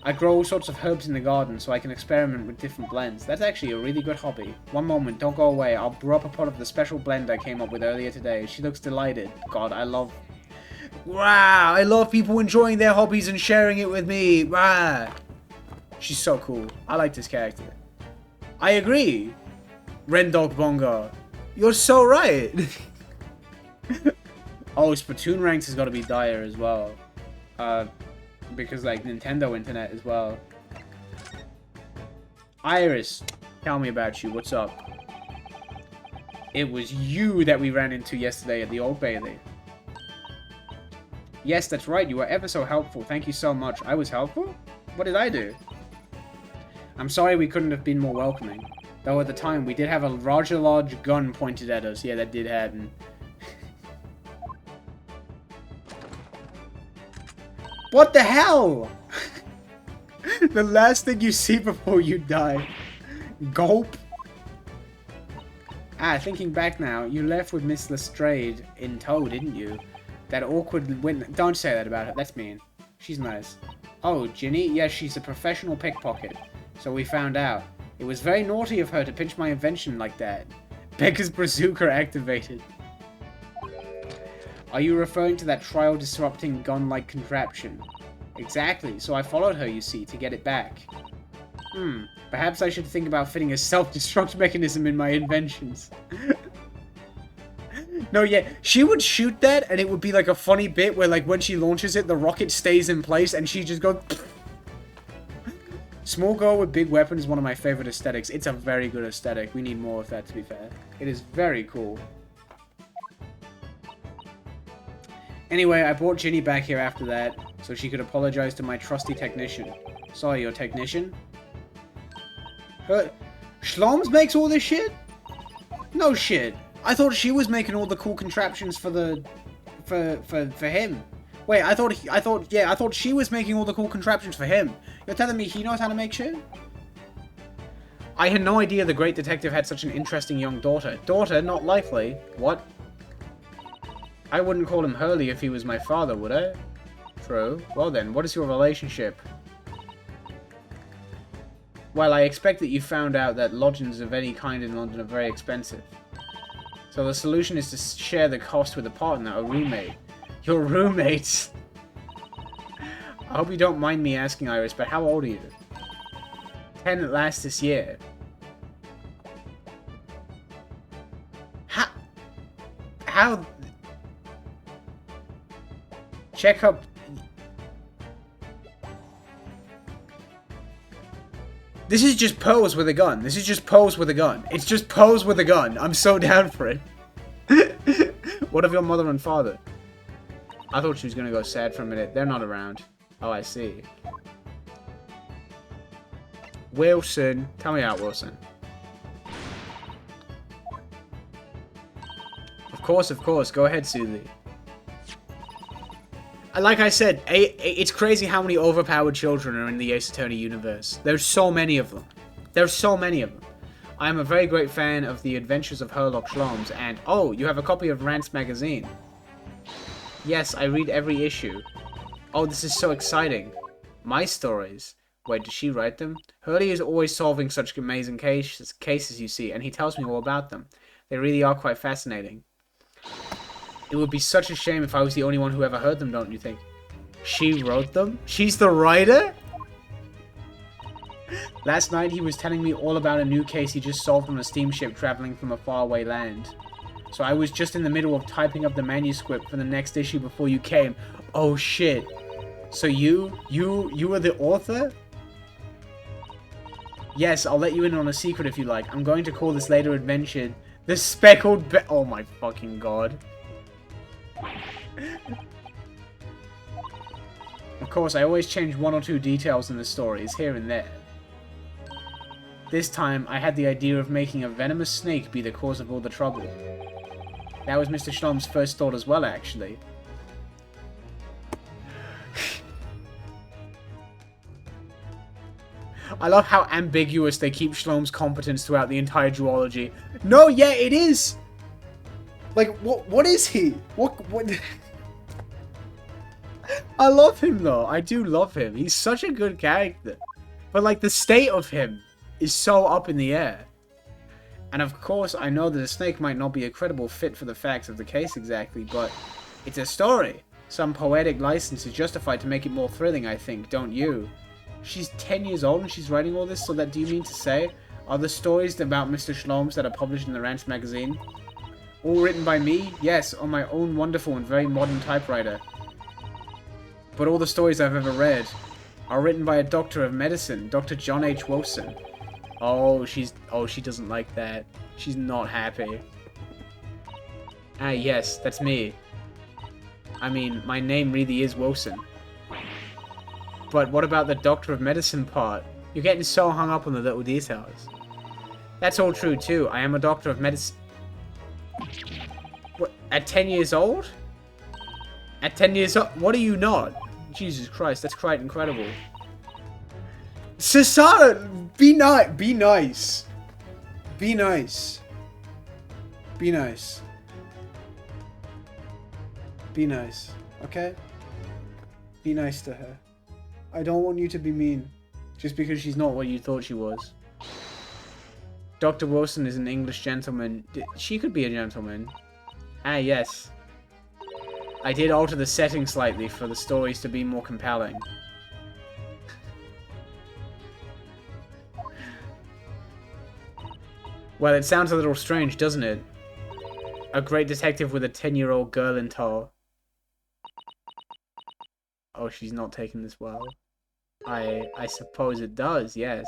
I grow all sorts of herbs in the garden so I can experiment with different blends. That's actually a really good hobby. One moment, don't go away. I'll brew up a pot of the special blend I came up with earlier today. She looks delighted. God, I love... Wow, I love people enjoying their hobbies and sharing it with me. Wow. She's so cool. I like this character. I agree. Rendog Bongo. You're so right. Oh, Splatoon ranks has got to be dire as well. Because, like, Nintendo Internet as well. Iris, tell me about you. What's up? It was you that we ran into yesterday at the Old Bailey. Yes, that's right. You were ever so helpful. Thank you so much. I was helpful? What did I do? I'm sorry we couldn't have been more welcoming. Though at the time, we did have a rather large gun pointed at us. Yeah, that did happen. What the hell? The last thing you see before you die. Gulp. Ah, thinking back now, you left with Miss Lestrade in tow, didn't you? That awkward win. Don't say that about her. That's mean. She's nice. Oh, Ginny? Yes, she's a professional pickpocket. So we found out. It was very naughty of her to pinch my invention like that. Becca's bazooka activated. Are you referring to that trial-disrupting gun-like contraption? Exactly, so I followed her, you see, to get it back. Perhaps I should think about fitting a self-destruct mechanism in my inventions. No, yeah, she would shoot that, and it would be like a funny bit where, like, when she launches it, the rocket stays in place, and she just goes... Small girl with big weapon is one of my favorite aesthetics. It's a very good aesthetic. We need more of that, to be fair. It is very cool. Anyway, I brought Ginny back here after that, so she could apologize to my trusty technician. Sorry, your technician? Her... Schloms makes all this shit? No shit. I thought she was making all the cool contraptions for the... For him. Wait, I thought she was making all the cool contraptions for him. You're telling me he knows how to make shit? I had no idea the great detective had such an interesting young daughter. Daughter? Not likely. What? I wouldn't call him Hurley if he was my father, would I? True. Well then, what is your relationship? Well, I expect that you found out that lodgings of any kind in London are very expensive. So the solution is to share the cost with a partner, a roommate. Your roommates! I hope you don't mind me asking, Iris, but how old are you? 10 at last this year. How... Check up... This is just pose with a gun. This is just pose with a gun. It's just pose with a gun. I'm so down for it. What of your mother and father? I thought she was gonna go sad for a minute. They're not around. Oh, I see. Wilson. Tell me out, Wilson. Of course. Go ahead, Suzy. Like I said, it's crazy how many overpowered children are in the Ace Attorney universe. There's so many of them. I am a very great fan of the Adventures of Herlock Sholmes, and... Oh, you have a copy of Rant's magazine. Yes, I read every issue. Oh, this is so exciting. My stories. Wait, did she write them? Hurley is always solving such amazing cases, you see, and he tells me all about them. They really are quite fascinating. It would be such a shame if I was the only one who ever heard them, don't you think? She wrote them? She's the writer? Last night he was telling me all about a new case he just solved on a steamship traveling from a faraway land. So I was just in the middle of typing up the manuscript for the next issue before you came. Oh shit. So you were the author? Yes, I'll let you in on a secret if you like. I'm going to call this later adventure The Speckled Oh my fucking god. Of course, I always change one or two details in the stories, here and there. This time, I had the idea of making a venomous snake be the cause of all the trouble. That was Mr. Schlom's first thought as well, actually. I love how ambiguous they keep Schlom's competence throughout the entire duology. No, yeah, it is! Like, what is he? What? I love him, though. I do love him. He's such a good character. But, like, the state of him is so up in the air. And, of course, I know that a snake might not be a credible fit for the facts of the case exactly, but it's a story. Some poetic license is justified to make it more thrilling, I think, don't you? She's 10 years old and she's writing all this, so that do you mean to say, are the stories about Mr. Schlom's that are published in the Ranch magazine all written by me? Yes, on my own wonderful and very modern typewriter. But all the stories I've ever read are written by a doctor of medicine, Dr. John H. Wilson. Oh, she doesn't like that. She's not happy. Ah, yes, that's me. I mean, my name really is Wilson. But what about the doctor of medicine part? You're getting so hung up on the little details. That's all true too. I am a doctor of medicine. What, at 10 years old? At 10 years old? What are you not? Jesus Christ, that's quite incredible. Sasada, be nice. Be nice. Be nice. Be nice. Be nice. Okay? Be nice to her. I don't want you to be mean. Just because she's not what you thought she was. Dr. Wilson is an English gentleman. She could be a gentleman. Ah, yes. I did alter the setting slightly for the stories to be more compelling. Well, it sounds a little strange, doesn't it? A great detective with a 10-year-old girl in tow. Oh, she's not taking this well. I suppose it does, yes.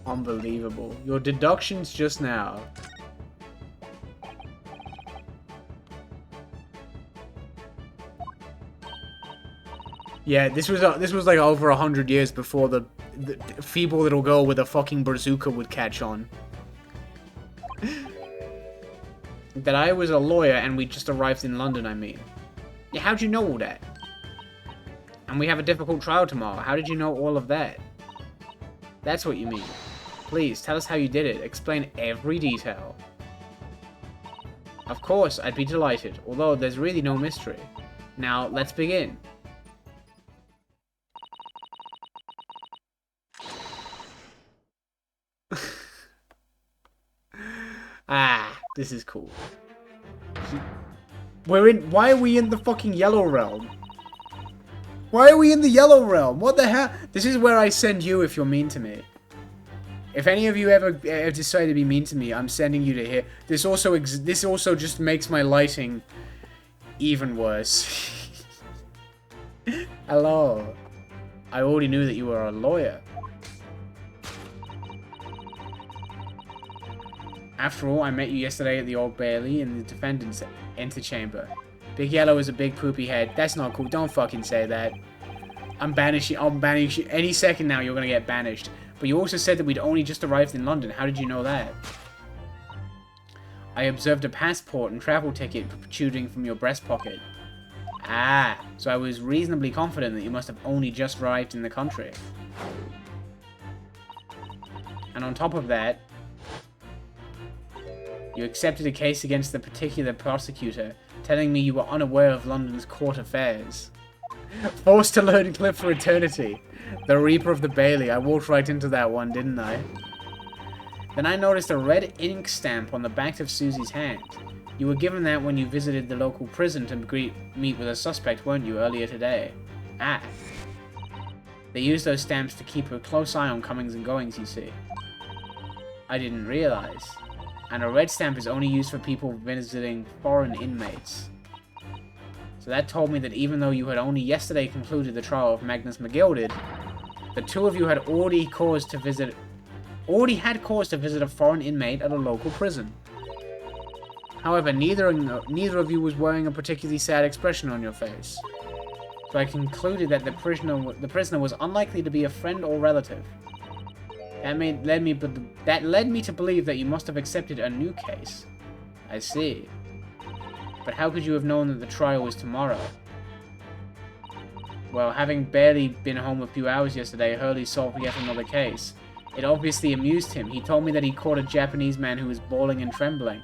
Unbelievable. Your deductions just now. Yeah, this was like over 100 years before the feeble little girl with a fucking bazooka would catch on. That I was a lawyer and we just arrived in London, I mean. Yeah, how'd you know all that? And we have a difficult trial tomorrow. How did you know all of that? That's what you mean. Please, tell us how you did it. Explain every detail. Of course, I'd be delighted, although there's really no mystery. Now, let's begin. Ah, this is cool. Why are we in the fucking Yellow Realm? Why are we in the Yellow Realm? What the hell? This is where I send you if you're mean to me. If any of you ever decide to be mean to me, I'm sending you to here. This also just makes my lighting even worse. Hello. I already knew that you were a lawyer. After all, I met you yesterday at the Old Bailey in the defendant's antechamber. Big Yellow is a big poopy head. That's not cool. Don't fucking say that. I'm banishing you. Any second now, you're gonna get banished. But you also said that we'd only just arrived in London. How did you know that? I observed a passport and travel ticket protruding from your breast pocket. Ah, so I was reasonably confident that you must have only just arrived in the country. And on top of that, you accepted a case against the particular prosecutor, telling me you were unaware of London's court affairs. Forced to learn clip for eternity. The Reaper of the Bailey. I walked right into that one, didn't I? Then I noticed a red ink stamp on the back of Susie's hand. You were given that when you visited the local prison to meet with a suspect, weren't you, earlier today? Ah. They used those stamps to keep a close eye on comings and goings, you see. I didn't realize. And a red stamp is only used for people visiting foreign inmates. So that told me that even though you had only yesterday concluded the trial of Magnus McGilded, the two of you had already had cause to visit a foreign inmate at a local prison. However, neither of you was wearing a particularly sad expression on your face. So I concluded that the prisoner was unlikely to be a friend or relative. That led me to believe that you must have accepted a new case. I see. But how could you have known that the trial was tomorrow? Well, having barely been home a few hours yesterday, Hurley solved yet another case. It obviously amused him. He told me that he caught a Japanese man who was bawling and trembling.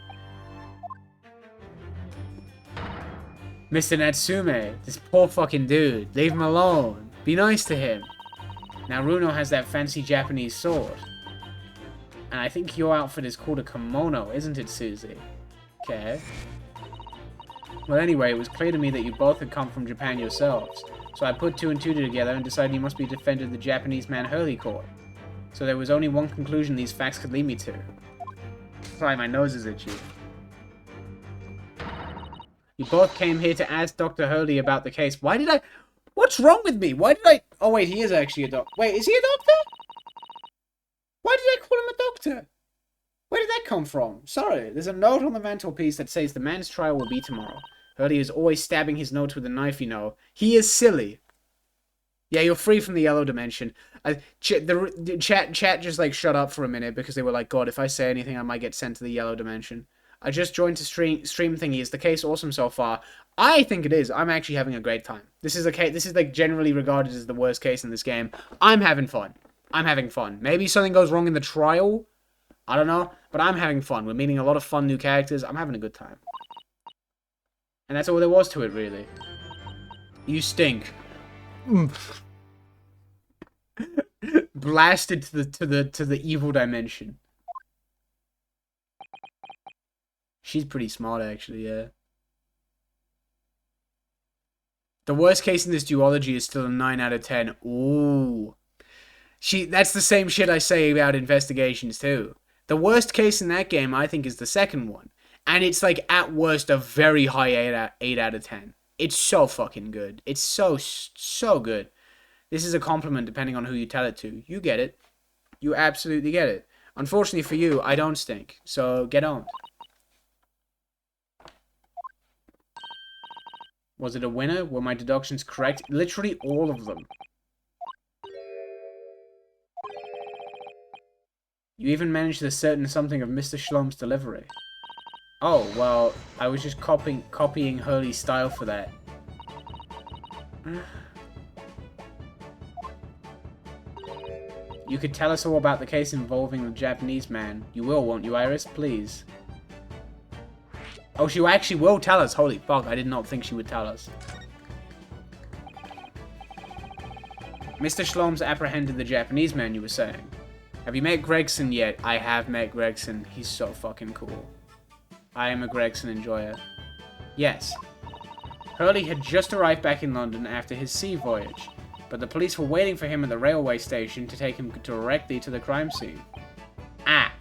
Mr. Natsume, this poor fucking dude. Leave him alone. Be nice to him. Now, Runo has that fancy Japanese sword. And I think your outfit is called a kimono, isn't it, Susie? Okay. Well, anyway, it was clear to me that you both had come from Japan yourselves. So I put two and two together and decided you must be a defender of the Japanese man Hurley caught. So there was only one conclusion these facts could lead me to. Sorry, my nose is itchy. You both came here to ask Dr. Hurley about the case. Why did I... What's wrong with me? Why did I... Oh, wait, he is actually a doctor. Wait, is he a doctor? Why did I call him a doctor? Where did that come from? Sorry, there's a note on the mantelpiece that says the man's trial will be tomorrow. Hurley is always stabbing his notes with a knife, you know. He is silly. Yeah, you're free from the yellow dimension. The chat just, like, shut up for a minute because they were like, God, if I say anything, I might get sent to the yellow dimension. I just joined to stream thingy. Is the case awesome so far? I think it is. I'm actually having a great time. This is like generally regarded as the worst case in this game. I'm having fun. I'm having fun. Maybe something goes wrong in the trial. I don't know. But I'm having fun. We're meeting a lot of fun new characters. I'm having a good time. And that's all there was to it, really. You stink. Blasted to the evil dimension. She's pretty smart, actually, yeah. The worst case in this duology is still a 9 out of 10. Ooh. That's the same shit I say about investigations, too. The worst case in that game, I think, is the second one. And it's, like, at worst, a very high 8 out of 10. It's so fucking good. It's so good. This is a compliment depending on who you tell it to. You get it. You absolutely get it. Unfortunately for you, I don't stink. So, get on. Was it a winner? Were my deductions correct? Literally all of them. You even managed to ascertain something of Mr. Schlom's delivery. Oh, well, I was just copying Hurley's style for that. You could tell us all about the case involving the Japanese man. You will, won't you, Iris? Please. Oh, she actually will tell us. Holy fuck, I did not think she would tell us. Mr. Schlom's apprehended the Japanese man, you were saying. Have you met Gregson yet? I have met Gregson. He's so fucking cool. I am a Gregson enjoyer. Yes. Hurley had just arrived back in London after his sea voyage, but the police were waiting for him at the railway station to take him directly to the crime scene. Ah!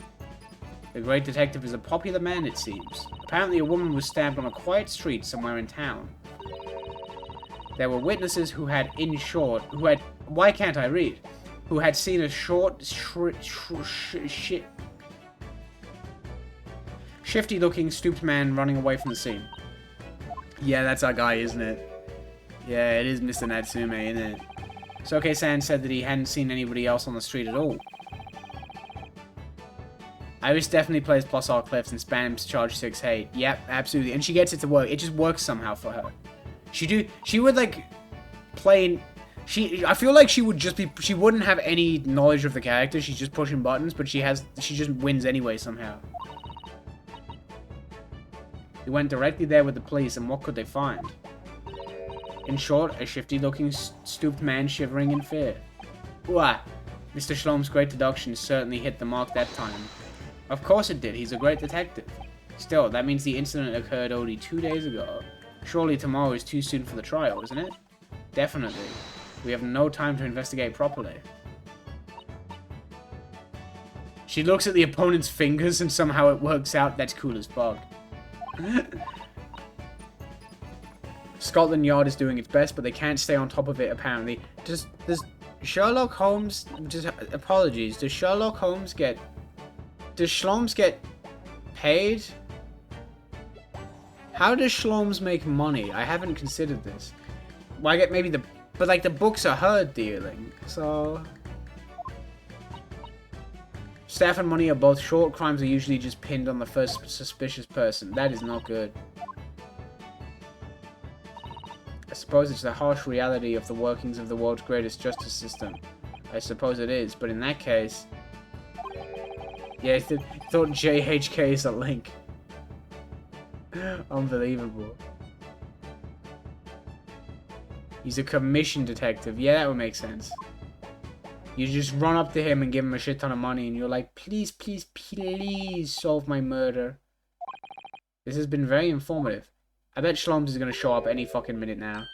The great detective is a popular man, it seems. Apparently a woman was stabbed on a quiet street somewhere in town. There were witnesses who had why can't I read? Who had seen a shifty-looking, stooped man running away from the scene. Yeah, that's our guy, isn't it? Yeah, it is Mr. Natsume, isn't it? Soke-san said that he hadn't seen anybody else on the street at all. Iris definitely plays plus R clips and spams charge 6 hate. Yep, absolutely. And she gets it to work. It just works somehow for her. She would like play. I feel like she would just be. She wouldn't have any knowledge of the character. She's just pushing buttons, but she just wins anyway somehow. He went directly there with the police, and what could they find? In short, a shifty-looking, stooped man shivering in fear. Wah! Mr. Schlom's great deduction certainly hit the mark that time. Of course it did, he's a great detective. Still, that means the incident occurred only 2 days ago. Surely tomorrow is too soon for the trial, isn't it? Definitely. We have no time to investigate properly. She looks at the opponent's fingers and somehow it works out. That's cool as fuck. Scotland Yard is doing its best, but they can't stay on top of it, apparently. Does Sherlock Holmes... apologies. Does Sherlock Holmes get... Does Schloms get paid? How does Schloms make money? I haven't considered this. Well, I get maybe the... But, like, the books are her dealing, so... Staff and money are both short. Crimes are usually just pinned on the first suspicious person. That is not good. I suppose it's the harsh reality of the workings of the world's greatest justice system. I suppose it is, but in that case... Yeah, I thought JHK is a link. Unbelievable. He's a commission detective. Yeah, that would make sense. You just run up to him and give him a shit ton of money, and you're like, please, please, please solve my murder. This has been very informative. I bet Shloms is going to show up any fucking minute now.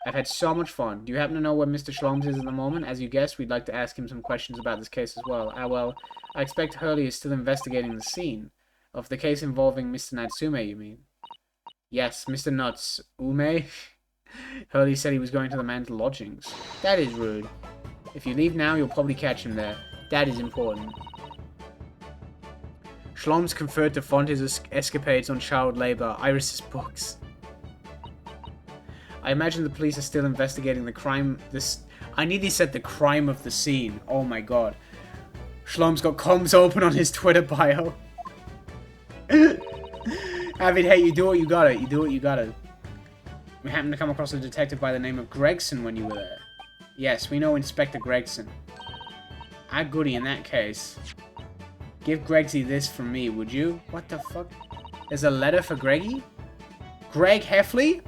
I've had so much fun. Do you happen to know where Mr. Shloms is at the moment? As you guessed, we'd like to ask him some questions about this case as well. Well, I expect Hurley is still investigating the scene. Of the case involving Mr. Natsume, you mean? Yes, Mr. Natsume. Hurley said he was going to the man's lodgings. That is rude. If you leave now, you'll probably catch him there. That is important. Shloms conferred to fund his escapades on child labor, Iris's books. I imagine the police are still investigating the crime. I nearly said the crime of the scene. Oh my god. Shloms got comms open on his Twitter bio. Avid, hey, you do what you gotta. You do what you gotta. We happened to come across a detective by the name of Gregson when you were there. Yes, we know Inspector Gregson. Ah, goody in that case. Give Gregsy this from me, would you? What the fuck? There's a letter for Greggy? Greg Heffley?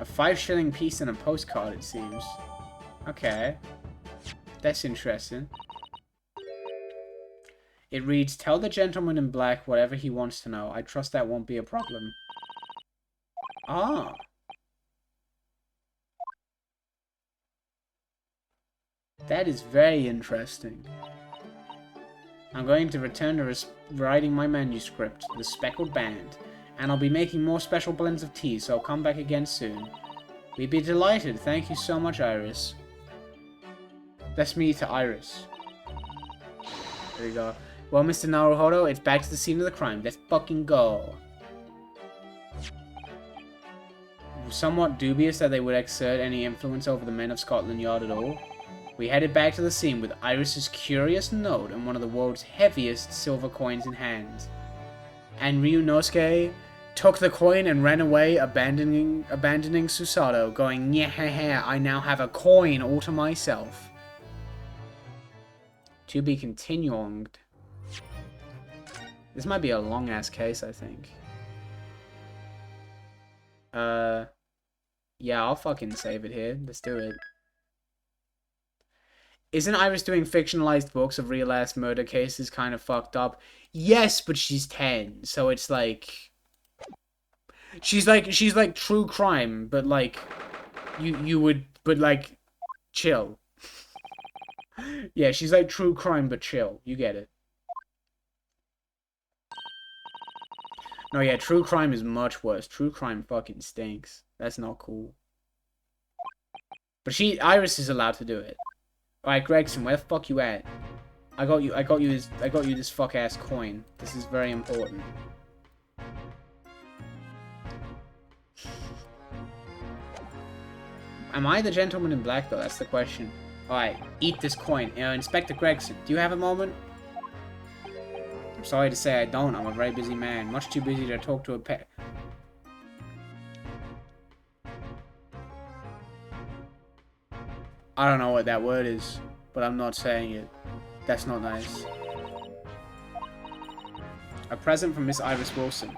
A 5-shilling piece and a postcard, it seems. Okay. That's interesting. It reads, tell the gentleman in black whatever he wants to know. I trust that won't be a problem. Ah. That is very interesting. I'm going to return to writing my manuscript, The Speckled Band, and I'll be making more special blends of tea, so I'll come back again soon. We'd be delighted. Thank you so much, Iris. That's me to Iris. There you go. Well, Mr. Naruhodo, it's back to the scene of the crime. Let's fucking go. Somewhat dubious that they would exert any influence over the men of Scotland Yard at all. We headed back to the scene with Iris's curious note and one of the world's heaviest silver coins in hand. And Ryunosuke took the coin and ran away, abandoning Susato, going, yeah, I now have a coin all to myself. To be continued. This might be a long-ass case, I think. Yeah, I'll fucking save it here. Let's do it. Isn't Iris doing fictionalized books of real-ass murder cases kind of fucked up? Yes, but she's 10, so it's like... She's like true crime, but like... You would... But like... Chill. Yeah, she's like true crime, but chill. You get it. No, yeah, true crime is much worse. True crime fucking stinks. That's not cool. But Iris is allowed to do it. Alright, Gregson, where the fuck you at? I got you this fuck ass coin. This is very important. Am I the gentleman in black though? That's the question. Alright, eat this coin. Inspector Gregson, do you have a moment? I'm sorry to say I don't. I'm a very busy man. Much too busy to talk to a pet. I don't know what that word is, but I'm not saying it. That's not nice. A present from Miss Iris Wilson.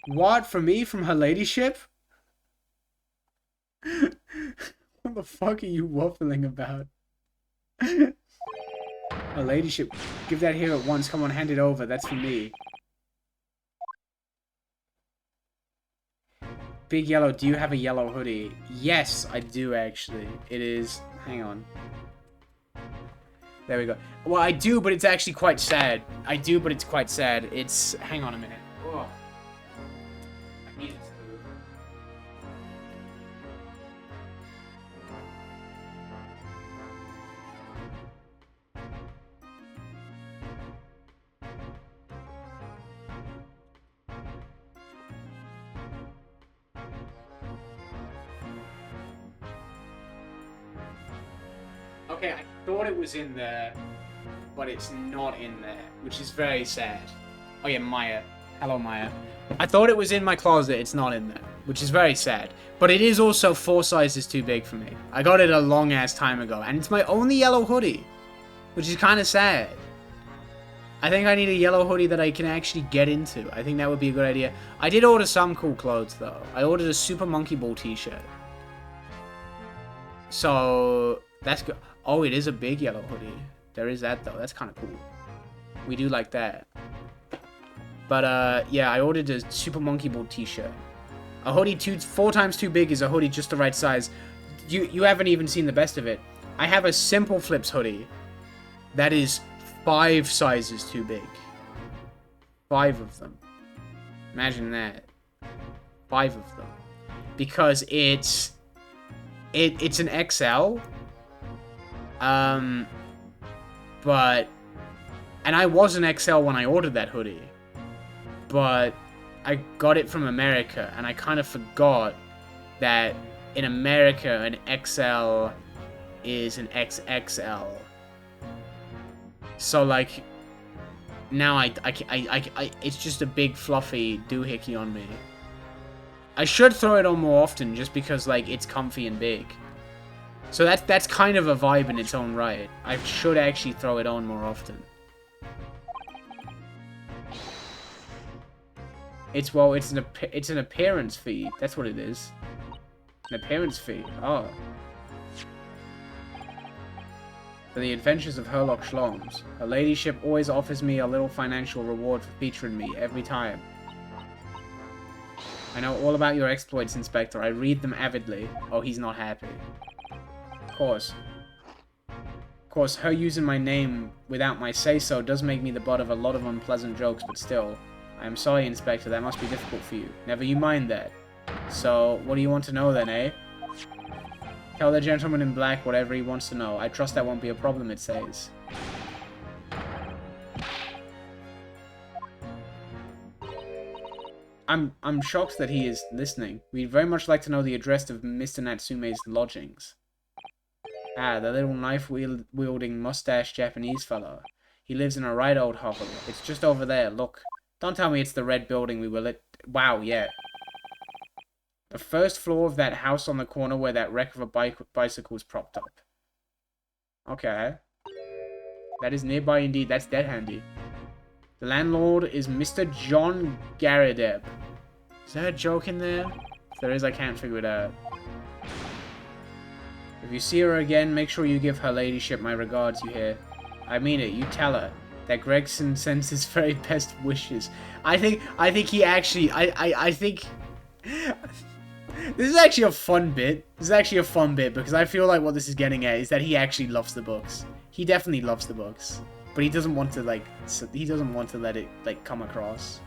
What? From me? From her ladyship? What the fuck are you waffling about? Her ladyship. Give that here at once. Come on, hand it over. That's for me. Big Yellow, do you have a yellow hoodie? Yes, I do actually. It is... Hang on. There we go. Well, I do, but it's actually quite sad. I do, but it's quite sad. It's... Hang on a minute. Oh. I need it to move. Okay, I thought it was in there, but it's not in there, which is very sad. Oh yeah, Maya. Hello, Maya. I thought it was in my closet, it's not in there, which is very sad. But it is also 4 sizes too big for me. I got it a long-ass time ago, and it's my only yellow hoodie, which is kind of sad. I think I need a yellow hoodie that I can actually get into. I think that would be a good idea. I did order some cool clothes, though. I ordered a Super Monkey Ball t-shirt. So, that's good. Oh, it is a big yellow hoodie. There is that, though. That's kind of cool. We do like that. But, yeah, I ordered a Super Monkey Ball t-shirt. A hoodie 4 times too big is a hoodie just the right size. You haven't even seen the best of it. I have a Simple Flips hoodie that is 5 sizes too big. 5 of them. Imagine that. 5 of them. Because it's an XL. But... And I was an XL when I ordered that hoodie. But I got it from America, and I kind of forgot that in America, an XL is an XXL. So, like, now it's just a big fluffy doohickey on me. I should throw it on more often, just because, like, it's comfy and big. So that's kind of a vibe in its own right. I should actually throw it on more often. It's an appearance fee. That's what it is. An appearance fee. Oh. For the adventures of Herlock Schlongs. Her ladyship always offers me a little financial reward for featuring me every time. I know all about your exploits, Inspector. I read them avidly. Oh, he's not happy. Of course. Of course, her using my name without my say-so does make me the butt of a lot of unpleasant jokes, but still. I am sorry, Inspector. That must be difficult for you. Never you mind that. So, what do you want to know then, eh? Tell the gentleman in black whatever he wants to know. I trust that won't be a problem, it says. I'm shocked that he is listening. We'd very much like to know the address of Mr. Natsume's lodgings. Ah, the little knife-wielding mustache Japanese fellow. He lives in a right old hovel. It's just over there, look. Don't tell me it's the red building we were lit. Wow, yeah. The first floor of that house on the corner where that wreck of a bicycle is propped up. Okay. That is nearby indeed. That's dead handy. The landlord is Mr. John Garadeb. Is there a joke in there? If there is, I can't figure it out. If you see her again, make sure you give her ladyship my regards, you hear? I mean it. You tell her that Gregson sends his very best wishes. I think he actually... I think... This is actually a fun bit. This is actually a fun bit because I feel like what this is getting at is that he actually loves the books. He definitely loves the books. But he doesn't want to, like... He doesn't want to let it, like, come across.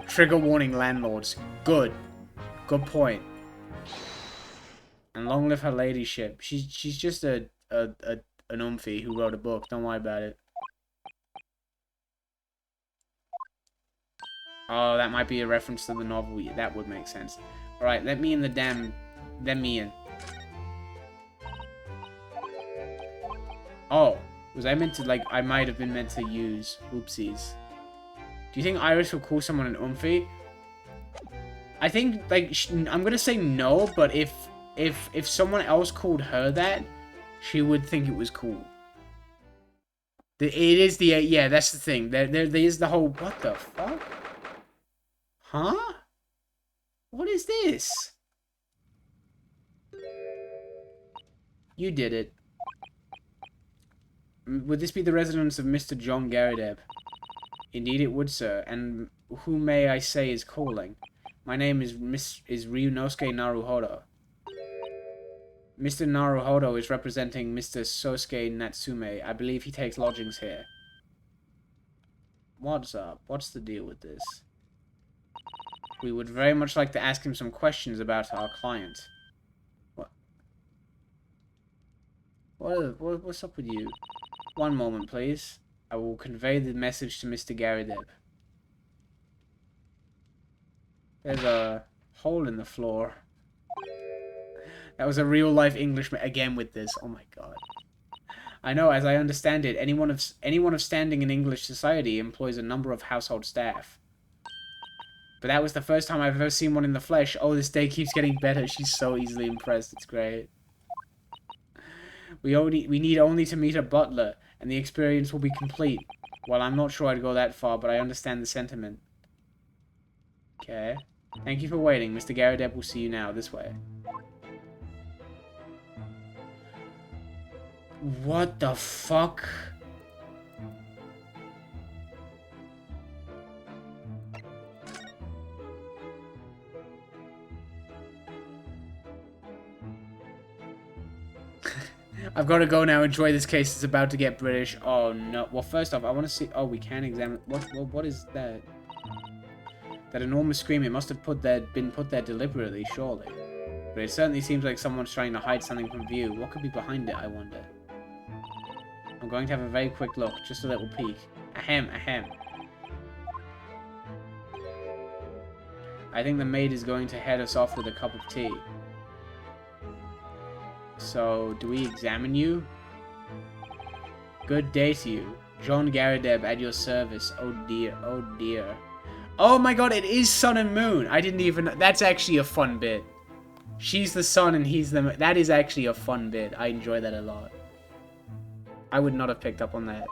Trigger warning landlords. Good. Good point. And long live her ladyship. She's just an umphy who wrote a book. Don't worry about it. Oh, that might be a reference to the novel. Yeah, that would make sense. Alright, let me in the damn... Let me in. Oh. Was I meant to, like... I might have been meant to use... Oopsies. Do you think Iris will call someone an umphy? I think, like... I'm gonna say no, but if someone else called her that, she would think it was cool. It is the... Yeah, that's the thing. There is the whole... What the fuck? Huh? What is this? You did it. Would this be the residence of Mr. John Garadeb? Indeed it would, sir. And who may I say is calling? My name is Ryunosuke Naruhodo. Mr. Naruhodo is representing Mr. Sosuke Natsume. I believe he takes lodgings here. What's up? What's the deal with this? We would very much like to ask him some questions about our client. What's up with you? One moment, please. I will convey the message to Mr. Garadeb. There's a hole in the floor. That was a real-life Englishman again with this. Oh my god. I know, as I understand it, anyone of standing in English society employs a number of household staff. But that was the first time I've ever seen one in the flesh. Oh, this day keeps getting better. She's so easily impressed. It's great. We need only to meet a butler, and the experience will be complete. Well, I'm not sure I'd go that far, but I understand the sentiment. Okay. Thank you for waiting. Mr. Garadeb will see you now. This way. What the fuck? I've got to go now. Enjoy this case. It's about to get British. Oh, no. Well, first off, I want to see... Oh, we can examine... What is that? That enormous scream. It must have been put there deliberately, surely. But it certainly seems like someone's trying to hide something from view. What could be behind it, I wonder? I'm going to have a very quick look. Just a little peek. Ahem, ahem. I think the maid is going to head us off with a cup of tea. So, do we examine you? Good day to you. John Garadeb at your service. Oh dear, oh dear. Oh my god, it is Sun and Moon! I didn't even... That's actually a fun bit. She's the sun and he's the moon. That is actually a fun bit. I enjoy that a lot. I would not have picked up on that.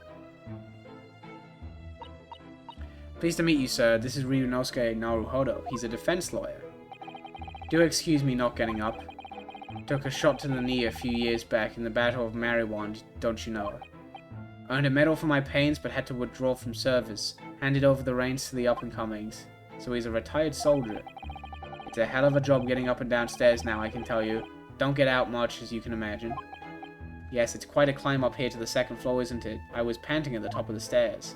Pleased to meet you, sir. This is Ryunosuke Naruhodo. He's a defense lawyer. Do excuse me not getting up. Took a shot to the knee a few years back in the Battle of Mariwand, don't you know? Earned a medal for my pains, but had to withdraw from service. Handed over the reins to the up-and-comings. So he's a retired soldier. It's a hell of a job getting up and down stairs now, I can tell you. Don't get out much, as you can imagine. Yes, it's quite a climb up here to the second floor, isn't it? I was panting at the top of the stairs.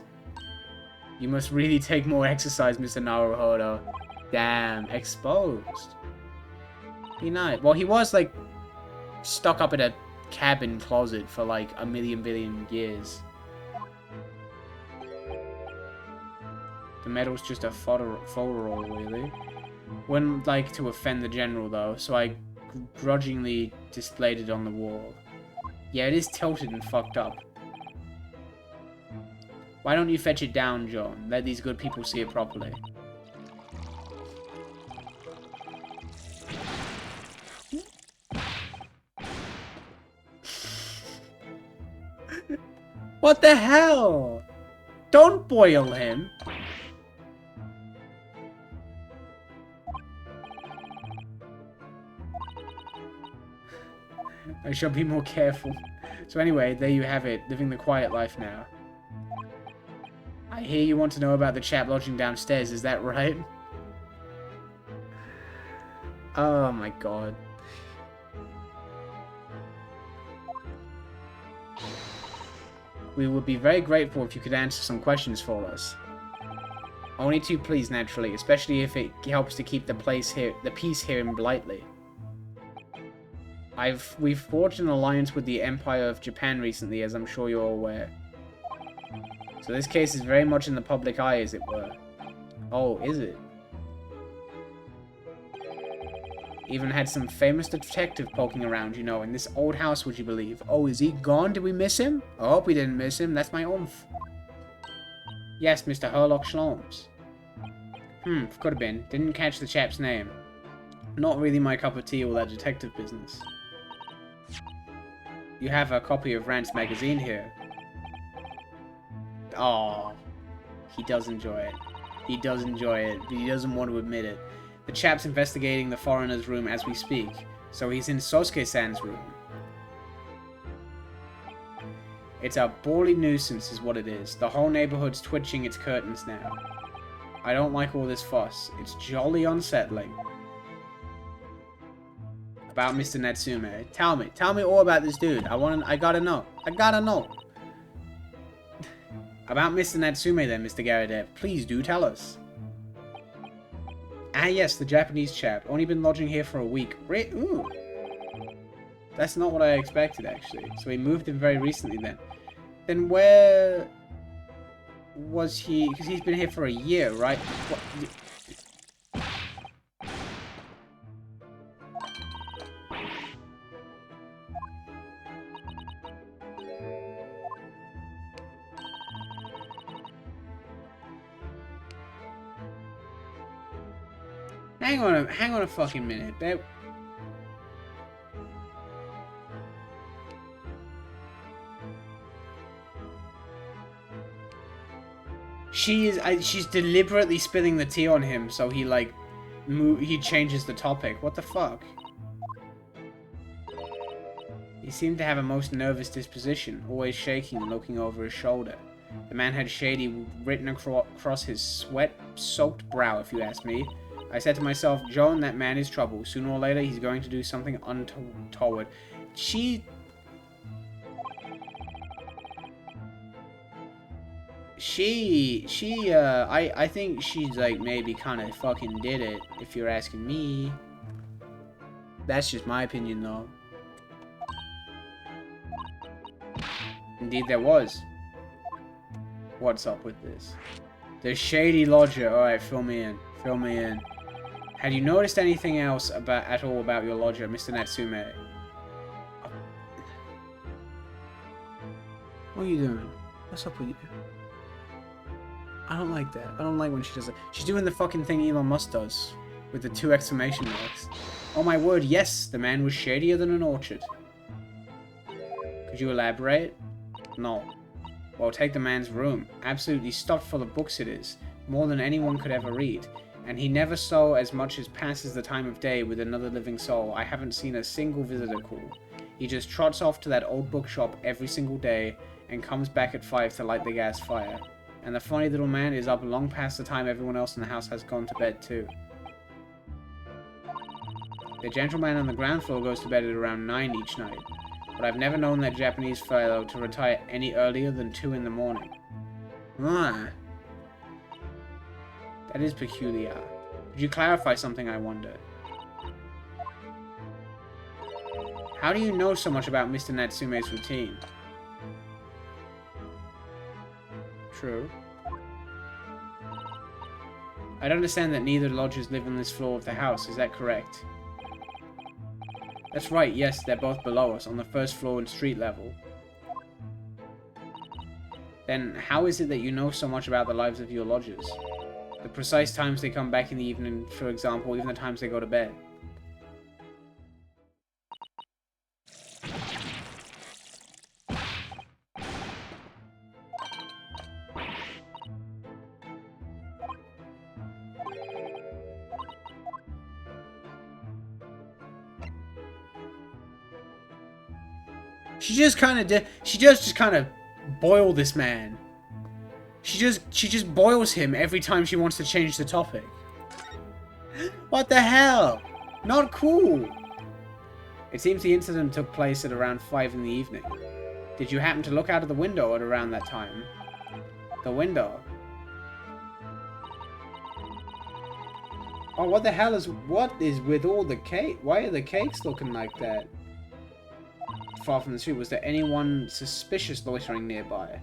You must really take more exercise, Mr. Naruhodo. Damn, exposed. Be nice. Well, he was, like, stuck up in a cabin closet for, like, a billion years. The medal's just a folderol, really. Wouldn't like to offend the general, though, so I grudgingly displayed it on the wall. Yeah, it is tilted and fucked up. Why don't you fetch it down, John? Let these good people see it properly. What the hell? Don't boil him. I shall be more careful. So anyway, there you have it. Living the quiet life now. I hear you want to know about the chap lodging downstairs, is that right? Oh my god. We would be very grateful if you could answer some questions for us. Only two please, naturally, especially if it helps to keep the peace here in Blightly. We've forged an alliance with the Empire of Japan recently, as I'm sure you're aware. So this case is very much in the public eye, as it were. Oh, is it? Even had some famous detective poking around, you know, in this old house, would you believe? Oh, is he gone? Did we miss him? I hope we didn't miss him. That's my oomph. Yes, Mr. Herlock Sholmes. Could have been. Didn't catch the chap's name. Not really my cup of tea, all that detective business. You have a copy of Rant's magazine here. Oh, he does enjoy it. He does enjoy it, but he doesn't want to admit it. The chap's investigating the foreigner's room as we speak, so he's in Sosuke-san's room. It's a bally nuisance is what it is. The whole neighborhood's twitching its curtains now. I don't like all this fuss. It's jolly unsettling. About Mr. Natsume. Tell me all about this dude. I gotta know. About Mr. Natsume then, Mr. Garadeb. Please do tell us. Ah yes, the Japanese chap. Only been lodging here for a week. Ooh. That's not what I expected, actually. So he moved in very recently then. Then where was he? Because he's been here for a year, right? What? hang on a fucking minute. She's deliberately spilling the tea on him so he like he changes the topic. What the fuck? He seemed to have a most nervous disposition, always shaking and looking over his shoulder. The man had shady written across his sweat-soaked brow, if you ask me. I said to myself, Joan, that man is trouble. Sooner or later, he's going to do something untoward. I think she's like maybe kind of fucking did it, if you're asking me. That's just my opinion, though. Indeed, there was. What's up with this? The shady lodger. Alright, fill me in. Fill me in. Had you noticed anything else at all about your lodger, Mr. Natsume? What are you doing? What's up with you? I don't like that. I don't like when she does it. She's doing the fucking thing Elon Musk does. With the 2 exclamation marks. Oh my word, yes! The man was shadier than an orchard. Could you elaborate? No. Well, take the man's room. Absolutely stuffed full of books it is. More than anyone could ever read. And he never so as much as passes the time of day with another living soul. I haven't seen a single visitor call. He just trots off to that old bookshop every single day and comes back at 5 to light the gas fire. And the funny little man is up long past the time everyone else in the house has gone to bed too. The gentleman on the ground floor goes to bed at around 9 each night. But I've never known that Japanese fellow to retire any earlier than 2 in the morning. Ah. That is peculiar. Could you clarify something, I wonder? How do you know so much about Mr. Natsume's routine? True. I'd understand that neither lodgers live on this floor of the house, is that correct? That's right, yes, they're both below us, on the first floor and street level. Then, how is it that you know so much about the lives of your lodgers? The precise times they come back in the evening, for example, even the times they go to bed. She just kind of did. She just kind of boil this man. She just boils him every time she wants to change the topic. What the hell? Not cool. It seems the incident took place at around 5 in the evening. Did you happen to look out of the window at around that time? The window? Oh, what the hell is... What is with all the cake? Why are the cakes looking like that? Far from the street, was there anyone suspicious loitering nearby?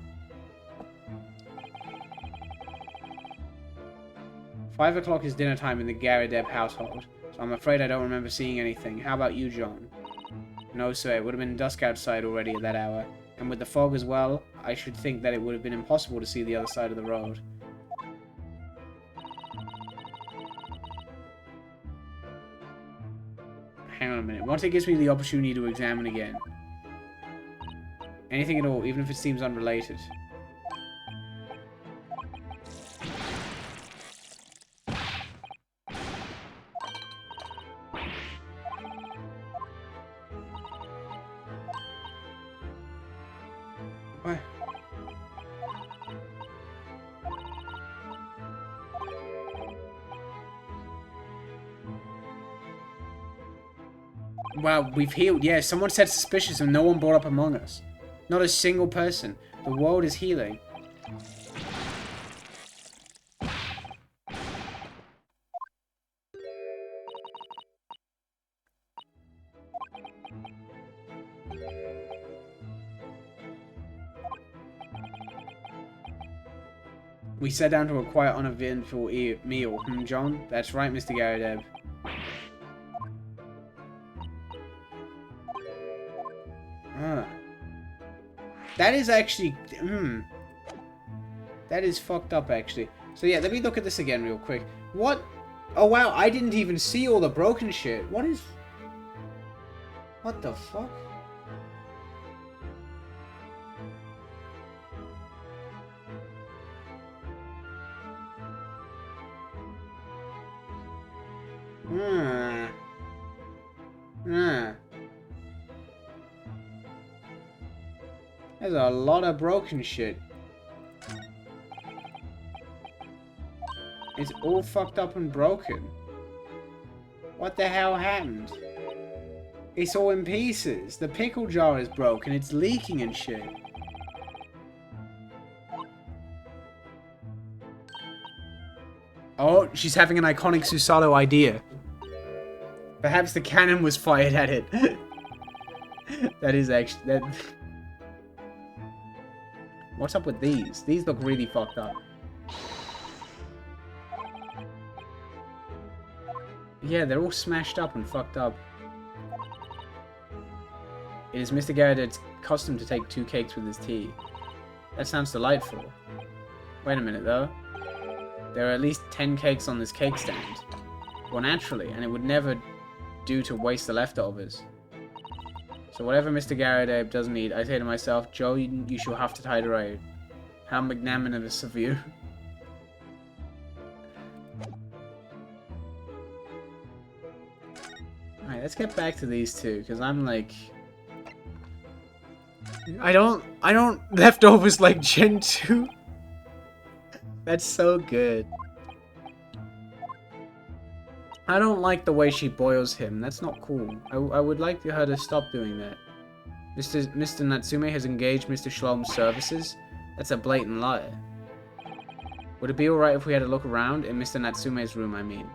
5 o'clock is dinner time in the Garadeb household, so I'm afraid I don't remember seeing anything. How about you, John? No, sir, it would have been dusk outside already at that hour, and with the fog as well, I should think that it would have been impossible to see the other side of the road. Hang on a minute. Once it gives me the opportunity to examine again. Anything at all, even if it seems unrelated. What? Wow, we've healed. Yeah, someone said suspicious and no one brought up Among Us. Not a single person. The world is healing. We sat down to a quiet, uneventful meal. John? That's right, Mr. Garadeb. That is actually... That is fucked up, actually. So yeah, let me look at this again real quick. What Oh wow, I didn't even see all the broken shit. What the fuck? Hmm. Hmm. There's a lot of broken shit. It's all fucked up and broken. What the hell happened? It's all in pieces. The pickle jar is broken. It's leaking and shit. Oh, she's having an iconic Susato idea. Perhaps the cannon was fired at it. That is actually... that. What's up with these? These look really fucked up. Yeah, they're all smashed up and fucked up. It is Mr. Garrett's custom to take 2 cakes with his tea. That sounds delightful. Wait a minute, though. There are at least 10 cakes on this cake stand. Well, naturally, and it would never do to waste the leftovers. So whatever Mr. Garrett doesn't eat, I say to myself, Joe, you shall have to tide right. How magnanimous of you. Alright, let's get back to these two, because I'm like... I don't leftovers like Gen 2. That's so good. I don't like the way she boils him. That's not cool. I would like her to stop doing that. Mr. Natsume has engaged Mr. Shlom's services? That's a blatant lie. Would it be alright if we had a look around? In Mr. Natsume's room, I mean.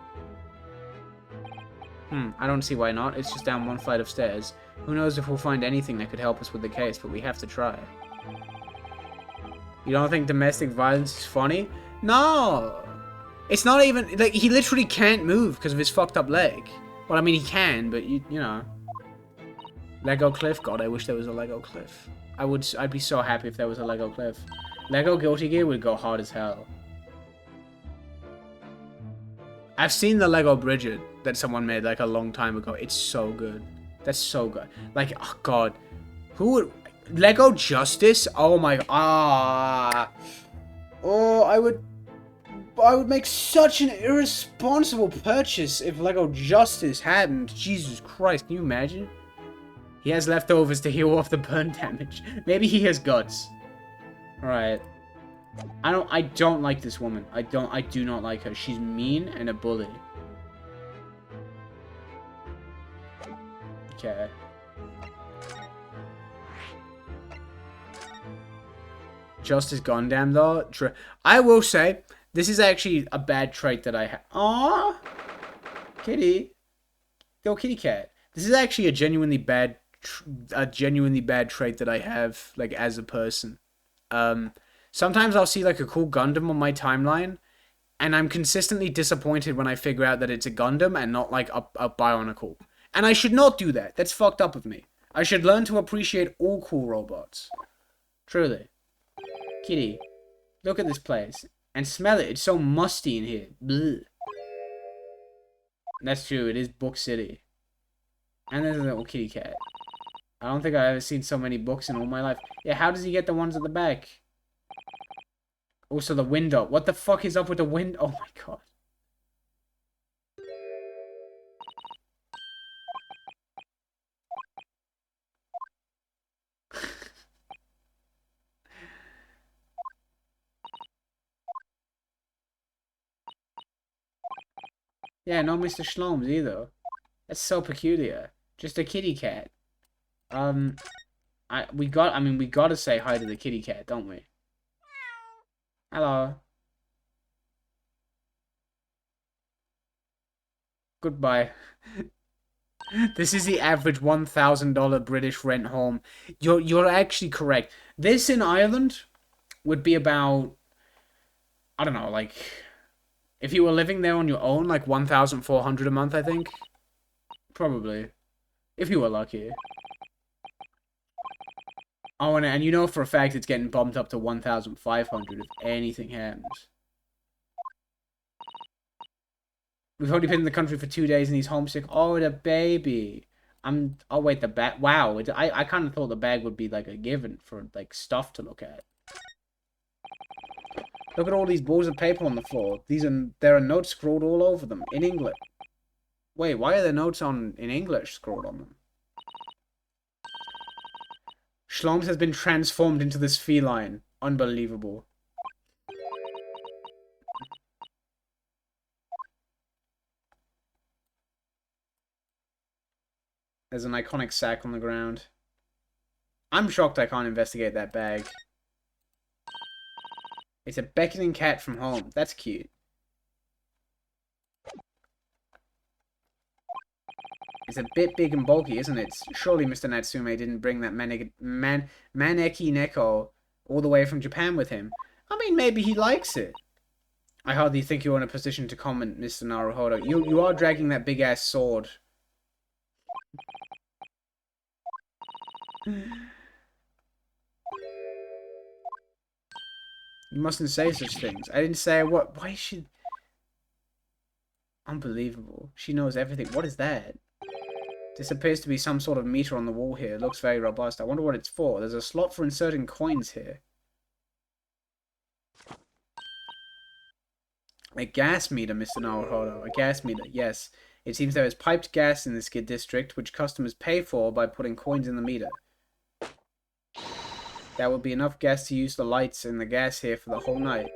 I don't see why not. It's just down one flight of stairs. Who knows if we'll find anything that could help us with the case, but we have to try. You don't think domestic violence is funny? No! It's not even... like, he literally can't move because of his fucked up leg. Well, I mean, he can, but you know. Lego cliff? God, I wish there was a Lego cliff. I'd be so happy if there was a Lego cliff. Lego Guilty Gear would go hard as hell. I've seen the Lego Bridget that someone made like a long time ago. It's so good. That's so good. Like, oh god. Who would... Lego Justice? Oh my... Oh, I would make such an irresponsible purchase if Lego Justice hadn't. Jesus Christ, can you imagine? He has leftovers to heal off the burn damage. Maybe he has guts. Alright. I don't like this woman. I do not like her. She's mean and a bully. Okay. Justice Gundam though. I will say, this is actually a bad trait that I have. Aww! Kitty. Go kitty cat. This is actually a genuinely bad trait that I have, like, as a person. Sometimes I'll see, like, a cool Gundam on my timeline, and I'm consistently disappointed when I figure out that it's a Gundam and not, like, a Bionicle. And I should not do that. That's fucked up of me. I should learn to appreciate all cool robots. Truly. Kitty, look at this place. And smell it. It's so musty in here. Blech. That's true. It is Book City. And there's a little kitty cat. I don't think I've ever seen so many books in all my life. Yeah, how does he get the ones at the back? Also, the window. What the fuck is up with the window? Oh my god. Yeah, no Mr. Shlomes either. That's so peculiar. Just a kitty cat. We gotta say hi to the kitty cat, don't we? Hello. Goodbye. This is the average $1,000 British rent home. You're actually correct. This in Ireland would be about, I don't know, like, if you were living there on your own, like 1,400 a month, I think. Probably. If you were lucky. Oh, and you know for a fact it's getting bumped up to 1,500 if anything happens. We've only been in the country for 2 days and he's homesick. Oh, the baby. Oh, wait, the bag. Wow. I kind of thought the bag would be like a given for like stuff to look at. Look at all these balls of paper on the floor. There are notes scrawled all over them in English. Wait, why are there notes in English scrawled on them? Shloms has been transformed into this feline. Unbelievable. There's an iconic sack on the ground. I'm shocked I can't investigate that bag. It's a beckoning cat from home. That's cute. It's a bit big and bulky, isn't it? Surely Mr. Natsume didn't bring that Maneki Neko all the way from Japan with him. I mean, maybe he likes it. I hardly think you're in a position to comment, Mr. Naruhodo. You are dragging that big-ass sword. You mustn't say such things. I didn't say what. Why is she... Unbelievable. She knows everything. What is that? This appears to be some sort of meter on the wall here. It looks very robust. I wonder what it's for. There's a slot for inserting coins here. A gas meter, Mr. Naruhodo. A gas meter, yes. It seems there is piped gas in this district, which customers pay for by putting coins in the meter. That would be enough gas to use the lights and the gas here for the whole night.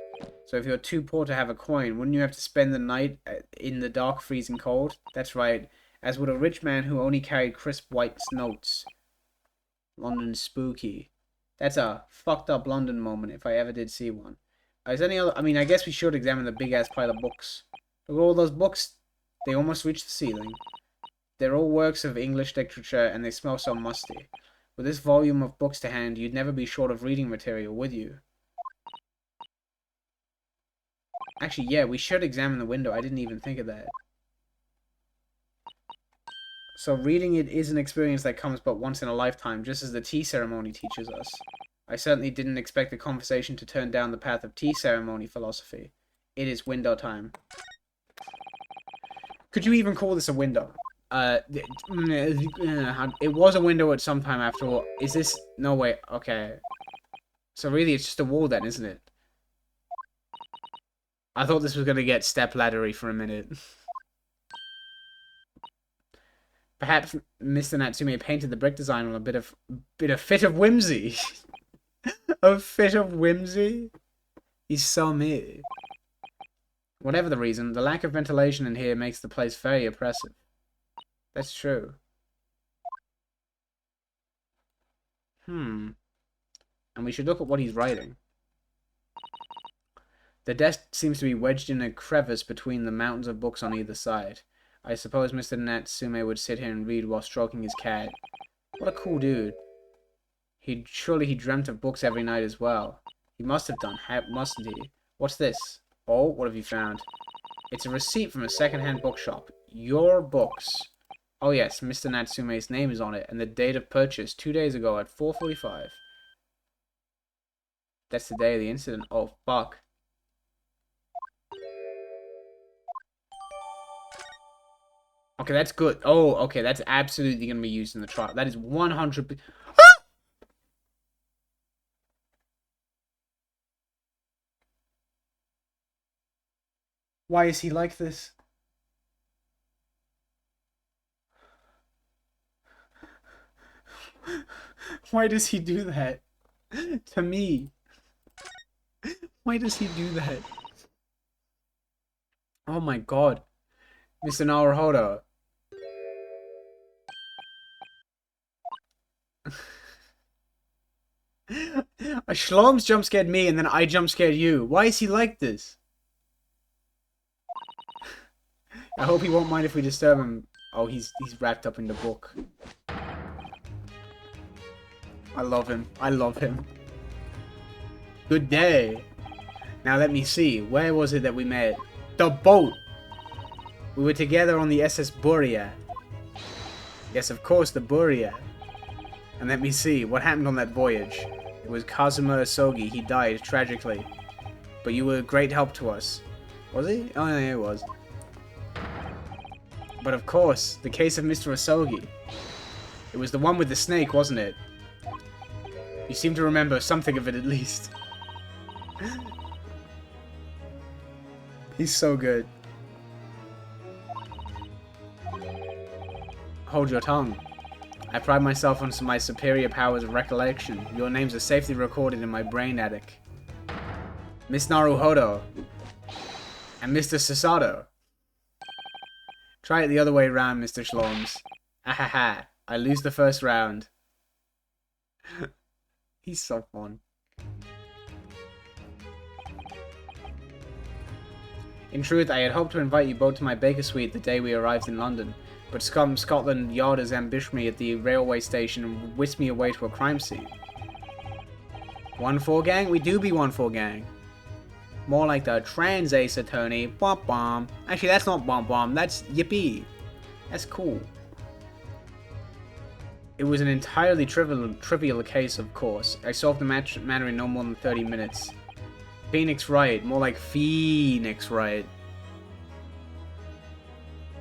So if you're too poor to have a coin, wouldn't you have to spend the night in the dark, freezing cold? That's right. As would a rich man who only carried crisp white notes. London spooky. That's a fucked up London moment if I ever did see one. Is any other... I mean, I guess we should examine the big ass pile of books. Look at all those books. They almost reach the ceiling. They're all works of English literature and they smell so musty. With this volume of books to hand, you'd never be short of reading material, would you? Actually, yeah, we should examine the window. I didn't even think of that. So reading it is an experience that comes but once in a lifetime, just as the tea ceremony teaches us. I certainly didn't expect the conversation to turn down the path of tea ceremony philosophy. It is window time. Could you even call this a window? It was a window at some time after all. Is this... No, wait. Okay. So really, it's just a wall then, isn't it? I thought this was going to get step-laddery for a minute. Perhaps Mr. Natsume painted the brick design on a bit of fit of whimsy. A fit of whimsy? He's so me. Whatever the reason, the lack of ventilation in here makes the place very oppressive. That's true. And we should look at what he's writing. The desk seems to be wedged in a crevice between the mountains of books on either side. I suppose Mr. Natsume would sit here and read while stroking his cat. What a cool dude. Surely he dreamt of books every night as well. He must have done, mustn't he? What's this? Oh, what have you found? It's a receipt from a second-hand bookshop. Your books. Oh yes, Mr. Natsume's name is on it, and the date of purchase 2 days ago at 4:45. That's the day of the incident. Oh, fuck. Okay, that's good. Oh, okay, that's absolutely going to be used in the trial. That is 100%. Why is he like this? Why does he do that? To me. Why does he do that? Oh my god. Mr. Naruhodo. A Shloms jump scared me and then I jump scared you. Why is he like this? I hope he won't mind if we disturb him. Oh, he's wrapped up in the book. I love him. I love him. Good day. Now let me see. Where was it that we met? The boat! We were together on the SS Buria. Yes, of course, the Buria. And let me see. What happened on that voyage? It was Kazuma Asogi. He died tragically. But you were a great help to us. Was he? Oh, yeah, he was. But of course, the case of Mr. Asogi. It was the one with the snake, wasn't it? You seem to remember something of it at least. He's so good. Hold your tongue. I pride myself on my superior powers of recollection. Your names are safely recorded in my brain attic. Miss Naruhodo. And Mr. Sasato. Try it the other way around, Mr. Schlorms. Ahaha. I lose the first round. He's so fun. In truth, I had hoped to invite you both to my baker suite the day we arrived in London, but Scotland Yarders ambushed me at the railway station and whisked me away to a crime scene. 1-4 gang? We do be 1-4 gang. More like the trans ace attorney. Bom bom. Actually, that's not bom bom. That's yippee. That's cool. It was an entirely trivial case, of course. I solved the matter in no more than 30 minutes. Phoenix Wright. More like Phoenix Wright.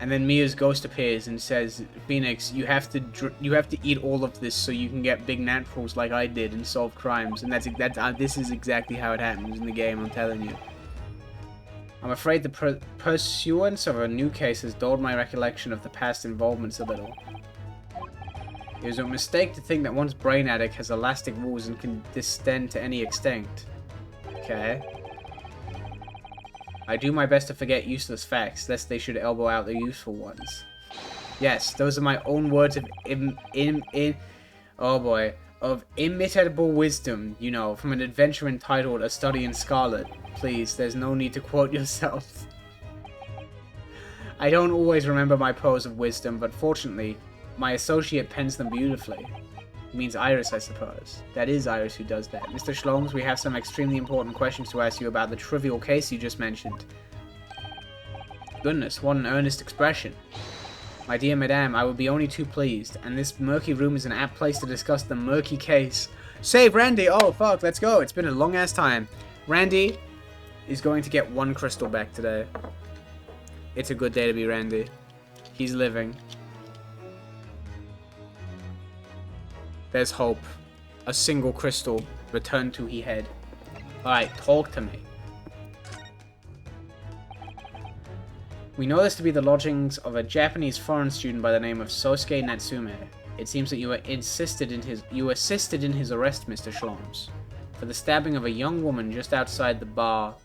And then Mia's ghost appears and says, Phoenix, you have to eat all of this so you can get big naturals like I did and solve crimes. And this is exactly how it happens in the game, I'm telling you. I'm afraid the pursuance of a new case has dulled my recollection of the past involvements a little. It was a mistake to think that one's brain attic has elastic walls and can distend to any extent. Okay. I do my best to forget useless facts, lest they should elbow out the useful ones. Yes, those are my own words of of imitable wisdom, you know, from an adventure entitled A Study in Scarlet. Please, there's no need to quote yourself. I don't always remember my pearls of wisdom, but fortunately, my associate pens them beautifully. It means Iris, I suppose. That is Iris who does that. Mr. Schlorms, we have some extremely important questions to ask you about the trivial case you just mentioned. Goodness, what an earnest expression. My dear madame, I would be only too pleased, and this murky room is an apt place to discuss the murky case. Save Randy! Oh, fuck, let's go. It's been a long-ass time. Randy is going to get 1 crystal back today. It's a good day to be Randy. He's living. There's hope. A single crystal returned to he head. Alright, talk to me. We know this to be the lodgings of a Japanese foreign student by the name of Sosuke Natsume. It seems that you assisted in his arrest, Mr. Schlorms, for the stabbing of a young woman just outside the bar.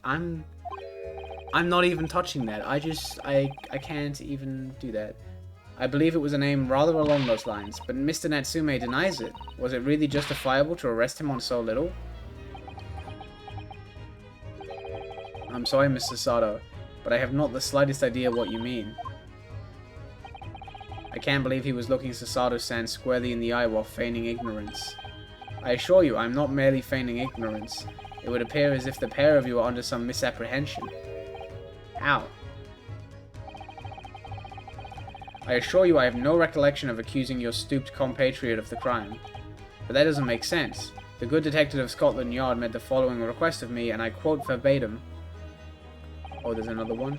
I'm not even touching that. I can't even do that. I believe it was a name rather along those lines, but Mr. Natsume denies it. Was it really justifiable to arrest him on so little? I'm sorry, Mr. Sato, but I have not the slightest idea what you mean. I can't believe he was looking Sasato-san squarely in the eye while feigning ignorance. I assure you, I'm not merely feigning ignorance. It would appear as if the pair of you are under some misapprehension. How? I assure you I have no recollection of accusing your stooped compatriot of the crime. But that doesn't make sense. The good detective of Scotland Yard made the following request of me, and I quote verbatim. Oh, there's another one.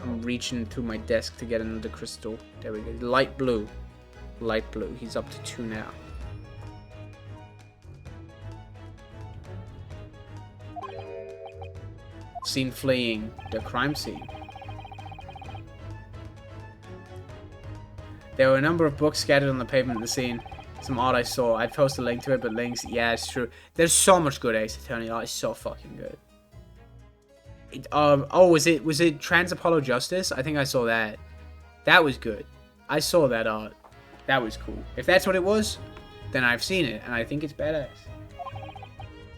I'm reaching to my desk to get another crystal. There we go. Light blue. Light blue. He's up to 2 now. Seen fleeing the crime scene. There were a number of books scattered on the pavement of the scene. Some art I saw. I'd post a link to it, but links, yeah, it's true. There's so much good Ace Attorney art. It's so fucking good. Oh, was it Trans Apollo Justice? I think I saw that. That was good. I saw that art. That was cool. If that's what it was, then I've seen it, and I think it's badass.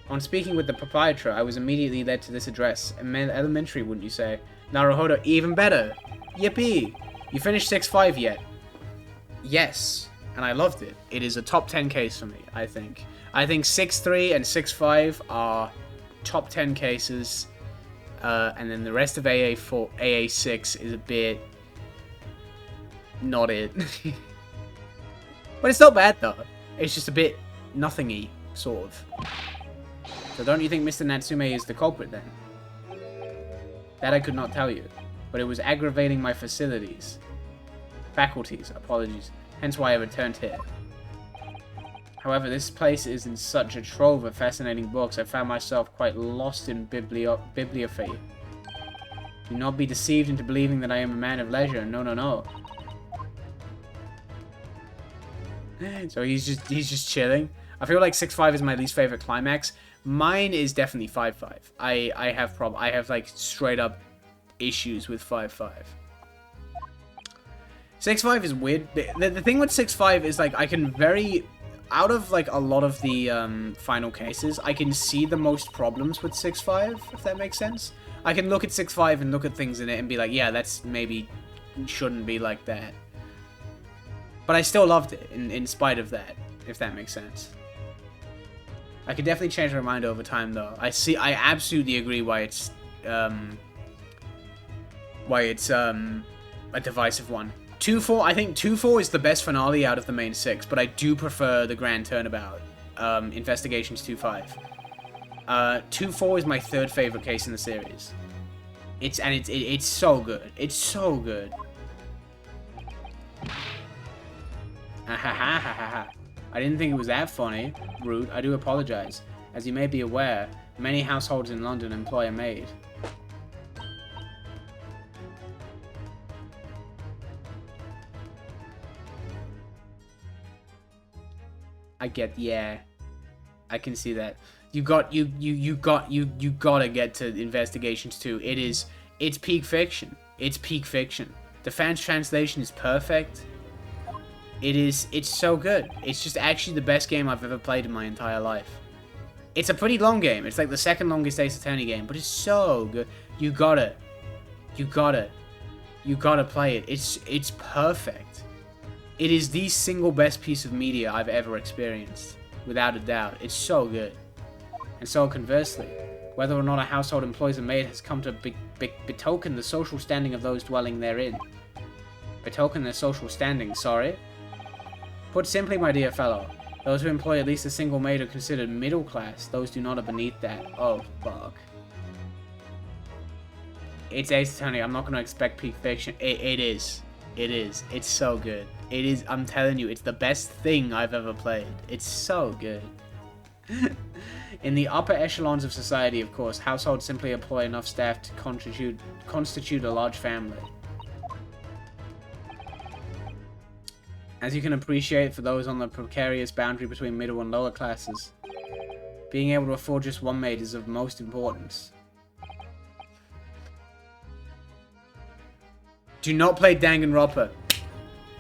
On speaking with the proprietor, I was immediately led to this address. Elementary, wouldn't you say? Naruhodo, even better. Yippee! You finished 6-5 yet? Yes, and I loved it. It is a top 10 case for me, I think. I think 6-3 and 6-5 are top 10 cases. And then the rest of AA6 is a bit... not it. But it's not bad, though. It's just a bit nothing-y, sort of. So don't you think Mr. Natsume is the culprit, then? That I could not tell you, but it was aggravating my faculties, apologies, hence why I returned here. However, this place is in such a trove of fascinating books, I found myself quite lost in bibliophy. Do not be deceived into believing that I am a man of leisure. No, no, no. So he's just chilling. I feel like 6-5 is my least favorite climax. Mine is definitely 5-5. I have like straight up issues with 5-5. 6-5 is weird. The thing with 6-5 is like I can out of like a lot of the final cases, I can see the most problems with 6-5, if that makes sense. I can look at 6-5 and look at things in it and be like, yeah, that's maybe shouldn't be like that. But I still loved it in spite of that, if that makes sense. I could definitely change my mind over time, though. I absolutely agree why it's a divisive one. 2-4, I think 2-4 is the best finale out of the main 6, but I do prefer the Grand Turnabout, Investigations 2-5. 2-4 is my third favorite case in the series. It's so good. It's so good. I didn't think it was that funny. Rude. I do apologize. As you may be aware, many households in London employ a maid. Yeah. I can see that. You gotta get to Investigations 2. It's peak fiction. It's peak fiction. The French translation is perfect. It's so good. It's just actually the best game I've ever played in my entire life. It's a pretty long game. It's like the second longest Ace Attorney game, but it's so good. You gotta play it. It's perfect. It is the single best piece of media I've ever experienced, without a doubt. It's so good. And so conversely, whether or not a household employs a maid has come to betoken the social standing of those dwelling therein. Betoken their social standing, sorry. Put simply, my dear fellow, those who employ at least a single maid are considered middle class. Those do not are beneath that. Oh, fuck. It's Ace Attorney. I'm not going to expect peak fiction. It is. It is. It's so good. It is. I'm telling you, it's the best thing I've ever played. It's so good. In the upper echelons of society, of course, households simply employ enough staff to constitute a large family. As you can appreciate, for those on the precarious boundary between middle and lower classes, being able to afford just one maid is of most importance. Do not play Danganronpa.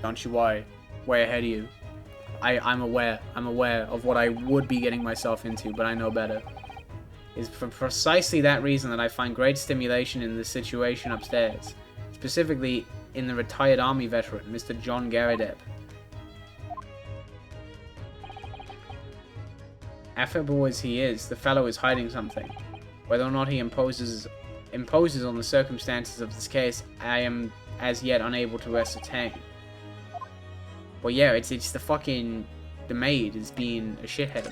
Don't you worry. Way ahead of you. I'm aware of what I would be getting myself into, but I know better. It's for precisely that reason that I find great stimulation in the situation upstairs. Specifically, in the retired army veteran, Mr. John Garadeb. Affable as he is, the fellow is hiding something. Whether or not he imposes on the circumstances of this case, I am as yet unable to ascertain. But yeah, it's the maid is being a shithead.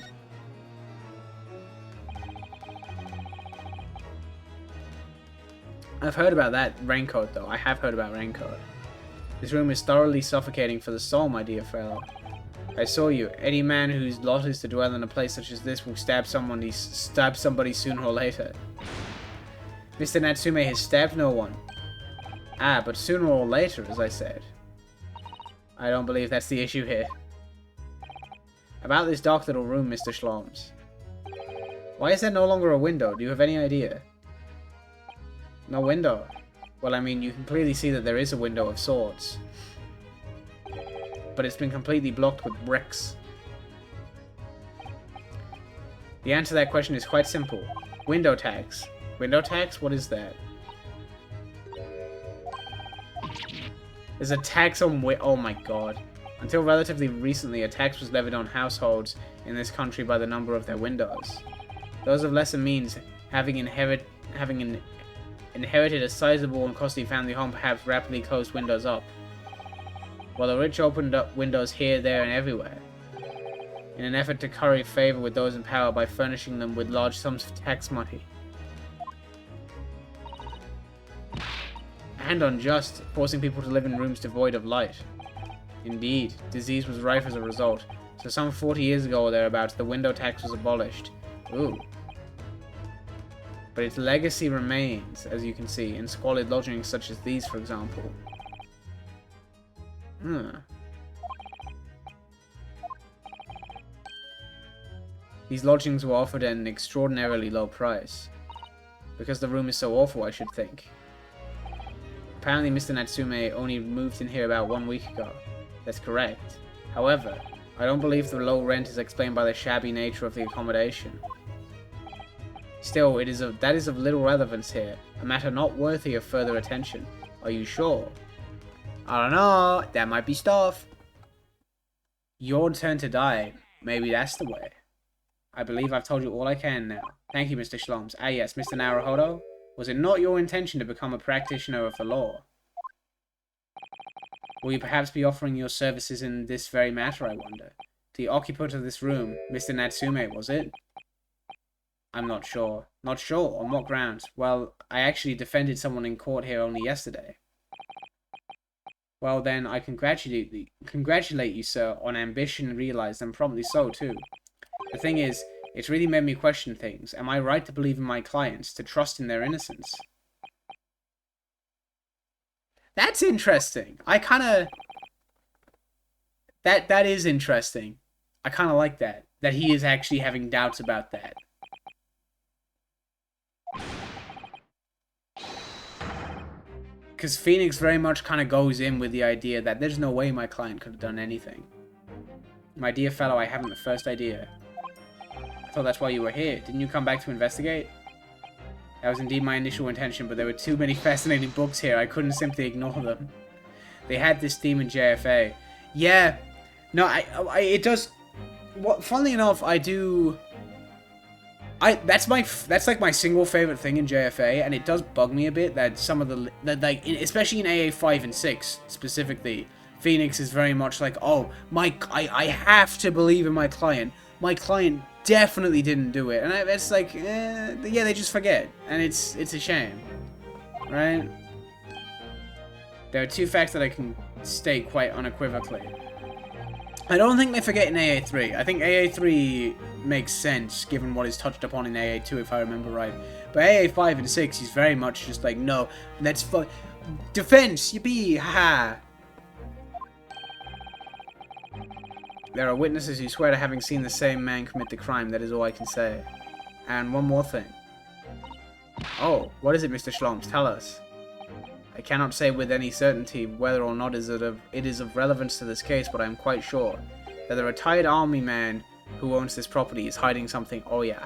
I've heard about that raincoat, though. I have heard about raincoat. This room is thoroughly suffocating for the soul, my dear fellow. I saw you. Any man whose lot is to dwell in a place such as this will stab somebody sooner or later. Mr. Natsume has stabbed no one. Ah, but sooner or later, as I said. I don't believe that's the issue here. About this dark little room, Mr. Schloms. Why is there no longer a window? Do you have any idea? No window? Well, I mean, you can clearly see that there is a window of sorts. But it's been completely blocked with bricks. The answer to that question is quite simple. Window tags. Window tags? What is that? There's a tax on oh my god. Until relatively recently, a tax was levied on households in this country by the number of their windows. Those of lesser means, having inherited a sizable and costly family home, perhaps rapidly closed windows up, while the rich opened up windows here, there, and everywhere, in an effort to curry favor with those in power by furnishing them with large sums of tax money. and unjust, forcing people to live in rooms devoid of light. Indeed, disease was rife as a result, so some 40 years ago or thereabouts, the window tax was abolished. Ooh. But its legacy remains, as you can see, in squalid lodgings such as these, for example. These lodgings were offered at an extraordinarily low price. Because the room is so awful, I should think. Apparently Mr. Natsume only moved in here about 1 week ago. That's correct. However, I don't believe the low rent is explained by the shabby nature of the accommodation. Still, that is of little relevance here, a matter not worthy of further attention. Are you sure? I don't know, that might be stuff. Your turn to die. Maybe that's the way. I believe I've told you all I can now. Thank you, Mr. Shloms. Ah yes, Mr. Naruhodo. Was it not your intention to become a practitioner of the law? Will you perhaps be offering your services in this very matter, I wonder? The occupant of this room, Mr. Natsume, was it? I'm not sure. Not sure? On what grounds? Well, I actually defended someone in court here only yesterday. Well then, I congratulate you, sir, on ambition realized, and promptly so, too. The thing is, it's really made me question things. Am I right to believe in my clients, to trust in their innocence? That's interesting. I kinda... That is interesting. I kinda like that. That he is actually having doubts about that. Because Phoenix very much kind of goes in with the idea that there's no way my client could have done anything. My dear fellow, I haven't the first idea. I thought that's why you were here. Didn't you come back to investigate? That was indeed my initial intention, but there were too many fascinating books here. I couldn't simply ignore them. They had this theme in JFA. Yeah. No, it does... Funnily enough, I do... That's like my single favorite thing in JFA, and it does bug me a bit that some of especially in AA 5 and 6 specifically, Phoenix is very much like, oh, I have to believe in my client. My client definitely didn't do it, and it's like, yeah, they just forget, and it's a shame, right? There are two facts that I can state quite unequivocally. I don't think they forget in AA3. I think AA3 makes sense, given what is touched upon in AA2, if I remember right. But AA5 and 6 is very much just like, no, let's defense, yippee, haha. There are witnesses who swear to having seen the same man commit the crime, that is all I can say. And one more thing. Oh, what is it, Mr. Shloms? Tell us. I cannot say with any certainty whether or not it is of relevance to this case, but I am quite sure that the retired army man who owns this property is hiding something. Oh yeah.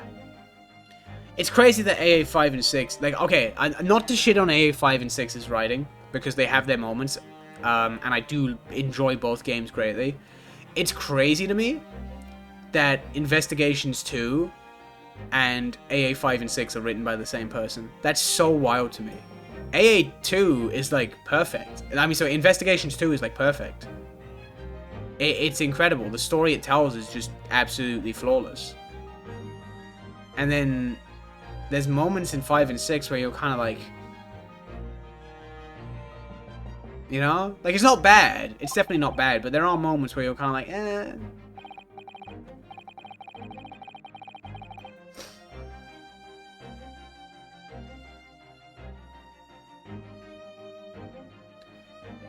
It's crazy that AA 5 and 6, like, okay, not to shit on AA 5 and 6's writing, because they have their moments, and I do enjoy both games greatly. It's crazy to me that Investigations 2 and AA 5 and 6 are written by the same person. That's so wild to me. AA2 is like perfect. I mean, so Investigations 2 is like perfect. It's incredible. The story it tells is just absolutely flawless. And then there's moments in 5 and 6 where you're kind of like, you know? Like, it's not bad. It's definitely not bad, but there are moments where you're kind of like, eh.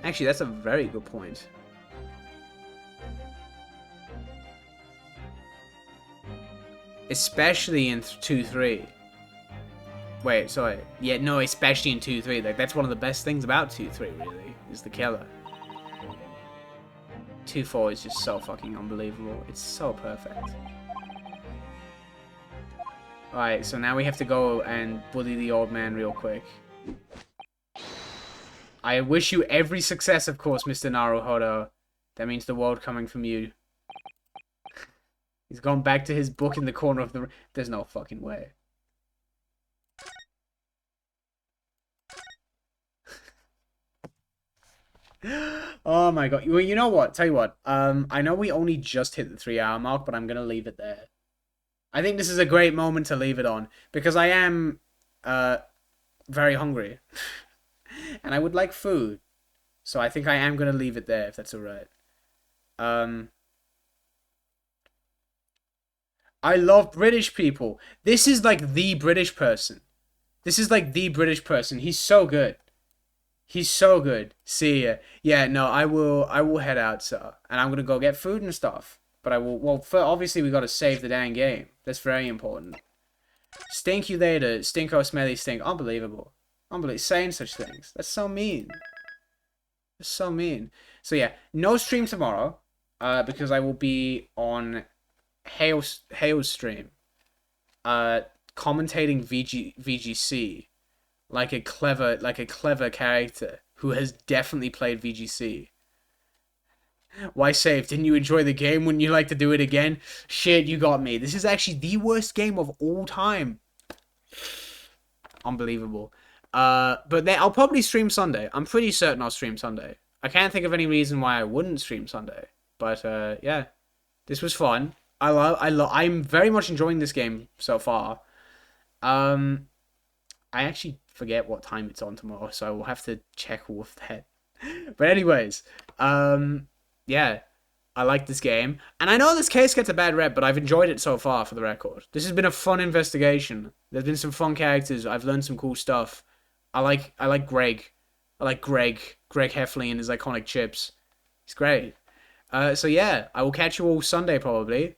Actually, that's a very good point. Especially in 2-3. Wait, sorry. Yeah, no, especially in 2-3. Like, that's one of the best things about 2-3, really, is the killer. 2-4 is just so fucking unbelievable. It's so perfect. Alright, so now we have to go and bully the old man real quick. I wish you every success, of course, Mr. Naruhodo. That means the world coming from you. He's gone back to his book in the corner of the... There's no fucking way. Oh my god. Well, you know what? Tell you what. I know we only just hit the 3-hour mark, but I'm gonna leave it there. I think this is a great moment to leave it on, because I am, very hungry. And and I would like food. So I think I am going to leave it there, if that's alright. I love British people. This is like the British person. This is like the British person. He's so good. He's so good. See ya. Yeah, no, I will head out, sir. And I'm gonna go get food and stuff. But I will, well, obviously we gotta save the dang game. That's very important. Stink you later. Stinko, smelly, stink. Unbelievable. Unbelievable. Saying such things. That's so mean. That's so mean. So yeah, no stream tomorrow. Because I will be on Hale's stream. Commentating VGC. Like a clever character who has definitely played VGC. Why save? Didn't you enjoy the game? Wouldn't you like to do it again? Shit, you got me. This is actually the worst game of all time. Unbelievable. But then I'll probably stream Sunday. I'm pretty certain I'll stream Sunday. I can't think of any reason why I wouldn't stream Sunday. But yeah, this was fun. I'm very much enjoying this game so far. I actually forget what time it's on tomorrow, so I will have to check all of that. But anyways, yeah, I like this game. And I know this case gets a bad rep, but I've enjoyed it so far, for the record. This has been a fun investigation. There's been some fun characters. I've learned some cool stuff. I like Greg. I like Greg Heffley and his iconic chips. He's great. So yeah, I will catch you all Sunday, probably.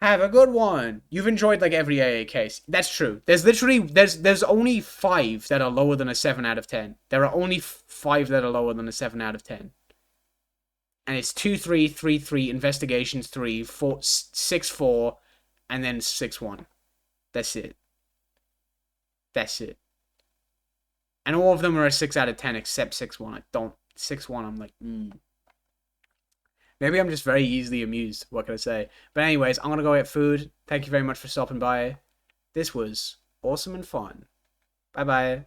Have a good one. You've enjoyed like every AA case. That's true. There's only 5 that are lower than a 7 out of 10. There are only 5 that are lower than a 7 out of 10. And it's 2-3, 3-3, investigations 3, 4, 6-4, and then 6-1. That's it. That's it. And all of them are a 6 out of 10 except 6-1. I don't 6-1. I'm like, Maybe I'm just very easily amused. What can I say? But anyways, I'm going to go get food. Thank you very much for stopping by. This was awesome and fun. Bye-bye.